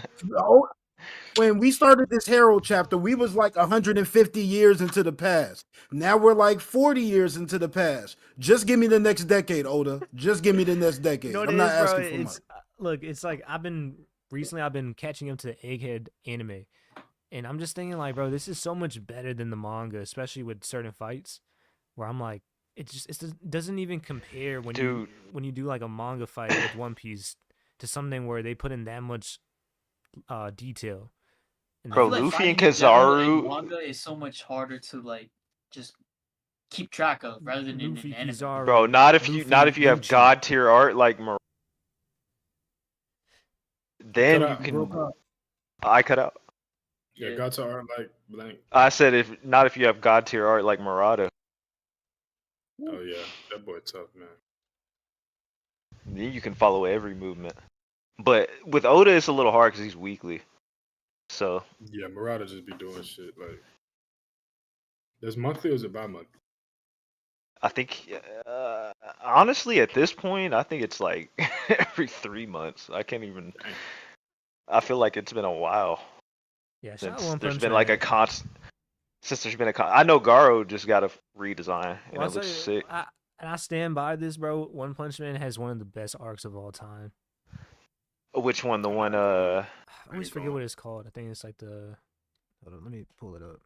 When we started this Herald chapter, we was like 150 years into the past. Now we're like 40 years into the past. Just give me the next decade, Oda. Just give me the next decade. You know I'm not asking for much. Look, it's like I've been catching up to the Egghead anime. And I'm just thinking like, bro, this is so much better than the manga, especially with certain fights where I'm like, it doesn't even compare when you do like a manga fight with One Piece to something where they put in that much detail. I feel like Luffy and fighting in general in Kizaru. manga is so much harder to like just keep track of rather than Luffy, in anime. Kizaru, Bro, not if you have Lucci. god tier art like then you out, broke can. out. I cut out. Yeah, got to art like blank. I said if you have god tier art like Murata. Oh yeah, that boy tough, man. Then you can follow every movement. But with Oda, it's a little hard because he's weekly. So yeah, Murata just be doing shit like. There's monthly or is it bi-monthly? I think, honestly, at this point, I think it's like every 3 months. I can't even. I feel like it's been a while. Yeah, since there's been like a constant. Since there's been I know Garo just got a redesign and it looks sick. I stand by this, bro. One Punch Man has one of the best arcs of all time. Which one? The one I always forget what it's called. I think it's like the. Hold on, let me pull it up.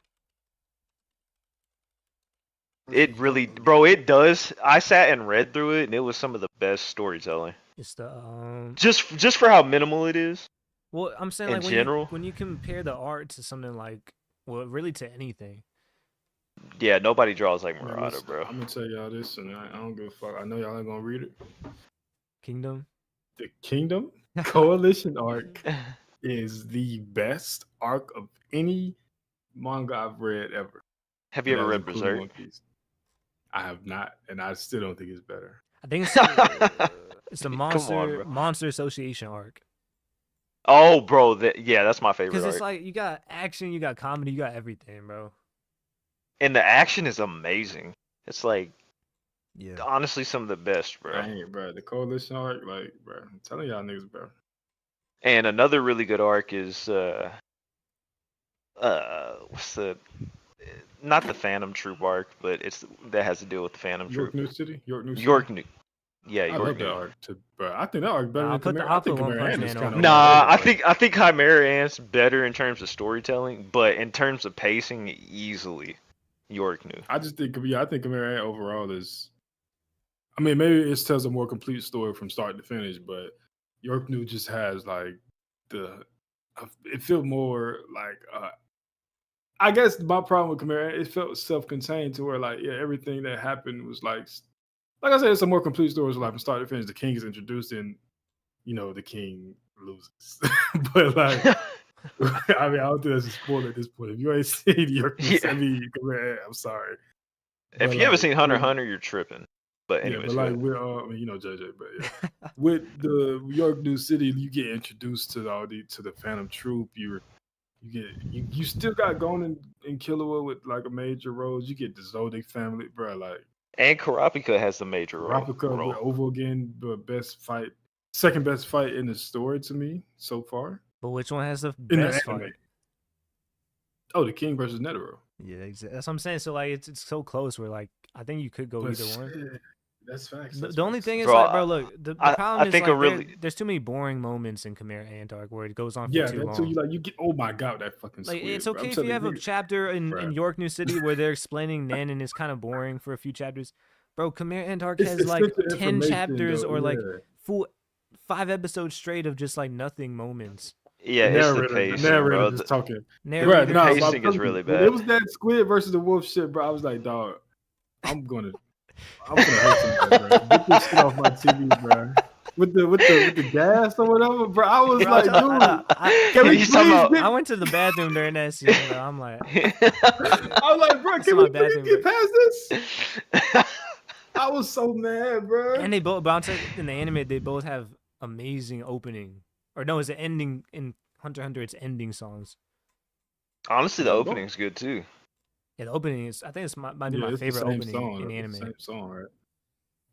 It really, bro, it does. I sat and read through it, and it was some of the best storytelling. It's the just for how minimal it is. Well, I'm saying in like general, when you compare the art to something like, well, really to anything. Yeah, nobody draws like Murata, bro. I'm gonna tell y'all this, and I don't give a fuck. I know y'all ain't gonna read it. Kingdom. The Kingdom Coalition arc is the best arc of any manga I've read ever. Have you ever read Berserk? One Piece. I have not, and I still don't think it's better. I think it's the Monster Association arc. Oh, bro, that's my favorite. Because it's like you got action, you got comedy, you got everything, bro. And the action is amazing. It's like, yeah, honestly, some of the best, bro. Dang, bro, the Coalition arc, like, bro, I'm telling y'all niggas, bro. And another really good arc is what's the not the Phantom Troop arc, but that has to deal with the Phantom Troop. York New City. Yeah, I love that arc too, bro. I think that arc better than Chimera. I think Chimera Ant is kind of. Nah, I think Chimera Ant's better in terms of storytelling, but in terms of pacing, easily York New. I just think, I think Chimera Ant overall is. I mean, maybe it tells a more complete story from start to finish, but York New just has like it felt more like. I guess my problem with Chimera, it felt self-contained to where like, yeah, everything that happened was like I said, it's a more complete story. So like from start to finish, the king is introduced and, the king loses. But like, I mean, I don't think that's a spoiler at this point. If you ain't seen York, Chimera, I'm sorry. If you haven't seen Hunter x Hunter, you're tripping. But anyways, yeah, but like with JJ, but yeah, with the York New City, you get introduced to the Phantom Troop. You still got Gon and Killua with like a major roles. You get the Zodiac family, bro. Like, and Kurapika has the major role. Kurapika over again, the second best fight in the story to me so far. But which one has the best fight? Oh, the King versus Netero. Yeah, exactly. That's what I'm saying. So like, it's so close. Where like, I think you could go either one. That's facts. The only thing is, like, bro, look, the problem is like there's too many boring moments in Chimera Ant arc where it goes on for too long. You get, oh my god, that fucking like squid, it's okay if you have a chapter in York New City where they're explaining Nen and it's kind of boring for a few chapters. Bro, Chimera Ant arc has like 10 chapters or like full 5 episodes straight of just like nothing moments. Yeah, it's the pacing, bro. Just talking. The pacing is really bad. It was that squid versus the wolf shit, bro. I was like, dog, I'm gonna hurt somebody, bro. Get this shit off my TV, bro. With the gas or whatever, bro. I was like, dude, can we please I went to the bathroom during that scene, bro. I'm like, I was like, bro, can we please get past this? I was so mad, bro. And they both, in the anime, they both have amazing opening. Or no, it's an ending in Hunter x Hunter. It's ending songs. Honestly, the opening's good too. Yeah, the opening is. I think it's might be my favorite opening in the anime. Same song, right?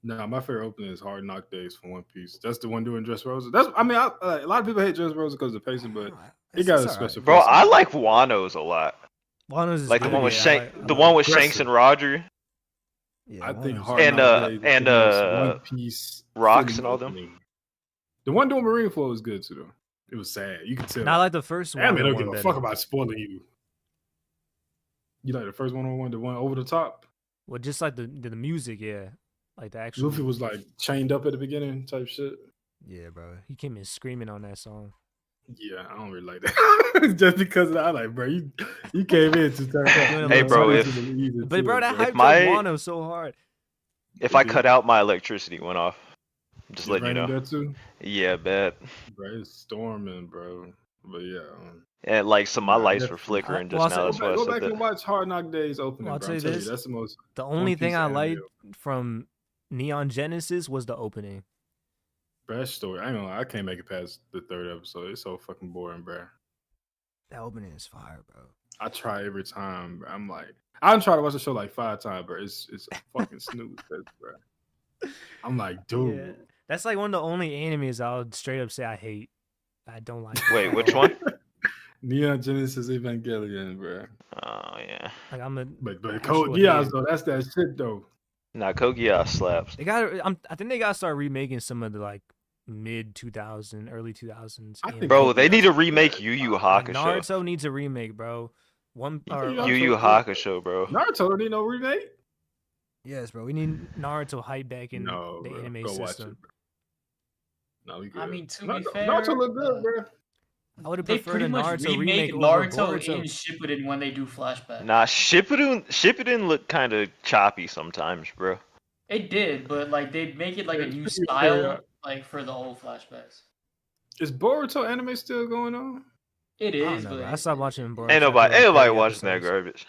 No, my favorite opening is Hard Knock Days from One Piece. That's the one doing Dressrosa. A lot of people hate Dressrosa because of the pacing, but it got a special. Bro, I like Wano's a lot. Wano's is like the one with Shanks and Roger. Yeah, I think Hard Knock Days One Piece Rocks and all them. The one doing Marineford was good too, though. It was sad. You could tell. Not like the first one. Anime don't give a fuck about spoiling you. You like the first one, the one over the top? Well, just like the music, yeah. Like the actual. Luffy was like chained up at the beginning type shit. Yeah, bro. He came in screaming on that song. Yeah, I don't really like that. Just because of that, I like, bro, you came in to turn up. Hey, bro, but bro, that hyped up Wano so hard. If I cut out, my electricity went off. Just letting you know. That too? Yeah, bet. Bro, it's storming, bro. But yeah. And like some my lights were flickering just now. That's why I said go back and watch Hard Knock Days opening. Well, I'll bro. tell you this. That's the most. The only thing I liked from Neon Genesis was the opening. Best story. I ain't gonna lie, I can't make it past the third episode. It's so fucking boring, bro. That opening is fire, bro. I try every time, bro. I'm like, I try to watch the show like 5 times, bro. It's a fucking snooze, bro. I'm like, dude. Yeah. That's like one of the only animes I'll straight up say I hate. I don't like. Wait, which one? Neon Genesis Evangelion, bro. Oh yeah. Like I'm a. But Code Geass though, that's that shit though. Nah, Code Geass slaps. They got. I think they got to start remaking some of the like mid 2000s, early 2000s. Bro, they need to remake Yu Yu Hakusho. Naruto needs a remake, bro. Yu Yu Hakusho, bro. Naruto don't need no remake. Yes, bro. We need Naruto hype back in the anime system. No, we good. I mean, to be fair, Naruto look good, bro. I would have they preferred pretty a much Naruto remake remake Naruto over in Boruto. Shippuden when they do flashbacks. Nah, Shippuden look kind of choppy sometimes, bro. It did, but like they'd make it like a new style, like for the old flashbacks. Is Boruto anime still going on? It is, but I stopped watching Boruto. Ain't nobody watching that garbage.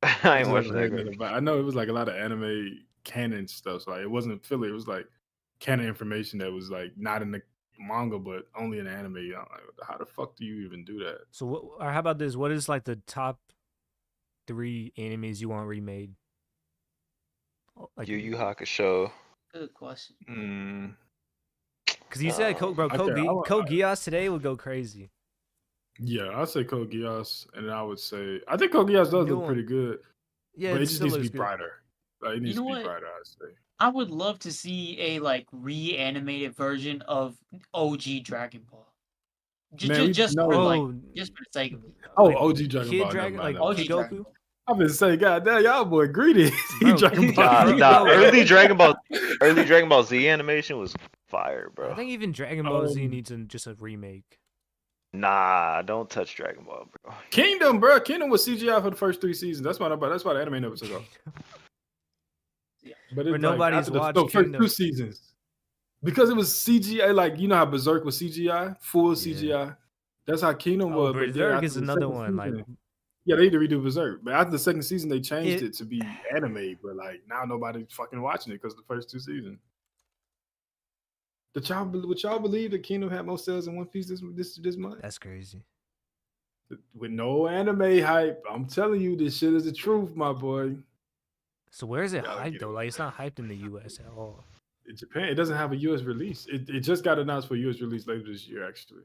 I ain't watching that garbage. I know it was like a lot of anime canon stuff. So like it wasn't filler. It was like canon information that was like not in the manga, but only in anime. I'm like, how the fuck do you even do that? So or how about this? What is like the top 3 animes you want remade? Like Yu Yu Hakusho. Good question. Because you said Code Geass today would go crazy. Yeah, I'd say Code Geass, and I would say I think Code Geass does look pretty good. Yeah, but it just needs to be good. brighter. Like, it needs to be brighter, I'd say. I would love to see a like reanimated version of OG Dragon Ball. Just for the sake of it. Oh, OG Dragon Ball. Dragon, like OG Goku. I've been saying, God damn, y'all boy greedy. Dragon Ball. Nah, early Dragon Ball Z animation was fire, bro. I think even Dragon Ball Z needs just a remake. Nah, don't touch Dragon Ball, bro. Kingdom, bro. Kingdom was CGI for the first 3 seasons. That's why the anime never took off. But it's nobody's watched the first 2 seasons. Because it was CGI, like, you know how Berserk was CGI? Full CGI. That's how Kingdom was. Berserk is another one. Like, yeah, they need to redo Berserk. But after the second season, they changed it to be anime. But like now nobody's fucking watching it because of the first 2 seasons. Would y'all believe that Kingdom had more sales in One Piece this month? That's crazy. With no anime hype, I'm telling you, this shit is the truth, my boy. So where is it hyped though? Like it's not hyped in the US at all. In Japan, it doesn't have a US release. It just got announced for US release later this year, actually.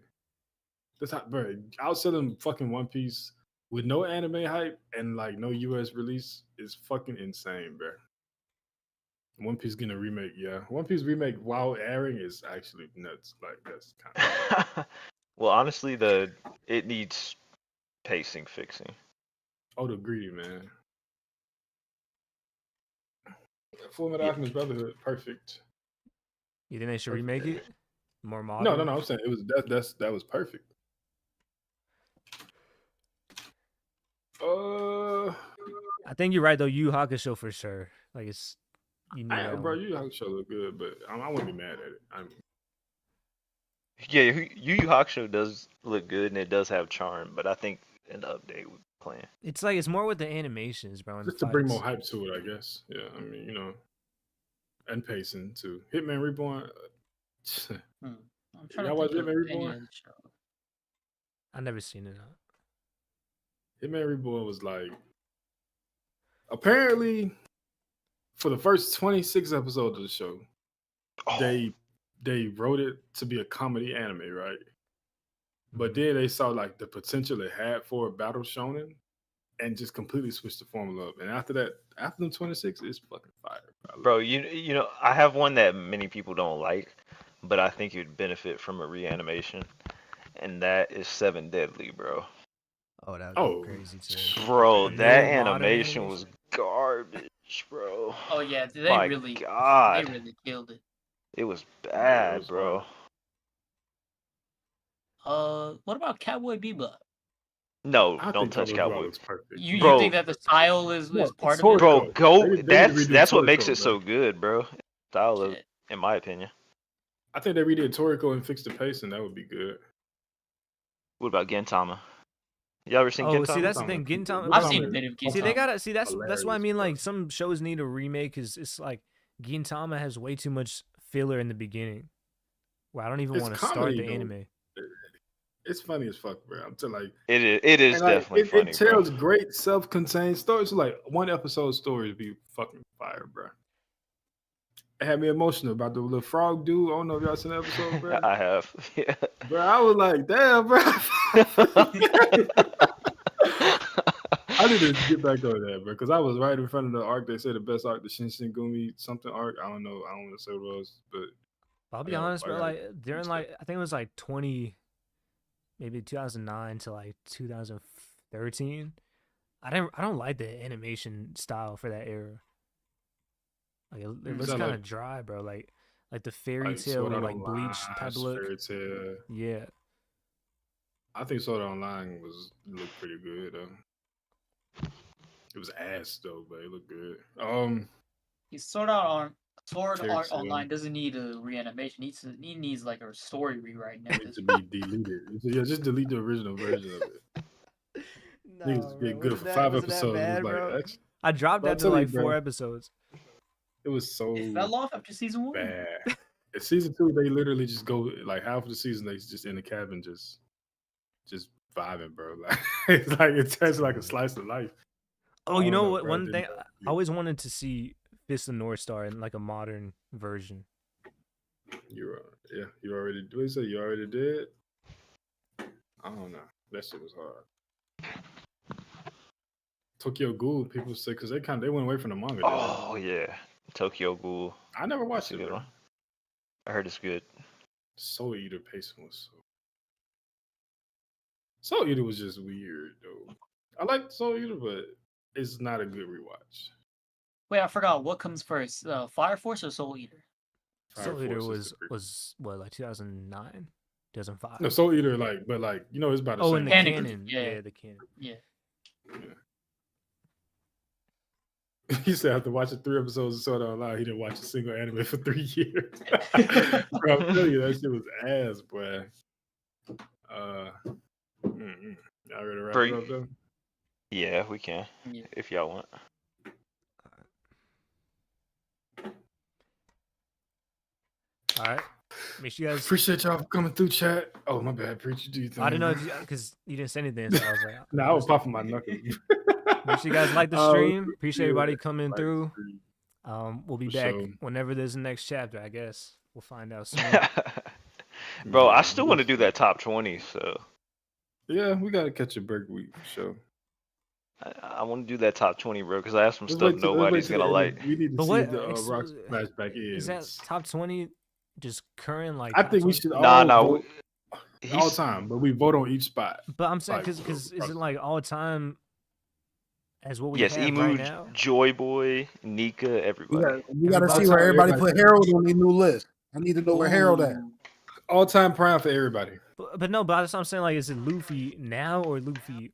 That's how, bro. Outselling fucking One Piece with no anime hype and like no US release is fucking insane, bro. One Piece getting a remake, yeah. One Piece remake while airing is actually nuts. Like that's kind of. Well, honestly, it needs pacing fixing. Oh, the greedy man. Fullmetal Alchemist Brotherhood, perfect. You think they should remake it? More modern? No. I'm saying it was that was perfect. I think you're right though. Yu Yu Hakusho for sure. Like it's. Bro, Yu Yu Hakusho look good, but I wouldn't be mad at it. Yeah, Yu Yu Hakusho does look good and it does have charm, but I think an update would plan. It's like it's more with the animations, bro. Just to bring more hype to it, I guess. Yeah, I mean, you know, and pacing too. Hitman Reborn. I'm trying to watch Hitman Reborn? I've never seen it. Hitman Reborn was like apparently for the first 26 episodes of the show, they wrote it to be a comedy anime, right? But then they saw like the potential it had for a battle shonen and just completely switched the formula up. And after them 26, it's fucking fire. Bro, you know, I have one that many people don't like, but I think you'd benefit from a reanimation, and that is Seven Deadly, bro. Oh, that would Oh, be crazy too. Bro, A that new modern animation animation. was garbage, bro. Oh yeah, they My really God, killed it. it was yeah, it bad, was bro. What about Cowboy Bebop? No, I don't think touch Cowboy Bebop Cowboy. looks perfect. You think Bro, that the style is No, part of it? bro, Toriko. go. They need to redo That's what makes Toriko, it so bro. good, bro. Style of, Shit. in my opinion. I think they redid Toriko and fixed the pacing. That would be good. What about Gintama? You ever seen Oh, see, Gintama? that's the Gintama thing. is pretty good. Gintama. I've But seen see, a bit of see, they Gintama. gotta see. That's why I Hilarious, mean, bro. like some shows need a remake. Cause it's like Gintama has way too much filler in the beginning. Where I don't even It's want to start comedy the though. anime. It's funny as fuck, bro. I'm telling like, It is and like definitely funny, it bro. tells great self-contained stories. So, like one episode story would be fucking fire, bro. It had me emotional about the little frog dude. I don't know if y'all seen the episode, bro. I have. Yeah. Bro, I was like, damn, bro. I need to get back on that, bro, because I was right in front of the arc. They said the best arc, the Shinsengumi something arc. I don't know. I don't want to say what it was, but I'll be I gotta- honest, I bro. gotta Like during fix like I think it was like 2009 to like 2013. I don't like the animation style for that era. Like it looks that kind like- of dry, bro. Like the fairy like tale, Sword Art like Bleach type of Online, look. Fairy Tail. Yeah. I think Sword Art Online looked pretty good. It was ass though, but it looked good. Sword Art Fairy Tail Online doesn't need a reanimation. He needs like a story rewrite now. needs to be deleted. Yeah, just delete the original version of it. Niggas get good for 5 episodes. It was like, actually, I dropped Bro, I'm that to telling you, like 4 bro. episodes. it was so It fell off after season 1. bad. In season 2, they literally just go like half of the season. They just in the cabin, just vibing, bro. Like it's like it tastes like a slice of life. Oh, you I don't know know, what? bro. One thing I always wanted to see Fist of North Star in like a modern version. You already. What you say? You already did. I don't know. That shit was hard. Tokyo Ghoul, people say because they went away from the manga. Oh yeah, Tokyo Ghoul. I never watched That's a it, good bro. one. I heard it's good. Soul Eater pacing was Soul Eater was just weird though. I like Soul Eater, but it's not a good rewatch. Wait, I forgot what comes first, Fire Force or Soul Eater? Fire Soul Eater Force is was what, like 2009, 2005. No, Soul Eater, but it's about the Oh, same. in the Canon. canon. Yeah. Yeah, the canon. Yeah. He said after watching 3 episodes of Sword Art Online, he didn't watch a single anime for 3 years. Bro, I'm telling you, that shit was ass, boy. Y'all ready to wrap it up though? Yeah, we can Yeah. if y'all want. All right. Make sure you guys. Appreciate y'all for coming through, chat. Oh, my bad, preacher. Do you think? I didn't know because you didn't say anything, so I was like, Nah, I was popping my knuckles. Make sure you guys like the stream. Appreciate everybody coming like through. the stream. We'll be For back sure. whenever there's the next chapter. I guess we'll find out soon. Bro, Yeah, I still want to do that top 20, so Yeah, we gotta catch a break week for sure. I want to do that top 20, bro, because I have some Let's stuff wait till- let's nobody's wait till gonna the end. like. We need to But see what if the Rocks flashback is ends. that top 20? Just current, like I top think we 20? should all Nah, vote all he's time, but we vote on each spot. But I'm saying like, because across- isn't like all time as what we yes, have Emu, right now. Joy Boy, Nika, everybody. We got to see Everybody- where everybody everybody- put Harold on their new list. I need to know where Harold at. Ooh. All time prime for everybody. But no, but that's what I'm saying. Like, is it Luffy now or Luffy?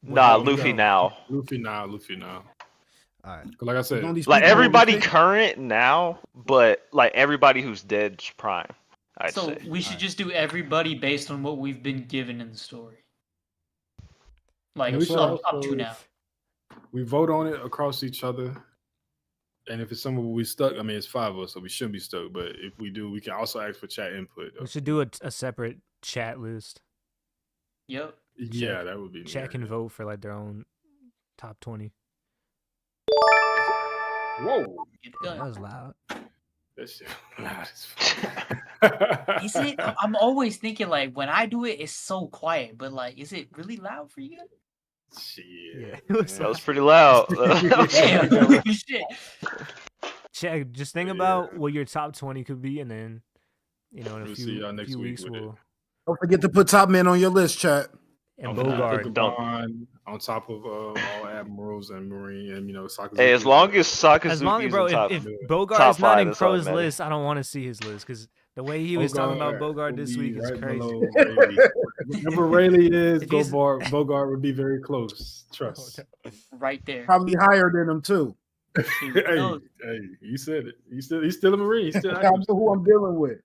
Nah, when he Luffy go? now. Luffy now. All right. 'Cause like I said, Don't these Like people everybody overthink? current now, but like everybody who's dead's prime. I'd So say. we should just do everybody based on what we've been given in the story. Like And we should up also- to now. we vote on it across each other. And if it's someone we stuck, I mean, it's 5 of us, so we shouldn't be stuck. But if we do, we can also ask for chat input. We should do a separate chat list. Yep. Yeah, that would be Chat can vote for like their own top 20. Whoa, Get it That done. was loud. that shit loud as fuck. Is it? I'm always thinking like when I do it, it's so quiet. But like, is it really loud for you? Shit. Yeah, it was That was pretty loud. Damn, holy shit. Chat, just think about what your top 20 could be, and then You know, in a We'll see y'all next few week weeks with it. we'll. Don't forget to put top men on your list, chat. And I'm gonna Bogart. put Gabon on top of all admirals and marine and Sakazuki. Hey, as long as As long Sakazuki's bro, in top, if Bogart top is not five, in that's all that Crow's matters. list, I don't want to see his list because the way he was talking about Bogart this week is right crazy. below Rayleigh. Wherever Rayleigh is, Bogart would be very close. Trust. Right there. Probably higher than him too. Hey, you said it. He's still a Marine. He's still I know who I'm dealing with.